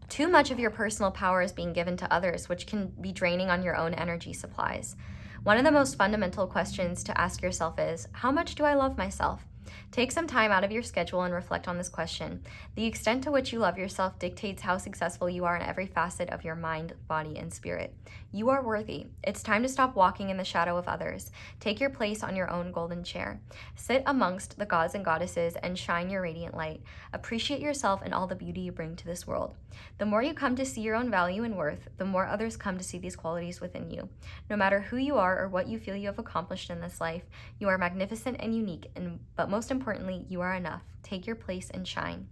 Too much of your personal power is being given to others, which can be draining on your own energy supplies. One of the most fundamental questions to ask yourself is, how much do I love myself? Take some time out of your schedule and reflect on this question. The extent to which you love yourself dictates how successful you are in every facet of your mind, body, and spirit. You are worthy. It's time to stop walking in the shadow of others. Take your place on your own golden chair. Sit amongst the gods and goddesses and shine your radiant light. Appreciate yourself and all the beauty you bring to this world. The more you come to see your own value and worth, the more others come to see these qualities within you. No matter who you are or what you feel you have accomplished in this life, you are magnificent and unique, but most importantly, you are enough. Take your place and shine.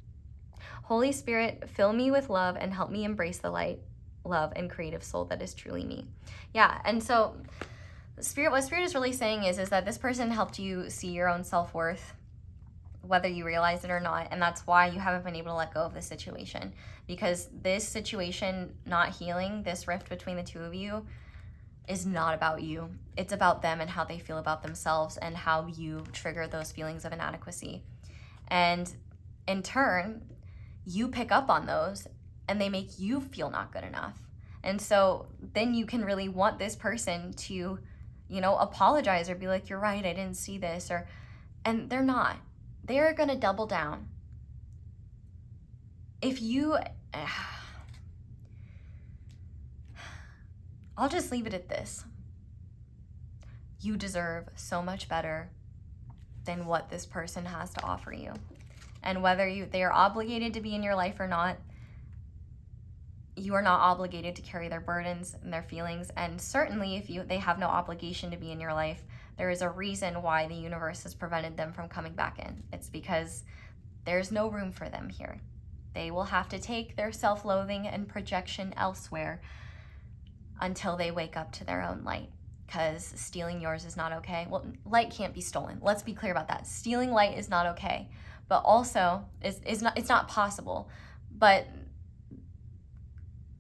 Holy Spirit, fill me with love and help me embrace the light, love, and creative soul that is truly me. Yeah, and so what Spirit is really saying is that this person helped you see your own self-worth, whether you realize it or not, and that's why you haven't been able to let go of this situation, because this situation not healing, this rift between the two of you, is not about you. It's about them and how they feel about themselves and how you trigger those feelings of inadequacy. And in turn, you pick up on those and they make you feel not good enough. And so then you can really want this person to, apologize or be like, you're right, I didn't see this, and they're not. They're gonna double down. I'll just leave it at this. You deserve so much better than what this person has to offer you. And whether they are obligated to be in your life or not, you are not obligated to carry their burdens and their feelings. And certainly if they have no obligation to be in your life, there is a reason why the universe has prevented them from coming back in. It's because there's no room for them here. They will have to take their self-loathing and projection elsewhere until they wake up to their own light, because stealing yours is not okay. Well, light can't be stolen. Let's be clear about that. Stealing light is not okay, but also it's not possible. But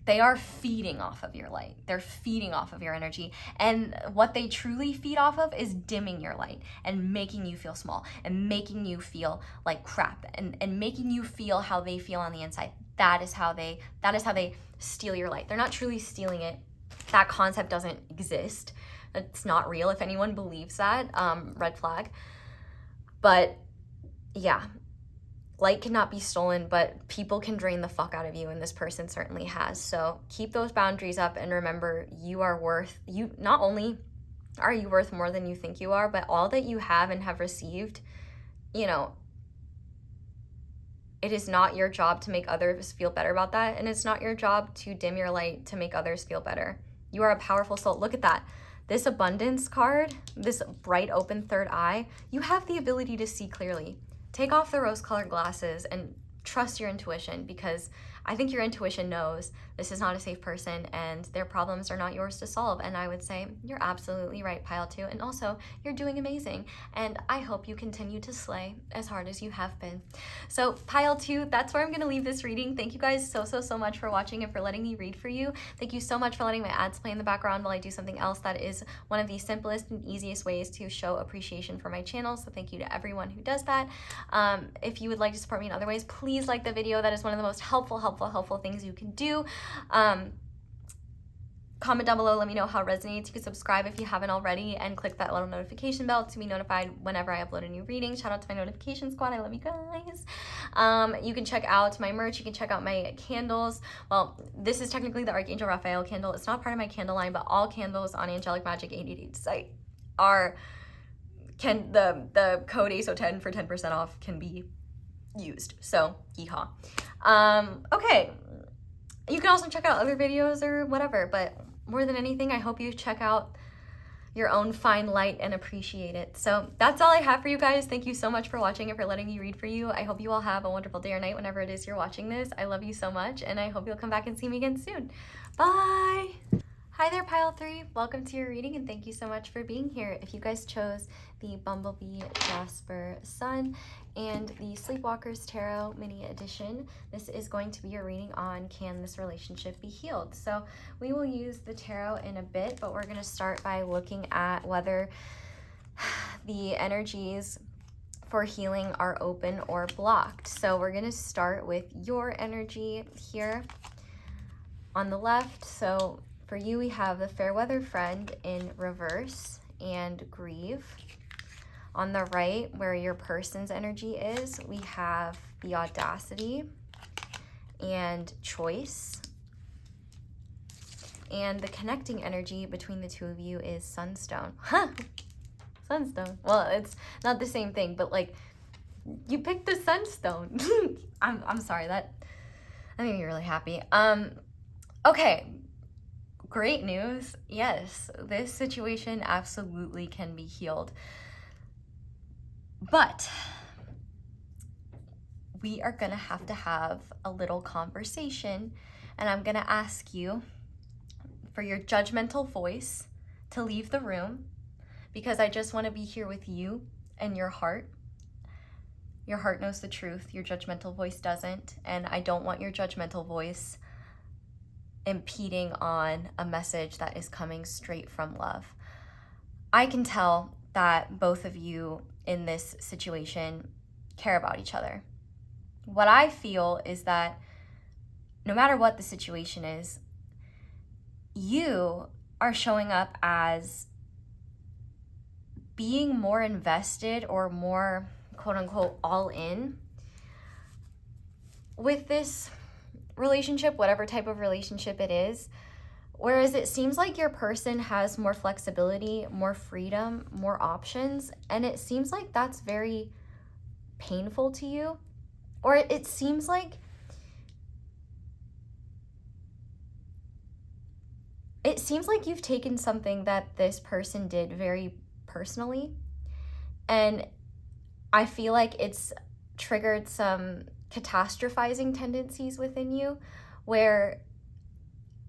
they are feeding off of your light. They're feeding off of your energy. And what they truly feed off of is dimming your light and making you feel small and making you feel like crap and making you feel how they feel on the inside. That is how they steal your light. They're not truly stealing it. That concept doesn't exist. It's not real. If anyone believes that, red flag. But yeah, light cannot be stolen, but people can drain the fuck out of you, and this person certainly has. So keep those boundaries up, and remember, you are worth, you not only are you worth more than you think you are, but all that you have and have received, you know, it is not your job to make others feel better about that, and it's not your job to dim your light to make others feel better. You are a powerful soul. Look at that. This abundance card, this bright open third eye, you have the ability to see clearly. Take off the rose-colored glasses and trust your intuition, because I think your intuition knows this is not a safe person and their problems are not yours to solve. And I would say you're absolutely right, pile 2. And also, you're doing amazing. And I hope you continue to slay as hard as you have been. So pile 2, that's where I'm going to leave this reading. Thank you guys so much for watching and for letting me read for you. Thank you so much for letting my ads play in the background while I do something else. That is one of the simplest and easiest ways to show appreciation for my channel. So thank you to everyone who does that. If you would like to support me in other ways, please like the video. That is one of the most helpful things you can do. Comment down below, let me know how it resonates. You can subscribe if you haven't already, and click that little notification bell to be notified whenever I upload a new reading. Shout out to my notification squad. I love you guys. You can check out my merch. You can check out my candles. Well, this is technically the Archangel Raphael candle. It's not part of my candle line, but all candles on Angelic Magic 888 site are, the code ASO10 for 10% off can be used. So, yeehaw. Okay. You can also check out other videos or whatever, but more than anything, I hope you check out your own fine light and appreciate it. So that's all I have for you guys. Thank you so much for watching and for letting me read for you. I hope you all have a wonderful day or night whenever it is you're watching this. I love you so much, and I hope you'll come back and see me again soon. Bye! Hi there, pile 3. Welcome to your reading, and thank you so much for being here. If you guys chose the Bumblebee, Jasper, Sun, and the Sleepwalker's Tarot mini edition, this is going to be your reading on can this relationship be healed. So we will use the tarot in a bit, but we're going to start by looking at whether the energies for healing are open or blocked. So we're going to start with your energy here on the left. So for you, we have the Fairweather Friend in reverse and Grieve. On the right, where your person's energy is, we have the Audacity and Choice. And the connecting energy between the two of you is Sunstone. Sunstone. Well, it's not the same thing, but like, you picked the Sunstone. I'm sorry, that made me really happy. Okay. Great news. Yes, this situation absolutely can be healed. But we are going to have a little conversation, and I'm going to ask you for your judgmental voice to leave the room, because I just want to be here with you and your heart. Your heart knows the truth. Your judgmental voice doesn't, and I don't want your judgmental voice impeding on a message that is coming straight from love. I can tell that both of you in this situation care about each other. What I feel is that no matter what the situation is, you are showing up as being more invested or more quote unquote all in with this relationship, whatever type of relationship it is. Whereas it seems like your person has more flexibility, more freedom, more options, and it seems like that's very painful to you. Or it seems like you've taken something that this person did very personally, and I feel like it's triggered some catastrophizing tendencies within you, where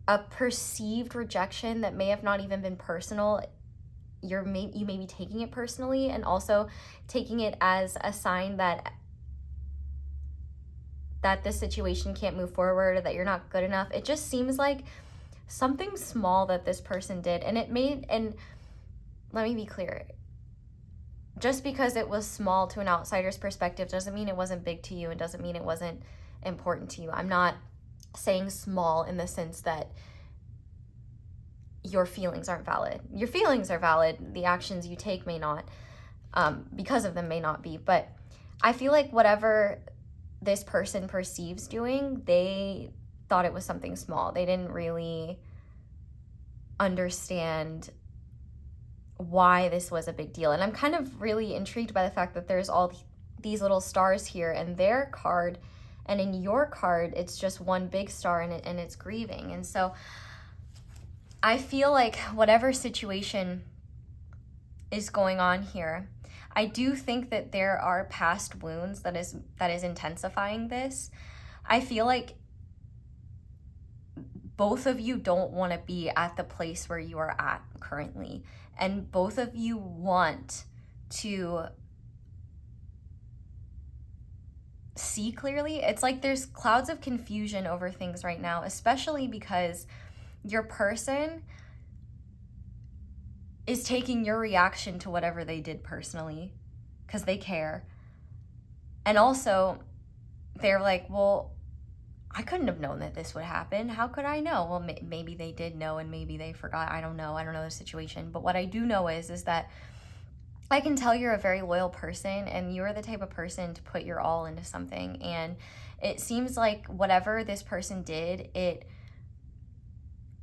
a perceived rejection that may have not even been personal, you may be taking it personally, and also taking it as a sign that this situation can't move forward, or that you're not good enough. It just seems like something small that this person did, and let me be clear, just because it was small to an outsider's perspective doesn't mean it wasn't big to you, and doesn't mean it wasn't important to you. I'm not saying small in the sense that your feelings aren't valid. Your feelings are valid. The actions you take may not, because of them may not be. But I feel like whatever this person perceives doing, they thought it was something small. They didn't really understand why this was a big deal. And I'm kind of really intrigued by the fact that there's all these little stars here in their card, and in your card it's just one big star, and it's grieving. And so I feel like whatever situation is going on here, I do think that there are past wounds that is intensifying this. I feel like both of you don't want to be at the place where you are at currently, and both of you want to see clearly. It's like there's clouds of confusion over things right now, especially because your person is taking your reaction to whatever they did personally because they care. And also, they're like, well, I couldn't have known that this would happen. How could I know? Well, maybe they did know and maybe they forgot. I don't know. I don't know the situation. But what I do know is that I can tell you're a very loyal person, and you're the type of person to put your all into something. And it seems like whatever this person did, it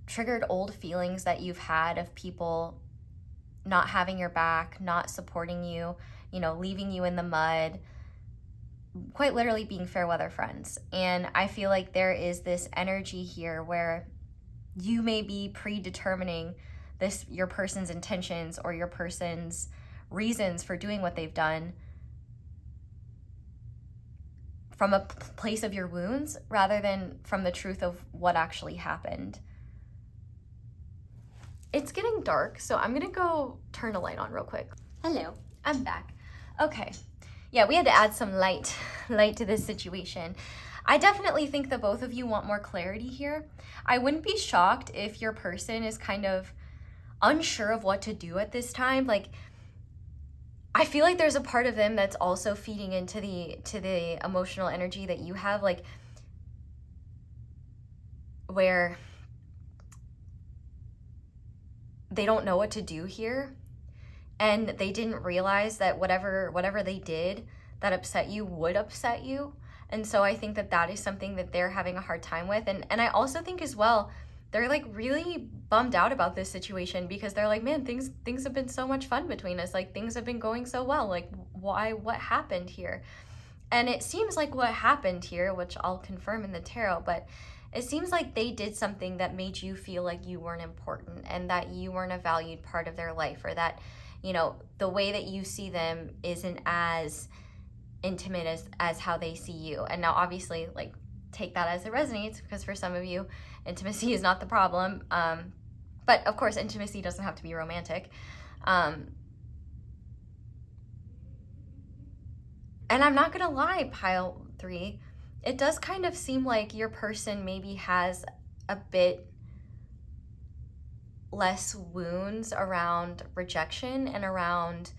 triggered old feelings that you've had of people not having your back, not supporting you, leaving you in the mud, quite literally being fair weather friends. And I feel like there is this energy here where you may be predetermining your person's intentions or your person's reasons for doing what they've done from a place of your wounds rather than from the truth of what actually happened. It's getting dark, so I'm gonna go turn a light on real quick. Hello, I'm back. Okay, yeah, we had to add some light to this situation. I definitely think that both of you want more clarity here. I wouldn't be shocked if your person is kind of unsure of what to do at this time. Like, I feel like there's a part of them that's also feeding into the emotional energy that you have, like, where they don't know what to do here, and they didn't realize that whatever they did that upset you would upset you. And so I think that is something that they're having a hard time with. And I also think as well, they're like really bummed out about this situation because they're like, man, things have been so much fun between us. Like, things have been going so well. Like, what happened here? And it seems like what happened here, which I'll confirm in the tarot, but it seems like they did something that made you feel like you weren't important and that you weren't a valued part of their life, or that, the way that you see them isn't as intimate as how they see you. And now obviously, like, take that as it resonates, because for some of you, intimacy is not the problem. But of course, intimacy doesn't have to be romantic. And I'm not gonna lie, pile 3, it does kind of seem like your person maybe has a bit less wounds around rejection and around,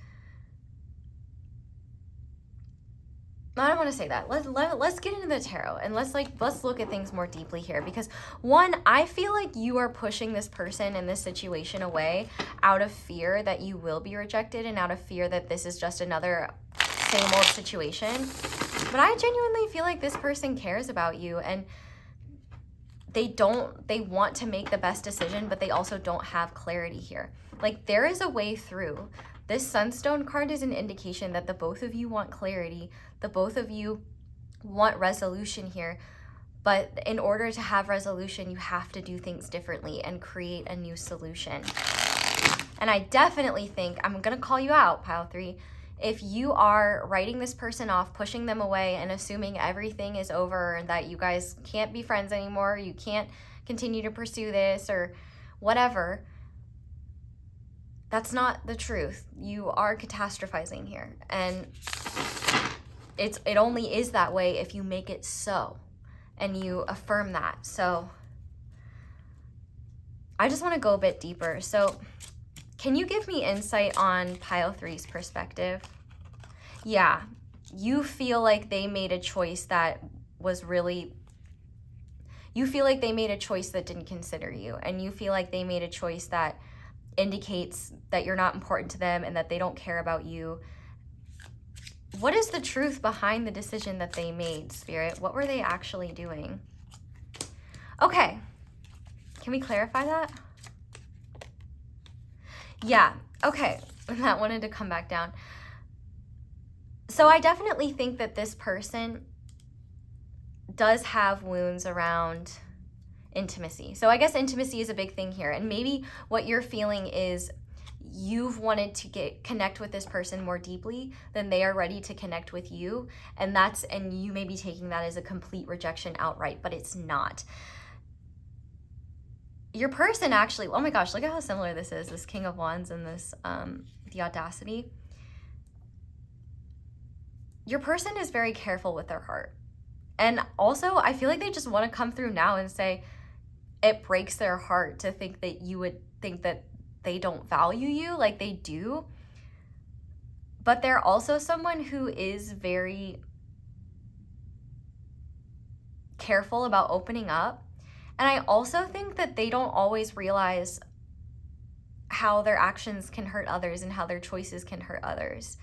I don't want to say that. Let's get into the tarot and let's look at things more deeply here, because one, I feel like you are pushing this person in this situation away out of fear that you will be rejected and out of fear that this is just another same old situation. But I genuinely feel like this person cares about you, and they want to make the best decision, but they also don't have clarity here. Like, there is a way through. This Sunstone card is an indication that the both of you want clarity, the both of you want resolution here, but in order to have resolution, you have to do things differently and create a new solution. And I definitely think, I'm gonna call you out, pile 3, if you are writing this person off, pushing them away, and assuming everything is over and that you guys can't be friends anymore, you can't continue to pursue this or whatever, that's not the truth. You are catastrophizing here. And it only is that way if you make it so and you affirm that. So I just want to go a bit deeper. So can you give me insight on pile 3's perspective? Yeah, you feel like they made a choice that was really, you feel like they made a choice that didn't consider you, and you feel like they made a choice that indicates that you're not important to them and that they don't care about you. What is the truth behind the decision that they made, Spirit? What were they actually doing? Okay, can we clarify that? Yeah, okay, that wanted to come back down. So I definitely think that this person does have wounds around intimacy. So I guess intimacy is a big thing here. And maybe what you're feeling is you've wanted to connect with this person more deeply than they are ready to connect with you. And you may be taking that as a complete rejection outright, but it's not. Your person actually, oh my gosh, look at how similar this is, this King of Wands and this, the Audacity. Your person is very careful with their heart. And also, I feel like they just want to come through now and say, it breaks their heart to think that you would think that they don't value you like they do. But they're also someone who is very careful about opening up. And I also think that they don't always realize how their actions can hurt others and how their choices can hurt others.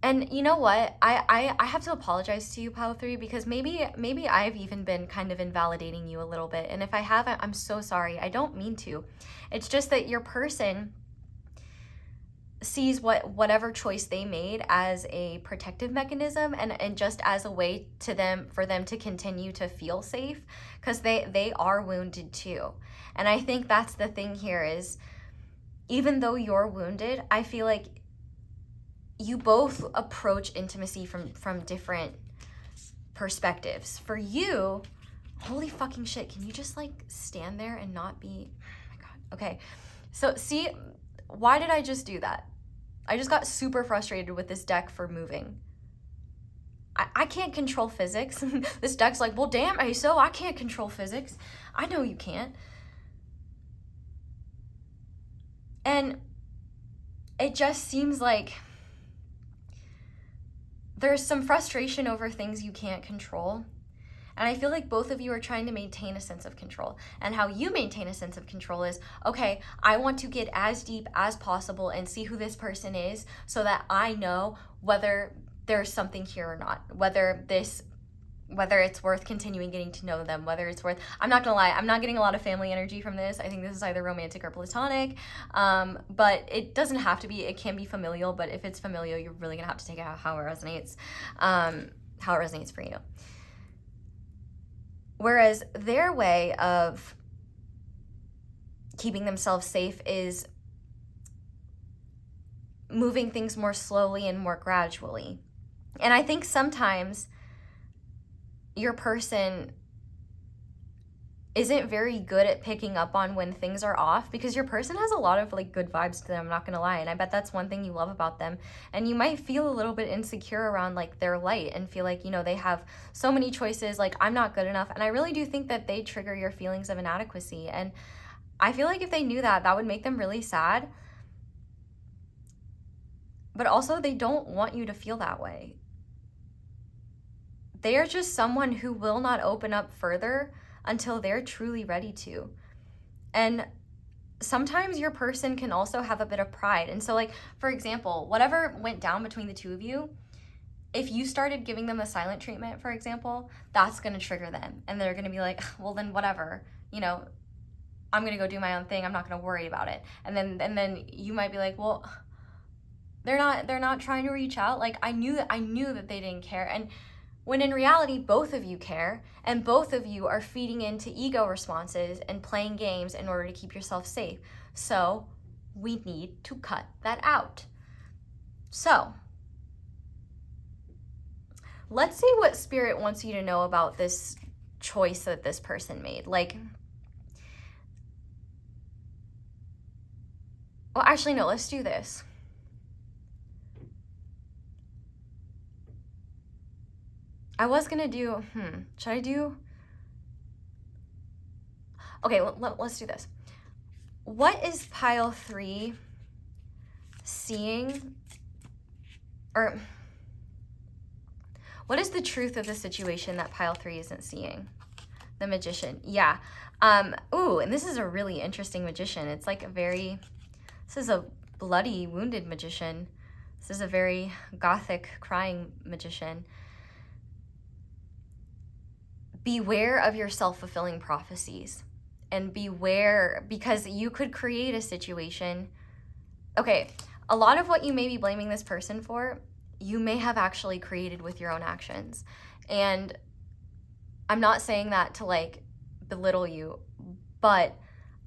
And you know what? I have to apologize to you, Pile 3, because maybe I've even been kind of invalidating you a little bit. And if I haven't, I'm so sorry. I don't mean to. It's just that your person sees whatever choice they made as a protective mechanism and just as a way for them to continue to feel safe, because they are wounded too. And I think that's the thing here is, even though you're wounded, I feel like you both approach intimacy from different perspectives. For you, holy fucking shit, can you just like stand there and not be, oh my God. Okay, so see, why did I just do that? I just got super frustrated with this deck for moving. I can't control physics. This deck's like, well, damn, ASO, I can't control physics. I know you can't. And it just seems like there's some frustration over things you can't control. And I feel like both of you are trying to maintain a sense of control. And how you maintain a sense of control is, okay, I want to get as deep as possible and see who this person is so that I know whether there's something here or not, whether it's worth continuing getting to know them, whether it's worth, I'm not gonna lie, I'm not getting a lot of family energy from this. I think this is either romantic or platonic, but it doesn't have to be. It can be familial, but if it's familial, you're really gonna have to take it how it resonates for you. Whereas their way of keeping themselves safe is moving things more slowly and more gradually. And I think sometimes your person isn't very good at picking up on when things are off, because your person has a lot of like good vibes to them, I'm not gonna lie, and I bet that's one thing you love about them. And you might feel a little bit insecure around like their light and feel like, you know, they have so many choices, like I'm not good enough. And I really do think that they trigger your feelings of inadequacy, and I feel like if they knew that would make them really sad. But also, they don't want you to feel that way. They are just someone who will not open up further until they're truly ready to. And sometimes your person can also have a bit of pride. And so, like, for example, whatever went down between the two of you, if you started giving them a silent treatment, for example, that's going to trigger them. And they're going to be like, well, then whatever, you know, I'm going to go do my own thing. I'm not going to worry about it. And then you might be like, well, they're not trying to reach out. Like, I knew that they didn't care. And when in reality, both of you care, and both of you are feeding into ego responses and playing games in order to keep yourself safe. So we need to cut that out. So let's see what Spirit wants you to know about this choice that this person made. Like, well, actually, no, let's do this. I was gonna do, should I do? Okay, let's do this. What is Pile 3 seeing, or What is the truth of the situation that pile 3 isn't seeing? The Magician. Yeah. Ooh, and this is a really interesting Magician. It's like this is a bloody, wounded Magician. This is a very gothic, crying Magician. Beware of your self-fulfilling prophecies. And beware, because you could create a situation. Okay, a lot of what you may be blaming this person for, you may have actually created with your own actions. And I'm not saying that to like belittle you, but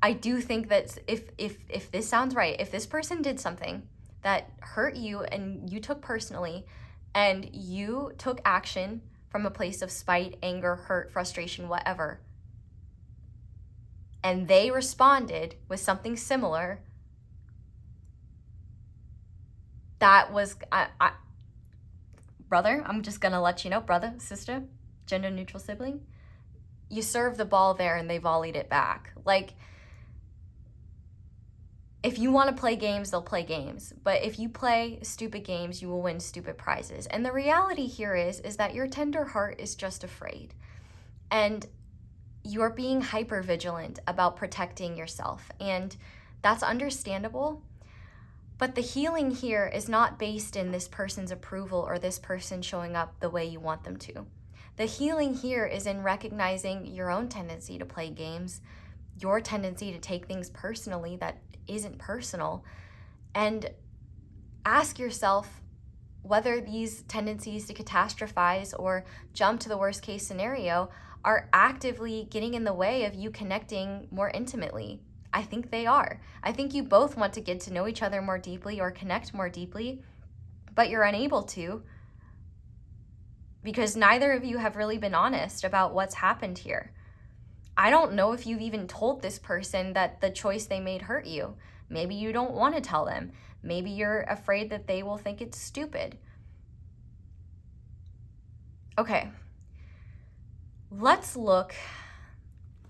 I do think that if this sounds right, if this person did something that hurt you and you took personally, and you took action from a place of spite, anger, hurt, frustration, whatever, and they responded with something similar, that was, brother, I'm just gonna let you know, brother, sister, gender neutral sibling, you served the ball there and they volleyed it back. Like, if you want to play games, they'll play games. But if you play stupid games, you will win stupid prizes. And the reality here is that your tender heart is just afraid. And you're being hyper vigilant about protecting yourself. And that's understandable. But the healing here is not based in this person's approval or this person showing up the way you want them to. The healing here is in recognizing your own tendency to play games, your tendency to take things personally that isn't personal, and ask yourself whether these tendencies to catastrophize or jump to the worst case scenario are actively getting in the way of you connecting more intimately. I think they are. I think you both want to get to know each other more deeply or connect more deeply, but you're unable to because neither of you have really been honest about what's happened here. I don't know if you've even told this person that the choice they made hurt you. Maybe you don't want to tell them. Maybe you're afraid that they will think it's stupid. Okay, let's look.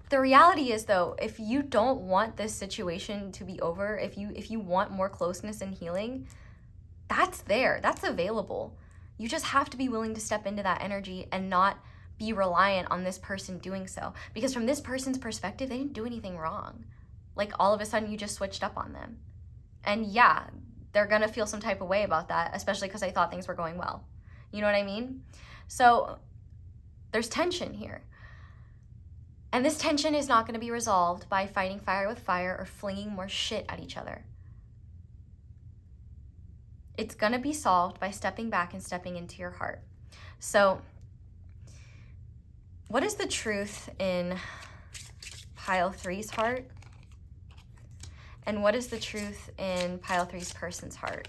The reality is, though, if you don't want this situation to be over, if you want more closeness and healing, that's there, that's available. You just have to be willing to step into that energy and not be reliant on this person doing so. Because from this person's perspective, they didn't do anything wrong. Like, all of a sudden, you just switched up on them. And yeah, they're gonna feel some type of way about that, especially because they thought things were going well. You know what I mean? So there's tension here. And this tension is not gonna be resolved by fighting fire with fire or flinging more shit at each other. It's gonna be solved by stepping back and stepping into your heart. So what is the truth in pile 3's heart? And what is the truth in pile 3's person's heart?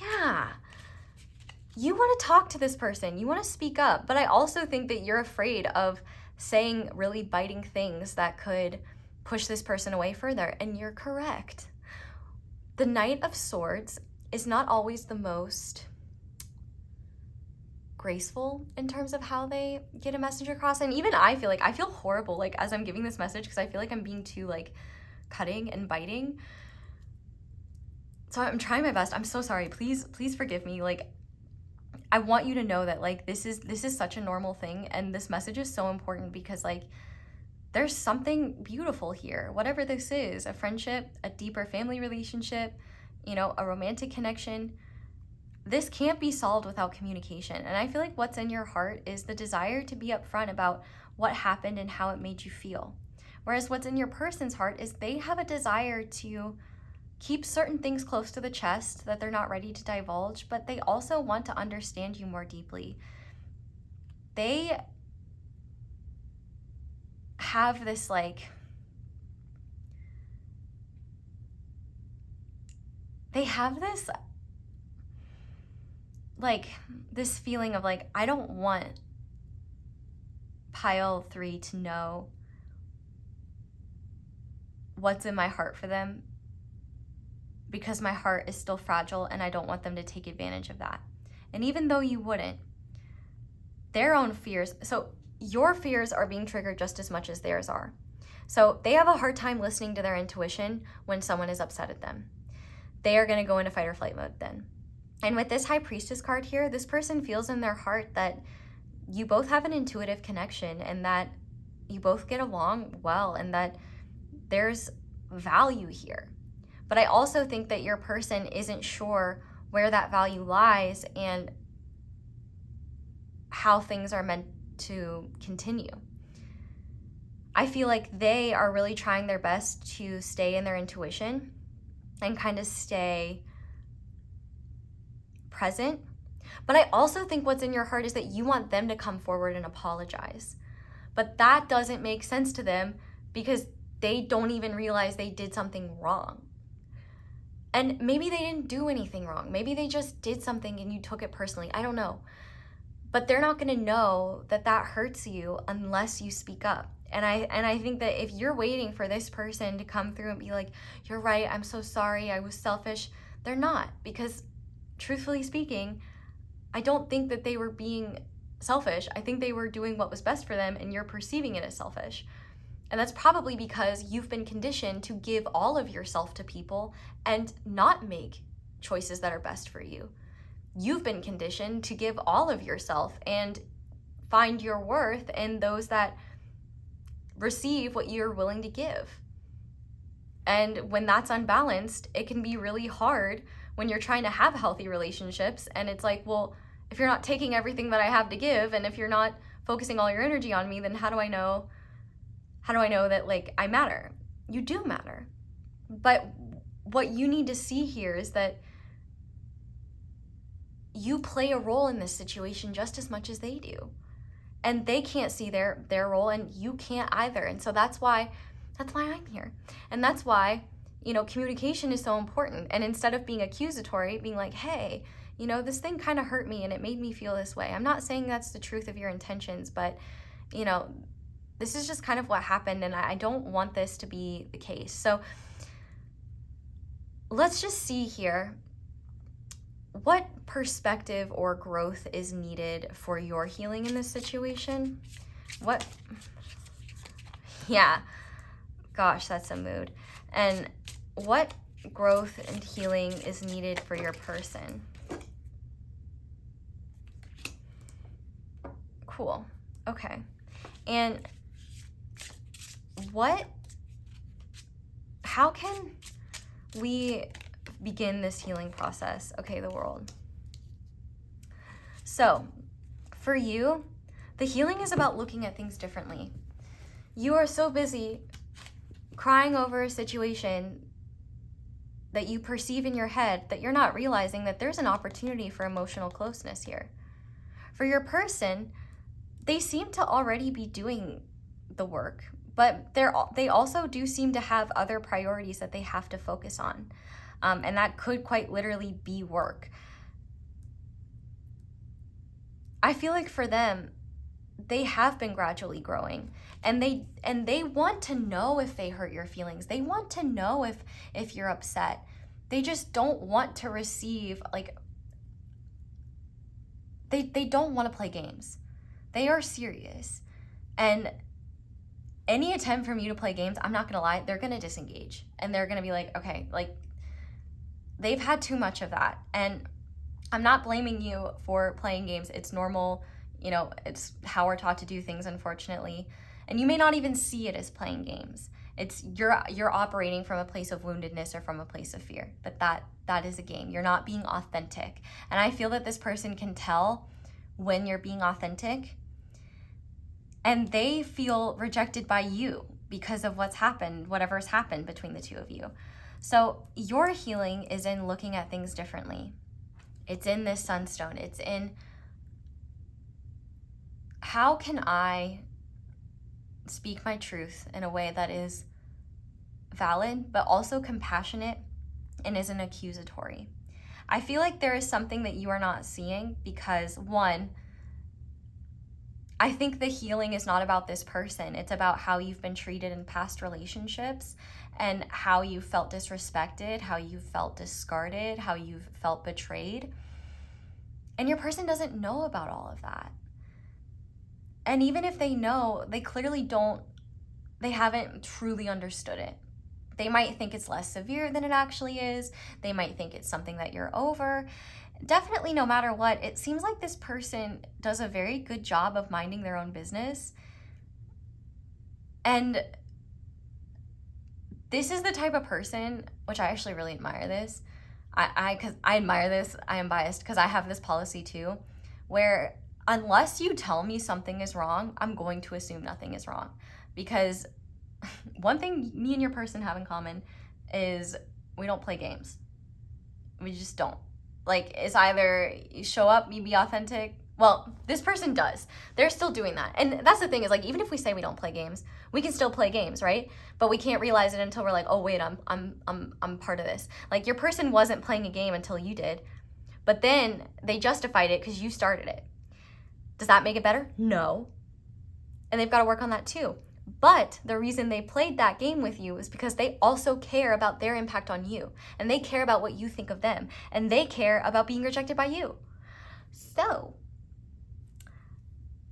Yeah, you want to talk to this person. You want to speak up. But I also think that you're afraid of saying really biting things that could push this person away further. And you're correct. The Knight of Swords is not always the most graceful in terms of how they get a message across. And even I feel horrible like as I'm giving this message because I feel like I'm being too like cutting and biting. So I'm trying my best. I'm so sorry. Please forgive me. Like, I want you to know that like this is such a normal thing, and this message is so important because like there's something beautiful here. Whatever this is, a friendship, a deeper family relationship, you know, a romantic connection. This can't be solved without communication. And I feel like what's in your heart is the desire to be upfront about what happened and how it made you feel. Whereas what's in your person's heart is they have a desire to keep certain things close to the chest that they're not ready to divulge, but they also want to understand you more deeply. They have this like, this feeling of like, I don't want pile 3 to know what's in my heart for them because my heart is still fragile and I don't want them to take advantage of that. And even though you wouldn't, their own fears, so your fears are being triggered just as much as theirs are. So they have a hard time listening to their intuition when someone is upset at them. They are going to go into fight or flight mode then. And with this High Priestess card here, this person feels in their heart that you both have an intuitive connection and that you both get along well and that there's value here. But I also think that your person isn't sure where that value lies and how things are meant to continue. I feel like they are really trying their best to stay in their intuition and kind of stay present. But I also think what's in your heart is that you want them to come forward and apologize. But that doesn't make sense to them because they don't even realize they did something wrong. And maybe they didn't do anything wrong. Maybe they just did something and you took it personally. I don't know. But they're not going to know that that hurts you unless you speak up. And I think that if you're waiting for this person to come through and be like, you're right, I'm so sorry, I was selfish, they're not. Because truthfully speaking, I don't think that they were being selfish. I think they were doing what was best for them and you're perceiving it as selfish. And that's probably because you've been conditioned to give all of yourself to people and not make choices that are best for you. You've been conditioned to give all of yourself and find your worth in those that receive what you're willing to give. And when that's unbalanced, it can be really hard when you're trying to have healthy relationships. And it's like, well, if you're not taking everything that I have to give, and if you're not focusing all your energy on me, then how do I know that like I matter? You do matter. But what you need to see here is that you play a role in this situation just as much as they do. And they can't see their role and you can't either. And so that's why I'm here. And that's why, communication is so important. And instead of being accusatory, being like, hey, this thing kind of hurt me and it made me feel this way. I'm not saying that's the truth of your intentions, but, this is just kind of what happened and I don't want this to be the case. So let's just see here what perspective or growth is needed for your healing in this situation. Yeah, gosh, that's a mood. And what growth and healing is needed for your person? Cool, okay. And how can we begin this healing process? Okay, the world. So, for you, the healing is about looking at things differently. You are so busy crying over a situation that you perceive in your head that you're not realizing that there's an opportunity for emotional closeness here. For your person, they seem to already be doing the work, but they also do seem to have other priorities that they have to focus on. And that could quite literally be work. I feel like for them, they have been gradually growing and they want to know if they hurt your feelings. They want to know if you're upset. They just don't want to receive, they don't want to play games. They are serious. And any attempt from you to play games, I'm not gonna lie, they're gonna disengage. And they're gonna be like, okay, they've had too much of that. And I'm not blaming you for playing games. It's normal, it's how we're taught to do things, unfortunately. And you may not even see it as playing games. It's you're operating from a place of woundedness or from a place of fear. But that is a game. You're not being authentic. And I feel that this person can tell when you're being authentic. And they feel rejected by you because of whatever's happened between the two of you. So your healing is in looking at things differently. It's in this Sunstone. It's in how can I speak my truth in a way that is valid, but also compassionate and isn't accusatory. I feel like there is something that you are not seeing because, one, I think the healing is not about this person. It's about how you've been treated in past relationships and how you felt disrespected, how you felt discarded, how you've felt betrayed. And your person doesn't know about all of that. And even if they know, they clearly they haven't truly understood it. They might think it's less severe than it actually is. They might think it's something that you're over. definitely no matter what, it seems like this person does a very good job of minding their own business. And this is the type of person, which I actually really admire this. Because I admire this, I am biased because I have this policy too, where unless you tell me something is wrong, I'm going to assume nothing is wrong. Because one thing me and your person have in common is we don't play games. We just don't. Like, it's either you show up, you be authentic. Well, this person does. They're still doing that. And that's the thing is, like, even if we say we don't play games, we can still play games, right? But we can't realize it until we're like, oh wait, I'm part of this. Like, your person wasn't playing a game until you did. But then they justified it because you started it. Does that make it better? No. And they've got to work on that too. But the reason they played that game with you is because they also care about their impact on you. And they care about what you think of them. And they care about being rejected by you. So,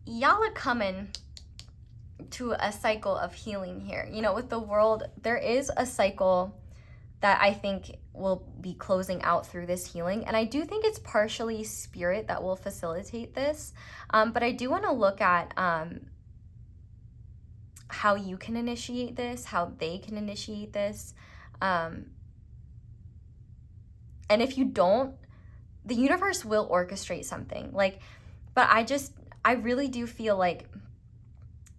y'all are coming to a cycle of healing here. You know, with the world, there is a cycle that I think will be closing out through this healing. And I do think it's partially spirit that will facilitate this. But I do want to look at how you can initiate this, how they can initiate this. And if you don't, the universe will orchestrate something. Like, but I really do feel like,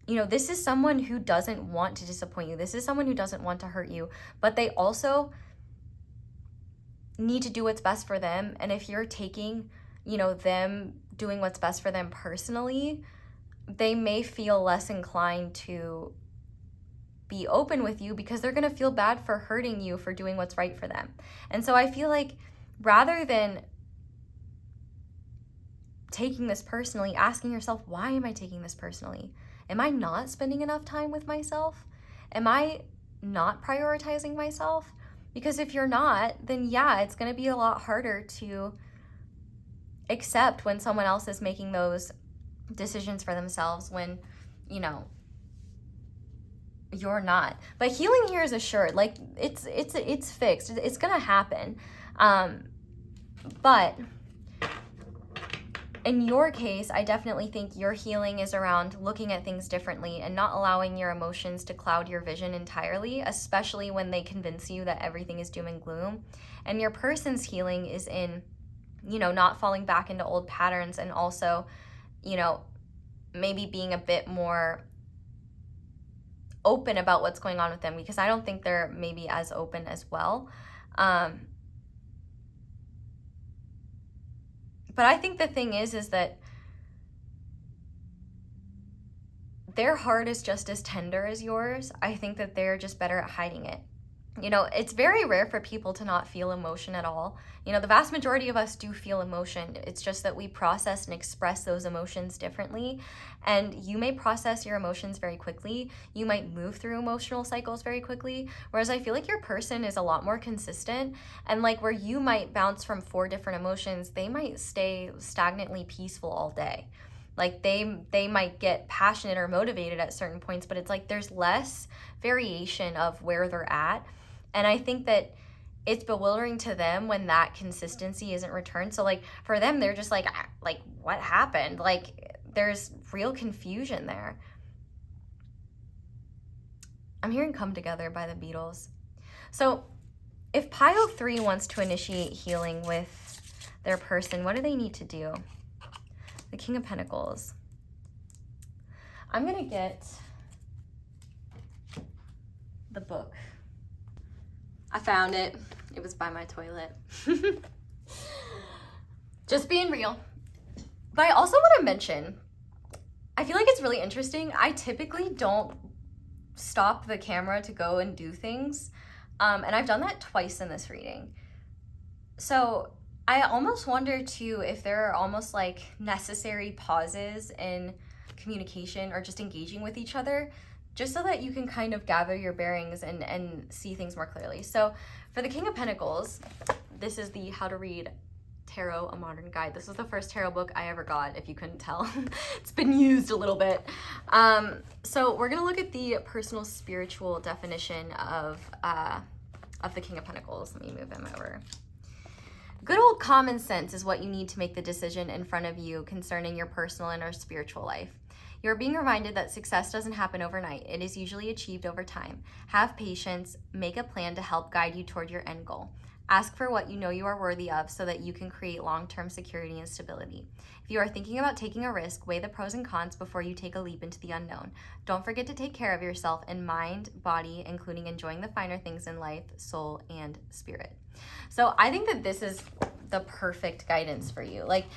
you know, this is someone who doesn't want to disappoint you. This is someone who doesn't want to hurt you, but they also need to do what's best for them. And if you're taking, you know, them doing what's best for them personally, they may feel less inclined to be open with you because they're going to feel bad for hurting you for doing what's right for them. And so I feel like rather than taking this personally, asking yourself, why am I taking this personally? Am I not spending enough time with myself? Am I not prioritizing myself? Because if you're not, then yeah, it's going to be a lot harder to accept when someone else is making those decisions for themselves when, you know, you're not. But healing here is assured. Like, it's fixed. It's going to happen. But in your case, I definitely think your healing is around looking at things differently and not allowing your emotions to cloud your vision entirely, especially when they convince you that everything is doom and gloom. And your person's healing is in, you know, not falling back into old patterns and also, you know, maybe being a bit more open about what's going on with them, because I don't think they're maybe as open as well. But I think the thing is that their heart is just as tender as yours. I think that they're just better at hiding it. You know, it's very rare for people to not feel emotion at all. You know, the vast majority of us do feel emotion. It's just that we process and express those emotions differently. And you may process your emotions very quickly. You might move through emotional cycles very quickly. Whereas I feel like your person is a lot more consistent. And like where you might bounce from 4 different emotions, they might stay stagnantly peaceful all day. Like they might get passionate or motivated at certain points, but it's like there's less variation of where they're at. And I think that it's bewildering to them when that consistency isn't returned. So like for them, they're just like what happened? Like there's real confusion there. I'm hearing Come Together by the Beatles. So if Pile 3 wants to initiate healing with their person, what do they need to do? The King of Pentacles. I'm going to get the book. I found it. It was by my toilet. Just being real. But I also want to mention, I feel like it's really interesting. I typically don't stop the camera to go and do things. And I've done that twice in this reading. So I almost wonder too if there are almost like necessary pauses in communication or just engaging with each other, just so that you can kind of gather your bearings and see things more clearly. So for the King of Pentacles, this is the How to Read Tarot, a Modern Guide. This was the first tarot book I ever got, if you couldn't tell. It's been used a little bit. So we're gonna look at the personal spiritual definition of the King of Pentacles. Let me move him over. Good old common sense is what you need to make the decision in front of you concerning your personal and or spiritual life. You're being reminded that success doesn't happen overnight. It is usually achieved over time. Have patience, make a plan to help guide you toward your end goal. Ask for what you know you are worthy of so that you can create long-term security and stability. If you are thinking about taking a risk, weigh the pros and cons before you take a leap into the unknown. Don't forget to take care of yourself in mind, body, including enjoying the finer things in life, soul, and spirit. So I think that this is the perfect guidance for you. Like,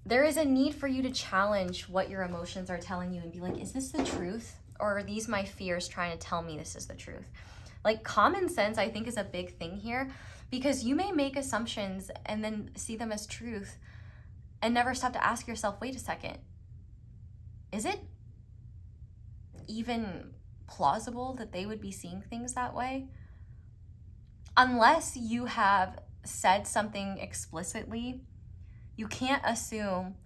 there is a need for you to challenge what your emotions are telling you and be like, is this the truth? Or are these my fears trying to tell me this is the truth? Like, common sense, I think, is a big thing here, because you may make assumptions and then see them as truth and never stop to ask yourself, wait a second, is it even plausible that they would be seeing things that way? Unless you have said something explicitly, you can't assume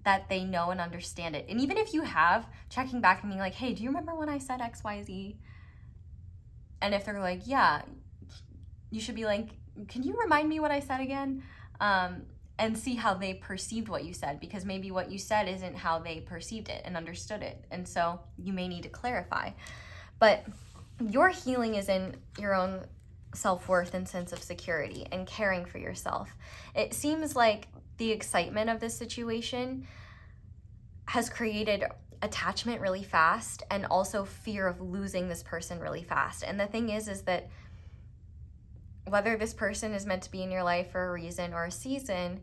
that they know and understand it. And even if you have, checking back and being like, hey, do you remember when I said X, Y, Z? And if they're like, yeah, you should be like, can you remind me what I said again? And see how they perceived what you said, because maybe what you said isn't how they perceived it and understood it. And so you may need to clarify. But your healing is in your own self-worth and sense of security and caring for yourself. It seems like the excitement of this situation has created attachment really fast and also fear of losing this person really fast. And the thing is that whether this person is meant to be in your life for a reason or a season,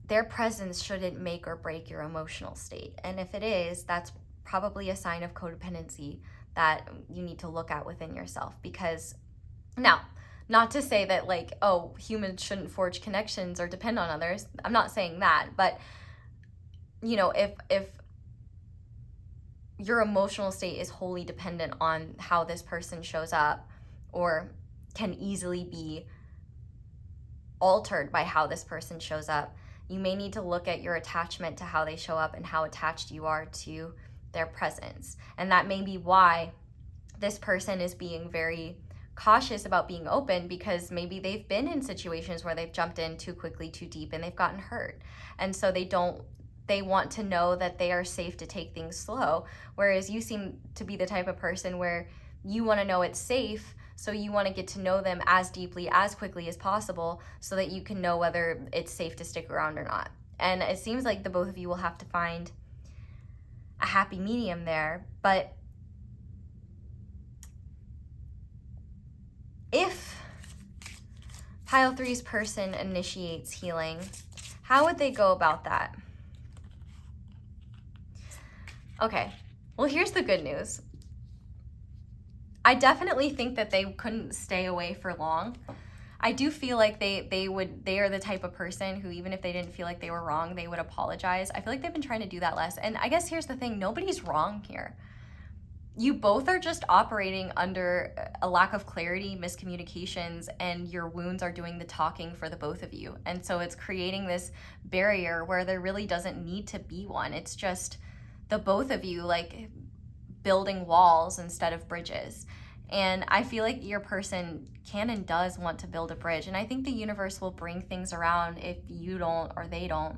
their presence shouldn't make or break your emotional state. And if it is, that's probably a sign of codependency that you need to look at within yourself. Because now, not to say that like, oh, humans shouldn't forge connections or depend on others. I'm not saying that, but you know, if your emotional state is wholly dependent on how this person shows up, or can easily be altered by how this person shows up, you may need to look at your attachment to how they show up and how attached you are to their presence. And that may be why this person is being very cautious about being open, because maybe they've been in situations where they've jumped in too quickly, too deep, and they've gotten hurt. And so they want to know that they are safe to take things slow. Whereas you seem to be the type of person where you want to know it's safe, so you want to get to know them as deeply, as quickly as possible, so that you can know whether it's safe to stick around or not. And it seems like the both of you will have to find a happy medium there. But if Pile 3's person initiates healing, how would they go about that? Okay, well, here's the good news. I definitely think that they couldn't stay away for long. I do feel like they are the type of person who, even if they didn't feel like they were wrong, they would apologize. I feel like they've been trying to do that less. And I guess here's the thing, nobody's wrong here. You both are just operating under a lack of clarity, miscommunications, and your wounds are doing the talking for the both of you. And so it's creating this barrier where there really doesn't need to be one. It's just the both of you like building walls instead of bridges. And I feel like your person can and does want to build a bridge. And I think the universe will bring things around if you don't or they don't.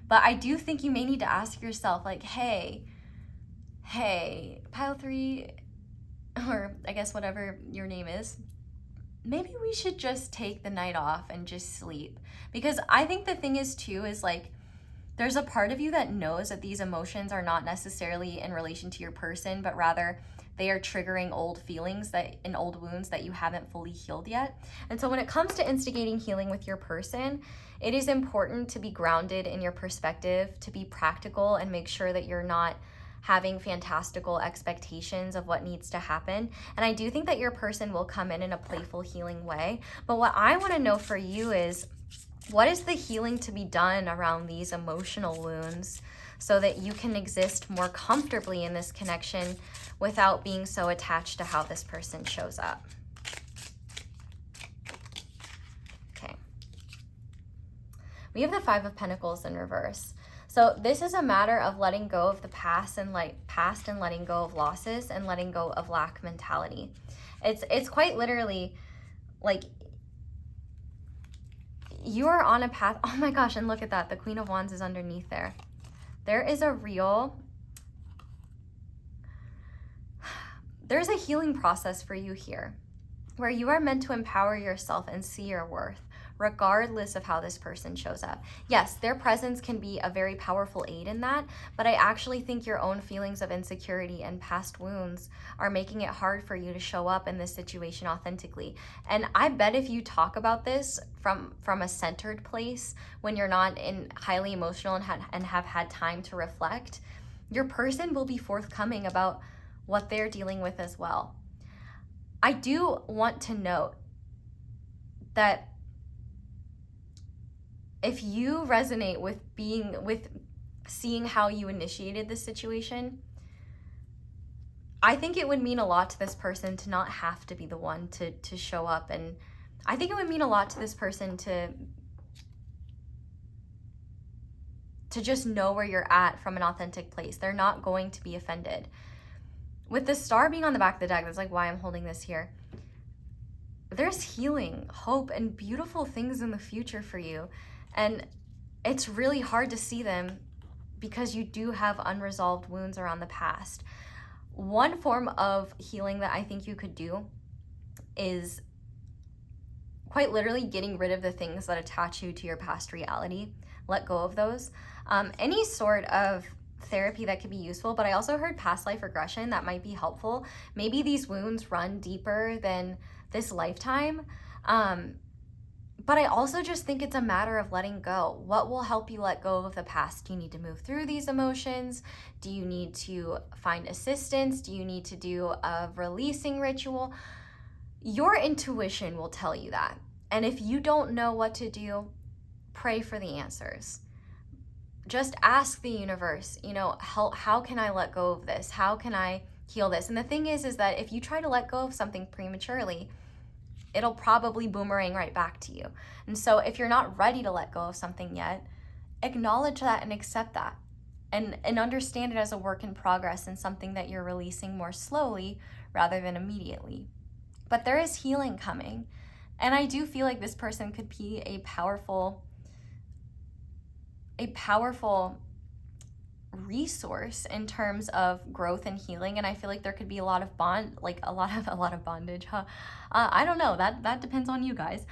But I do think you may need to ask yourself, like, hey, Pile 3, or I guess whatever your name is, maybe we should just take the night off and just sleep. Because I think the thing is too, is like, there's a part of you that knows that these emotions are not necessarily in relation to your person, but rather they are triggering old feelings and old wounds that you haven't fully healed yet. And so when it comes to instigating healing with your person, it is important to be grounded in your perspective, to be practical and make sure that you're not having fantastical expectations of what needs to happen. And I do think that your person will come in a playful, healing way. But what I want to know for you is, what is the healing to be done around these emotional wounds so that you can exist more comfortably in this connection without being so attached to how this person shows up? Okay. We have the 5 of Pentacles in reverse. So this is a matter of letting go of the past and letting go of losses and letting go of lack mentality. It's quite literally like, you are on a path. Oh my gosh, and look at that. The Queen of Wands is underneath there. There's a healing process for you here, where you are meant to empower yourself and see your worth, regardless of how this person shows up. Yes, their presence can be a very powerful aid in that, but I actually think your own feelings of insecurity and past wounds are making it hard for you to show up in this situation authentically. And I bet if you talk about this from a centered place, when you're not in highly emotional and have had time to reflect, your person will be forthcoming about what they're dealing with as well. I do want to note that if you resonate with seeing how you initiated this situation, I think it would mean a lot to this person to not have to be the one to show up. And I think it would mean a lot to this person to just know where you're at from an authentic place. They're not going to be offended. With the star being on the back of the deck, that's like why I'm holding this here. There's healing, hope, and beautiful things in the future for you. And it's really hard to see them because you do have unresolved wounds around the past. One form of healing that I think you could do is quite literally getting rid of the things that attach you to your past reality. Let go of those. Any sort of therapy that could be useful, but I also heard past life regression that might be helpful. Maybe these wounds run deeper than this lifetime. But I also just think it's a matter of letting go. What will help you let go of the past? Do you need to move through these emotions? Do you need to find assistance? Do you need to do a releasing ritual? Your intuition will tell you that. And if you don't know what to do, pray for the answers. Just ask the universe, how can I let go of this? How can I heal this? And the thing is that if you try to let go of something prematurely, it'll probably boomerang right back to you. And so if you're not ready to let go of something yet, acknowledge that and accept that. And understand it as a work in progress and something that you're releasing more slowly rather than immediately. But there is healing coming. And I do feel like this person could be a powerful resource in terms of growth and healing. And I feel like there could be a lot of bondage. I don't know, that depends on you guys.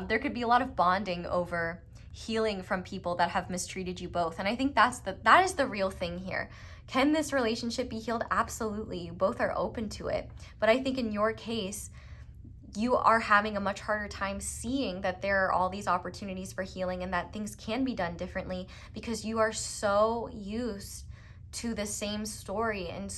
There could be a lot of bonding over healing from people that have mistreated you both. And I think that is the real thing here. Can this relationship be healed? Absolutely. You both are open to it. But I think in your case, you are having a much harder time seeing that there are all these opportunities for healing and that things can be done differently because you are so used to the same story and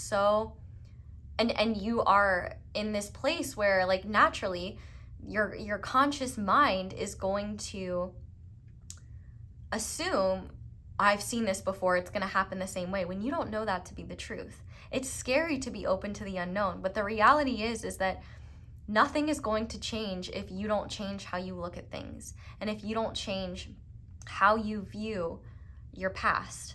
you are in this place where like naturally your conscious mind is going to assume I've seen this before, it's going to happen the same way, when you don't know that to be the truth. It's scary to be open to the unknown, but the reality is that nothing is going to change if you don't change how you look at things and if you don't change how you view your past.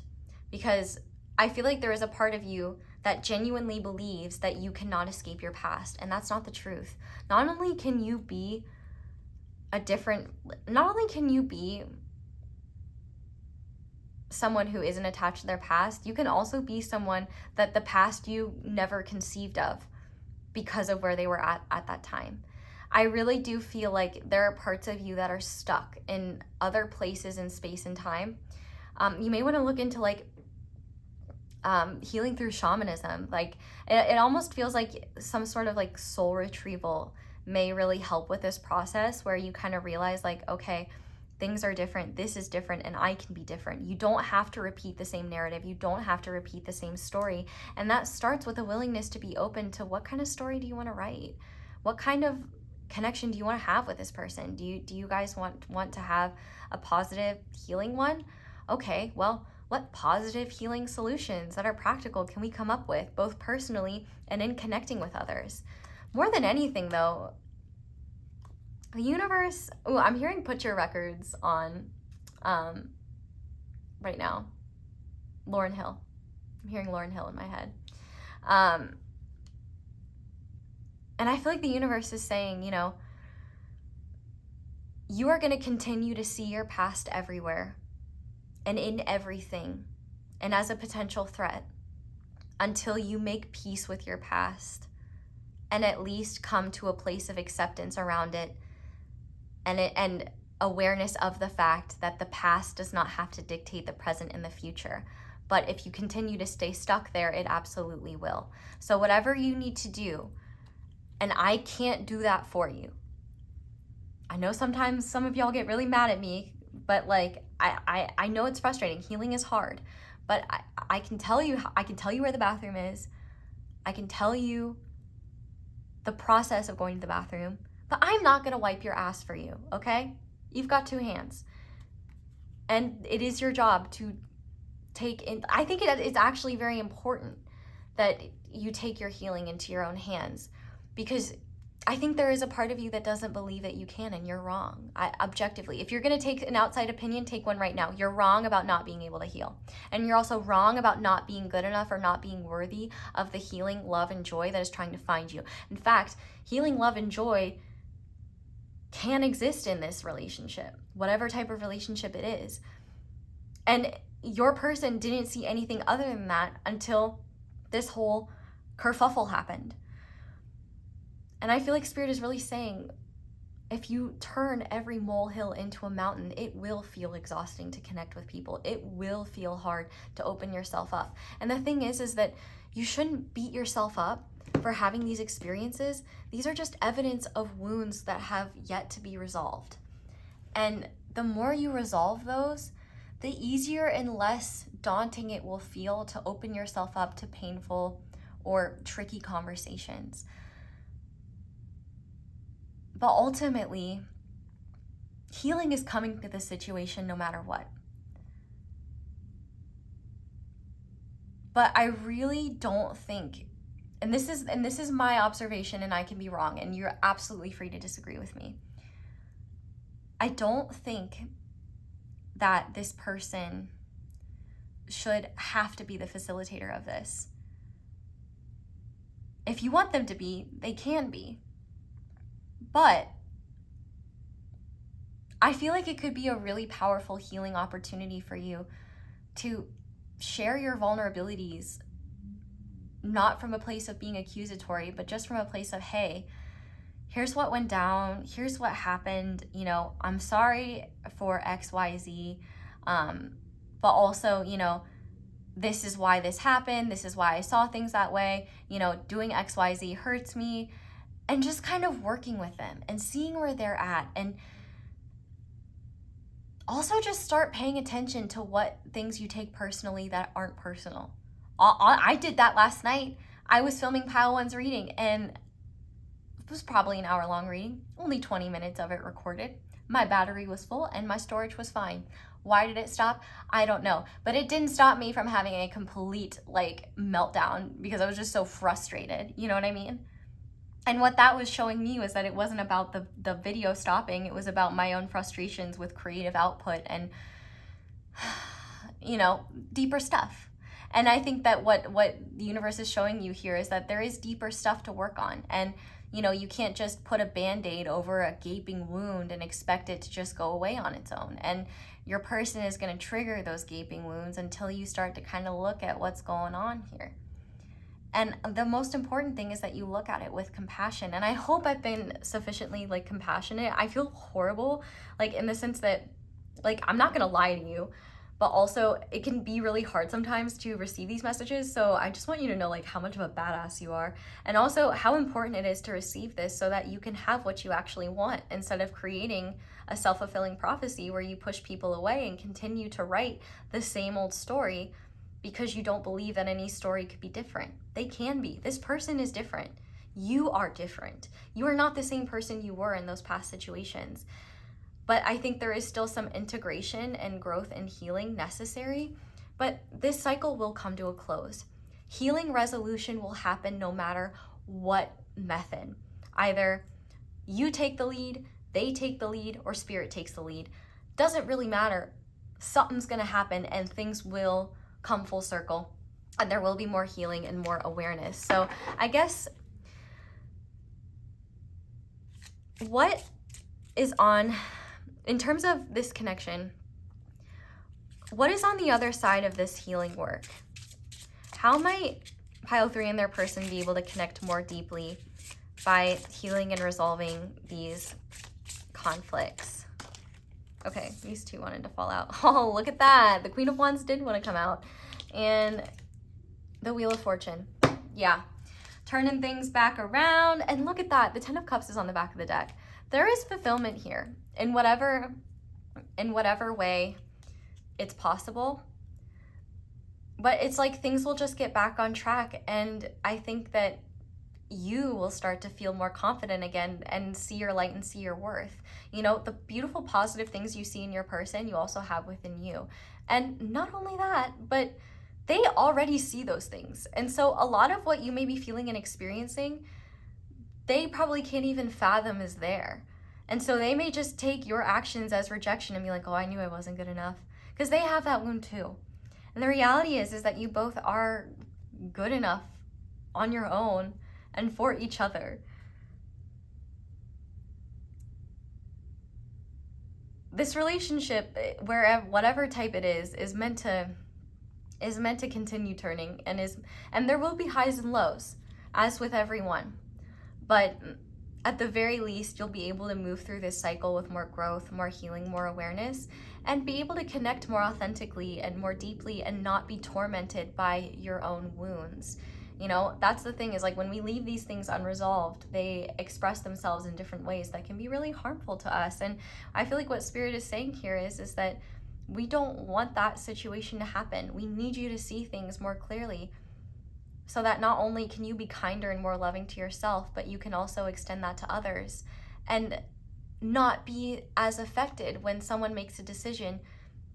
Because I feel like there is a part of you that genuinely believes that you cannot escape your past, and that's not the truth. Not only can you be someone who isn't attached to their past, you can also be someone that the past you never conceived of because of where they were at that time. I really do feel like there are parts of you that are stuck in other places in space and time. You may want to look into healing through shamanism. Like it almost feels like some sort of like soul retrieval may really help with this process, where you kind of realize like, okay, things are different, this is different, and I can be different. You don't have to repeat the same narrative. You don't have to repeat the same story. And that starts with a willingness to be open to what kind of story do you want to write? What kind of connection do you want to have with this person? Do you guys want to have a positive healing one? Okay, well, what positive healing solutions that are practical can we come up with, both personally and in connecting with others? More than anything though, the universe, I'm hearing Put Your Records on right now. Lauryn Hill. I'm hearing Lauryn Hill in my head. And I feel like the universe is saying, you are going to continue to see your past everywhere and in everything and as a potential threat until you make peace with your past and at least come to a place of acceptance around it and awareness of the fact that the past does not have to dictate the present and the future. But if you continue to stay stuck there, it absolutely will. So whatever you need to do, and I can't do that for you. I know sometimes some of y'all get really mad at me, but like I know it's frustrating. Healing is hard, but I can tell you where the bathroom is. I can tell you the process of going to the bathroom, but I'm not gonna wipe your ass for you, okay? You've got 2 hands. And it is your job to take in, I think it's actually very important that you take your healing into your own hands, because I think there is a part of you that doesn't believe that you can, and you're wrong. Objectively, if you're going to take an outside opinion, take one right now. You're wrong about not being able to heal. And you're also wrong about not being good enough or not being worthy of the healing, love, and joy that is trying to find you. In fact, healing, love, and joy can exist in this relationship, whatever type of relationship it is. And your person didn't see anything other than that until this whole kerfuffle happened. And I feel like Spirit is really saying, if you turn every molehill into a mountain, it will feel exhausting to connect with people. It will feel hard to open yourself up. And the thing is that you shouldn't beat yourself up for having these experiences. These are just evidence of wounds that have yet to be resolved. And the more you resolve those, the easier and less daunting it will feel to open yourself up to painful or tricky conversations. But ultimately, healing is coming to the situation no matter what. But I really don't think, and this is my observation, and I can be wrong, and you're absolutely free to disagree with me. I don't think that this person should have to be the facilitator of this. If you want them to be, they can be. But I feel like it could be a really powerful healing opportunity for you to share your vulnerabilities, not from a place of being accusatory, but just from a place of, hey, here's what went down, here's what happened, you know, I'm sorry for XYZ, but also, you know, this is why this happened, this is why I saw things that way, you know, doing XYZ hurts me. And just kind of working with them and seeing where they're at. And also just start paying attention to what things you take personally that aren't personal. I did that last night. I was filming Pile 1's reading, and it was probably an hour-long reading. Only 20 minutes of it recorded. My battery was full and my storage was fine. Why did it stop? I don't know. But it didn't stop me from having a complete meltdown because I was just so frustrated. You know what I mean? And what that was showing me was that it wasn't about the video stopping. It was about my own frustrations with creative output and, you know, deeper stuff. And I think that what the universe is showing you here is that there is deeper stuff to work on. And, you know, you can't just put a Band-Aid over a gaping wound and expect it to just go away on its own. And your person is going to trigger those gaping wounds until you start to kind of look at what's going on here. And the most important thing is that you look at it with compassion. And I hope I've been sufficiently compassionate. I feel horrible, in the sense that, I'm not gonna lie to you, but also it can be really hard sometimes to receive these messages. So I just want you to know how much of a badass you are, and also how important it is to receive this so that you can have what you actually want, instead of creating a self-fulfilling prophecy where you push people away and continue to write the same old story because you don't believe that any story could be different. They can be. This person is different. You are different. You are not the same person you were in those past situations. But I think there is still some integration and growth and healing necessary. But this cycle will come to a close. Healing resolution will happen no matter what method. Either you take the lead, they take the lead, or spirit takes the lead. Doesn't really matter. Something's gonna happen and things will come full circle, and there will be more healing and more awareness. So I guess what is on in terms of this connection, what is on the other side of this healing work? How might pile 3 and their person be able to connect more deeply by healing and resolving these conflicts? Okay, these 2 wanted to fall out. Oh, look at that. The Queen of Wands did want to come out. And the Wheel of Fortune. Yeah. Turning things back around. And look at that. The 10 of Cups is on the back of the deck. There is fulfillment here in whatever way it's possible. But it's like things will just get back on track. And I think that you will start to feel more confident again and see your light and see your worth. You know, the beautiful positive things you see in your person, you also have within you. And not only that, but they already see those things. And so a lot of what you may be feeling and experiencing, they probably can't even fathom is there. And so they may just take your actions as rejection and be like, oh, I knew I wasn't good enough. Because they have that wound too. And the reality is that you both are good enough on your own and for each other. This relationship, whatever type it is meant to continue turning, and there will be highs and lows, as with everyone. But at the very least, you'll be able to move through this cycle with more growth, more healing, more awareness, and be able to connect more authentically and more deeply and not be tormented by your own wounds. You know, that's the thing, is like when we leave these things unresolved, they express themselves in different ways that can be really harmful to us. And I feel like what Spirit is saying here is that we don't want that situation to happen. We need you to see things more clearly so that not only can you be kinder and more loving to yourself, but you can also extend that to others and not be as affected when someone makes a decision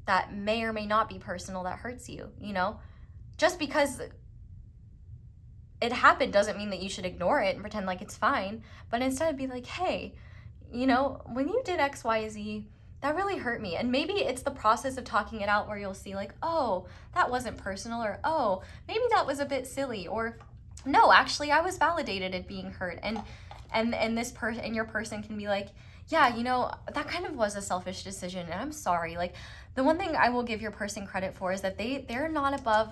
that may or may not be personal that hurts you. You know, just because it happened doesn't mean that you should ignore it and pretend like it's fine, but instead be like, hey, you know, when you did X, Y, Z, that really hurt me. And maybe it's the process of talking it out where you'll see like, oh, that wasn't personal, or oh, maybe that was a bit silly, or no, actually I was validated at being hurt. And this person and your person can be like, yeah, you know, that kind of was a selfish decision and I'm sorry. Like, the one thing I will give your person credit for is that they're not above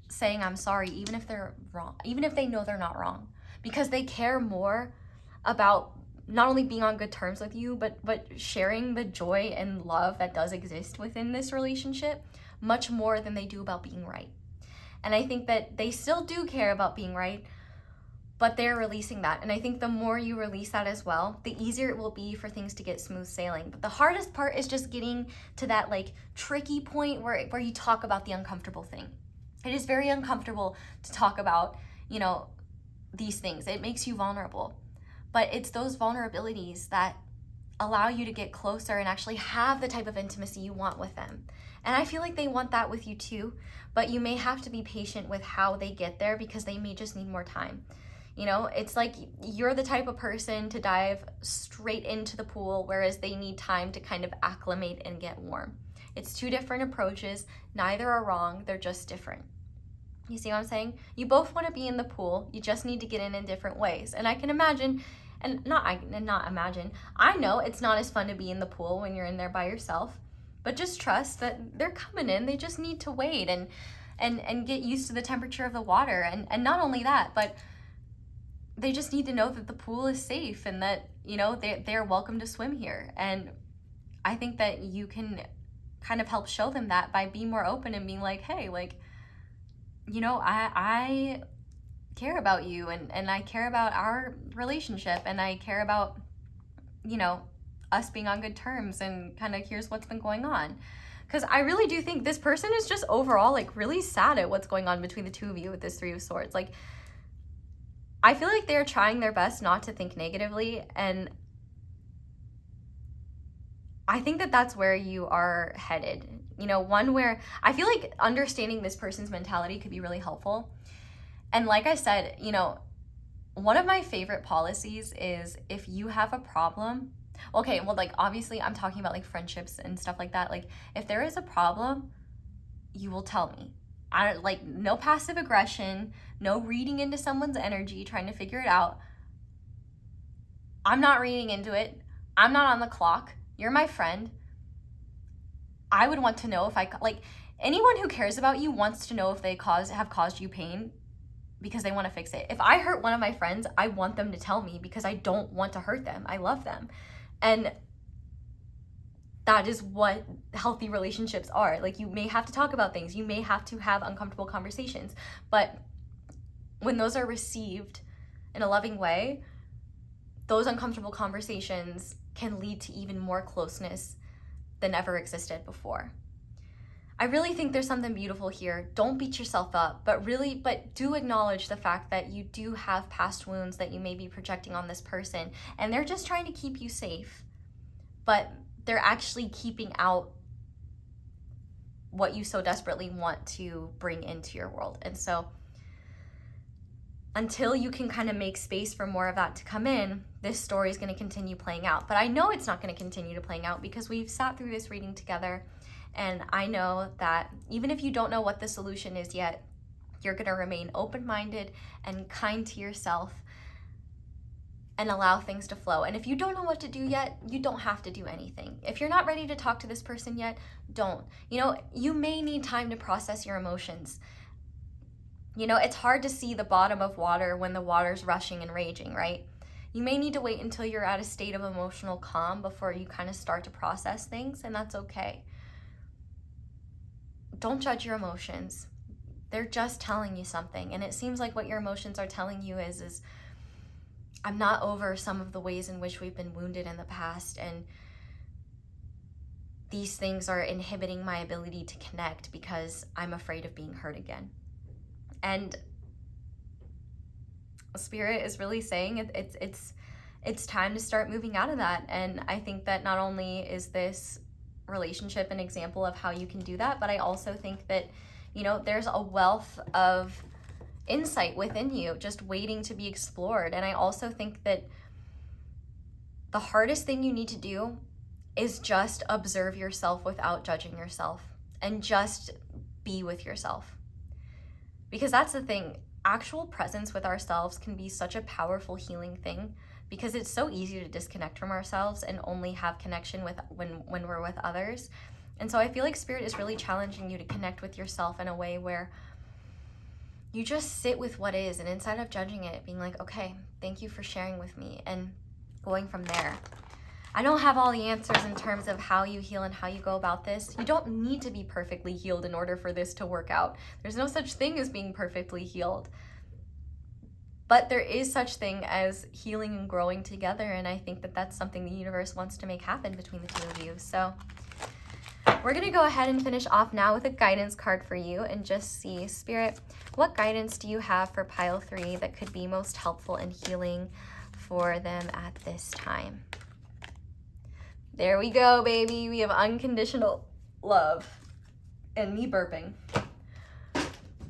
saying I'm sorry, even if they're wrong, even if they know they're not wrong, because they care more about not only being on good terms with you, but sharing the joy and love that does exist within this relationship much more than they do about being right. And I think that they still do care about being right, but they're releasing that. And I think the more you release that as well, the easier it will be for things to get smooth sailing. But the hardest part is just getting to that like tricky point where you talk about the uncomfortable thing. It is very uncomfortable to talk about, you know, these things. It makes you vulnerable. But it's those vulnerabilities that allow you to get closer and actually have the type of intimacy you want with them. And I feel like they want that with you too, but you may have to be patient with how they get there because they may just need more time. You know, it's like you're the type of person to dive straight into the pool, whereas they need time to kind of acclimate and get warm. It's 2 different approaches. Neither are wrong. They're just different. You see what I'm saying? You both want to be in the pool. You just need to get in different ways. And I can imagine, I know it's not as fun to be in the pool when you're in there by yourself, but just trust that they're coming in. They just need to wait and get used to the temperature of the water. And not only that, but they just need to know that the pool is safe and that, you know, they're welcome to swim here. And I think that you can kind of help show them that by being more open and being like, hey, like, you know, I care about you and I care about our relationship and I care about, you know, us being on good terms and kind of here's what's been going on. Because I really do think this person is just overall like really sad at what's going on between the 2 of you with this 3 of Swords. Like, I feel like they're trying their best not to think negatively, and I think that that's where you are headed. You know, one where I feel like understanding this person's mentality could be really helpful. And like I said, you know, one of my favorite policies is if you have a problem, okay, well, like obviously I'm talking about like friendships and stuff like that. Like if there is a problem, you will tell me. I don't like no passive aggression, no reading into someone's energy, trying to figure it out. I'm not reading into it. I'm not on the clock. You're my friend. I would want to know if like, anyone who cares about you wants to know if they have caused you pain because they want to fix it. If I hurt one of my friends, I want them to tell me because I don't want to hurt them. I love them. And that is what healthy relationships are. Like, you may have to talk about things. You may have to have uncomfortable conversations. But when those are received in a loving way, those uncomfortable conversations can lead to even more closeness than ever existed before. I really think there's something beautiful here. Don't beat yourself up, but do acknowledge the fact that you do have past wounds that you may be projecting on this person, and they're just trying to keep you safe, but they're actually keeping out what you so desperately want to bring into your world. And so until you can kind of make space for more of that to come in, this story is going to continue playing out. But I know it's not going to continue to playing out because we've sat through this reading together. And I know that even if you don't know what the solution is yet, you're going to remain open-minded and kind to yourself and allow things to flow. And if you don't know what to do yet, you don't have to do anything. If you're not ready to talk to this person yet, don't. You know, you may need time to process your emotions. You know, it's hard to see the bottom of water when the water's rushing and raging, right? You may need to wait until you're at a state of emotional calm before you kind of start to process things, and that's okay. Don't judge your emotions. They're just telling you something. And it seems like what your emotions are telling you is I'm not over some of the ways in which we've been wounded in the past, and these things are inhibiting my ability to connect because I'm afraid of being hurt again. And Spirit is really saying it's time to start moving out of that. And I think that not only is this relationship an example of how you can do that, but I also think that, you know, there's a wealth of insight within you just waiting to be explored. And I also think that the hardest thing you need to do is just observe yourself without judging yourself and just be with yourself. Because that's the thing, actual presence with ourselves can be such a powerful healing thing, because it's so easy to disconnect from ourselves and only have connection with when we're with others. And so I feel like Spirit is really challenging you to connect with yourself in a way where you just sit with what is, and instead of judging it, being like, okay, thank you for sharing with me, and going from there. I don't have all the answers in terms of how you heal and how you go about this. You don't need to be perfectly healed in order for this to work out. There's no such thing as being perfectly healed. But there is such thing as healing and growing together, and I think that that's something the universe wants to make happen between the two of you. So we're going to go ahead and finish off now with a guidance card for you and just see, Spirit, what guidance do you have for pile 3 that could be most helpful and healing for them at this time? There we go, baby. We have unconditional love. And me burping.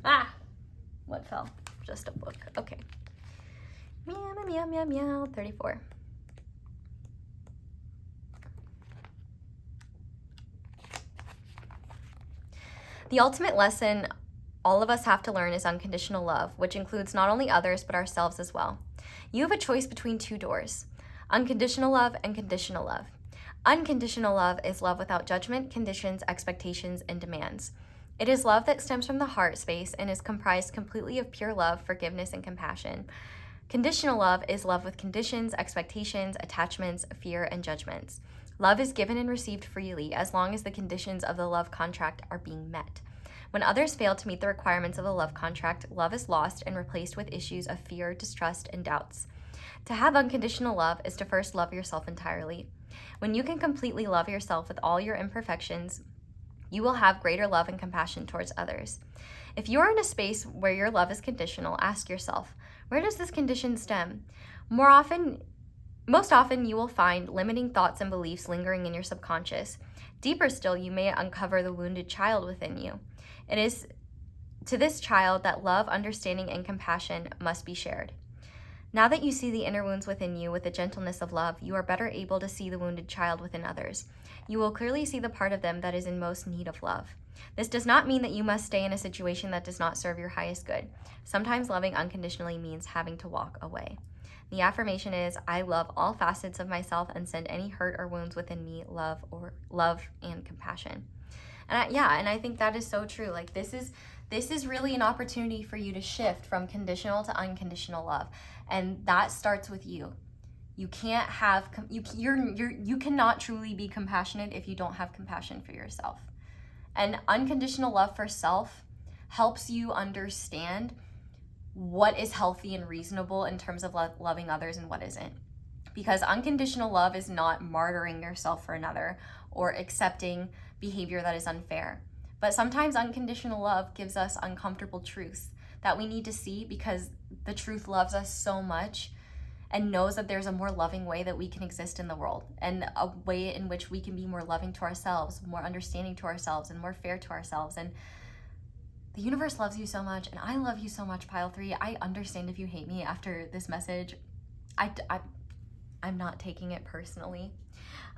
Ah! What fell? Just a book. Okay. Meow, meow, meow, meow. 34. The ultimate lesson all of us have to learn is unconditional love, which includes not only others, but ourselves as well. You have a choice between 2 doors: unconditional love and conditional love. Unconditional love is love without judgment, conditions, expectations, and demands. It is love that stems from the heart space and is comprised completely of pure love, forgiveness, and compassion. Conditional love is love with conditions, expectations, attachments, fear, and judgments. Love is given and received freely as long as the conditions of the love contract are being met. When others fail to meet the requirements of the love contract, love is lost and replaced with issues of fear, distrust, and doubts. To have unconditional love is to first love yourself entirely. When you can completely love yourself with all your imperfections, you will have greater love and compassion towards others. If you are in a space where your love is conditional, ask yourself, where does this condition stem? Most often you will find limiting thoughts and beliefs lingering in your subconscious. Deeper still, you may uncover the wounded child within you. It is to this child that love, understanding, and compassion must be shared. Now that you see the inner wounds within you with the gentleness of love, you are better able to see the wounded child within others. You will clearly see the part of them that is in most need of love. This does not mean that you must stay in a situation that does not serve your highest good. Sometimes loving unconditionally means having to walk away. The affirmation is, I love all facets of myself and send any hurt or wounds within me love and compassion. And I think that is so true. Like this is really an opportunity for you to shift from conditional to unconditional love. And that starts with you. You can't have, you cannot truly be compassionate if you don't have compassion for yourself. And unconditional love for self helps you understand what is healthy and reasonable in terms of loving others and what isn't. Because unconditional love is not martyring yourself for another or accepting behavior that is unfair. But sometimes unconditional love gives us uncomfortable truths that we need to see, because the truth loves us so much and knows that there's a more loving way that we can exist in the world, and a way in which we can be more loving to ourselves, more understanding to ourselves, and more fair to ourselves. And the universe loves you so much, and I love you so much, Pile 3. I understand if you hate me after this message. I'm not taking it personally.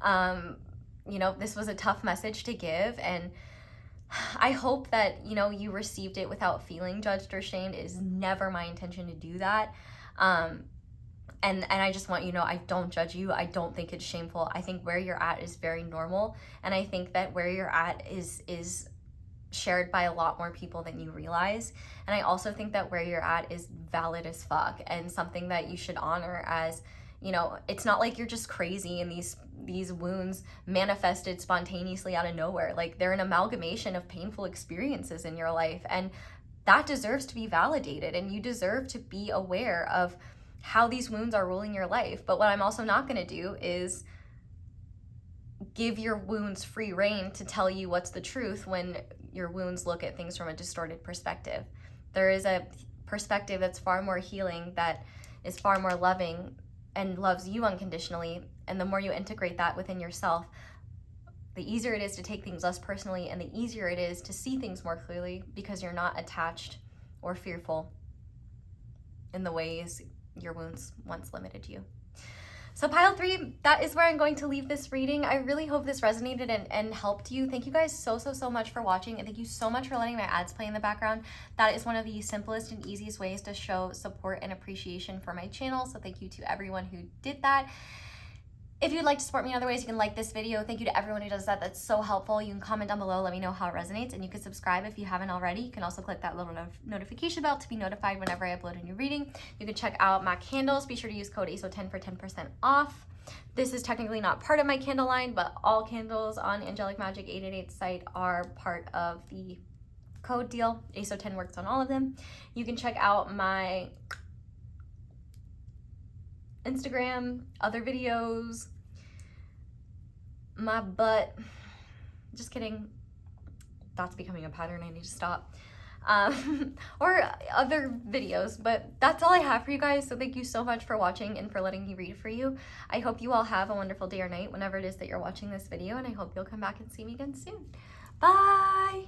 You know, this was a tough message to give, and I hope that, you know, you received it without feeling judged or shamed. It is never my intention to do that. And I just want you to know, I don't judge you. I don't think it's shameful. I think where you're at is very normal, and I think that where you're at is shared by a lot more people than you realize. And I also think that where you're at is valid as fuck, and something that you should honor as, you know, it's not like you're just crazy and these wounds manifested spontaneously out of nowhere. Like, they're an amalgamation of painful experiences in your life, and that deserves to be validated, and you deserve to be aware of how these wounds are ruling your life. But what I'm also not going to do is give your wounds free rein to tell you what's the truth when your wounds look at things from a distorted perspective. There is a perspective that's far more healing, that is far more loving and loves you unconditionally. And the more you integrate that within yourself, the easier it is to take things less personally, and the easier it is to see things more clearly, because you're not attached or fearful in the ways your wounds once limited you. So Pile 3, that is where I'm going to leave this reading. I really hope this resonated and helped you. Thank you guys so much for watching, and thank you so much for letting my ads play in the background. That is one of the simplest and easiest ways to show support and appreciation for my channel, so thank you to everyone who did that. If you'd like to support me in other ways, you can like this video. Thank you to everyone who does that. That's so helpful. You can comment down below, let me know how it resonates, and you can subscribe if you haven't already. You can also click that little notification bell to be notified whenever I upload a new reading. You can check out my candles. Be sure to use code ASO10 for 10% off. This is technically not part of my candle line, but all candles on Angelic Magic 888 site are part of the code deal. ASO10 works on all of them. You can check out my Instagram, other videos, my butt, just kidding, that's becoming a pattern, I need to stop, or other videos. But that's all I have for you guys, so thank you so much for watching and for letting me read for you. I hope you all have a wonderful day or night whenever it is that you're watching this video, and I hope you'll come back and see me again soon. Bye!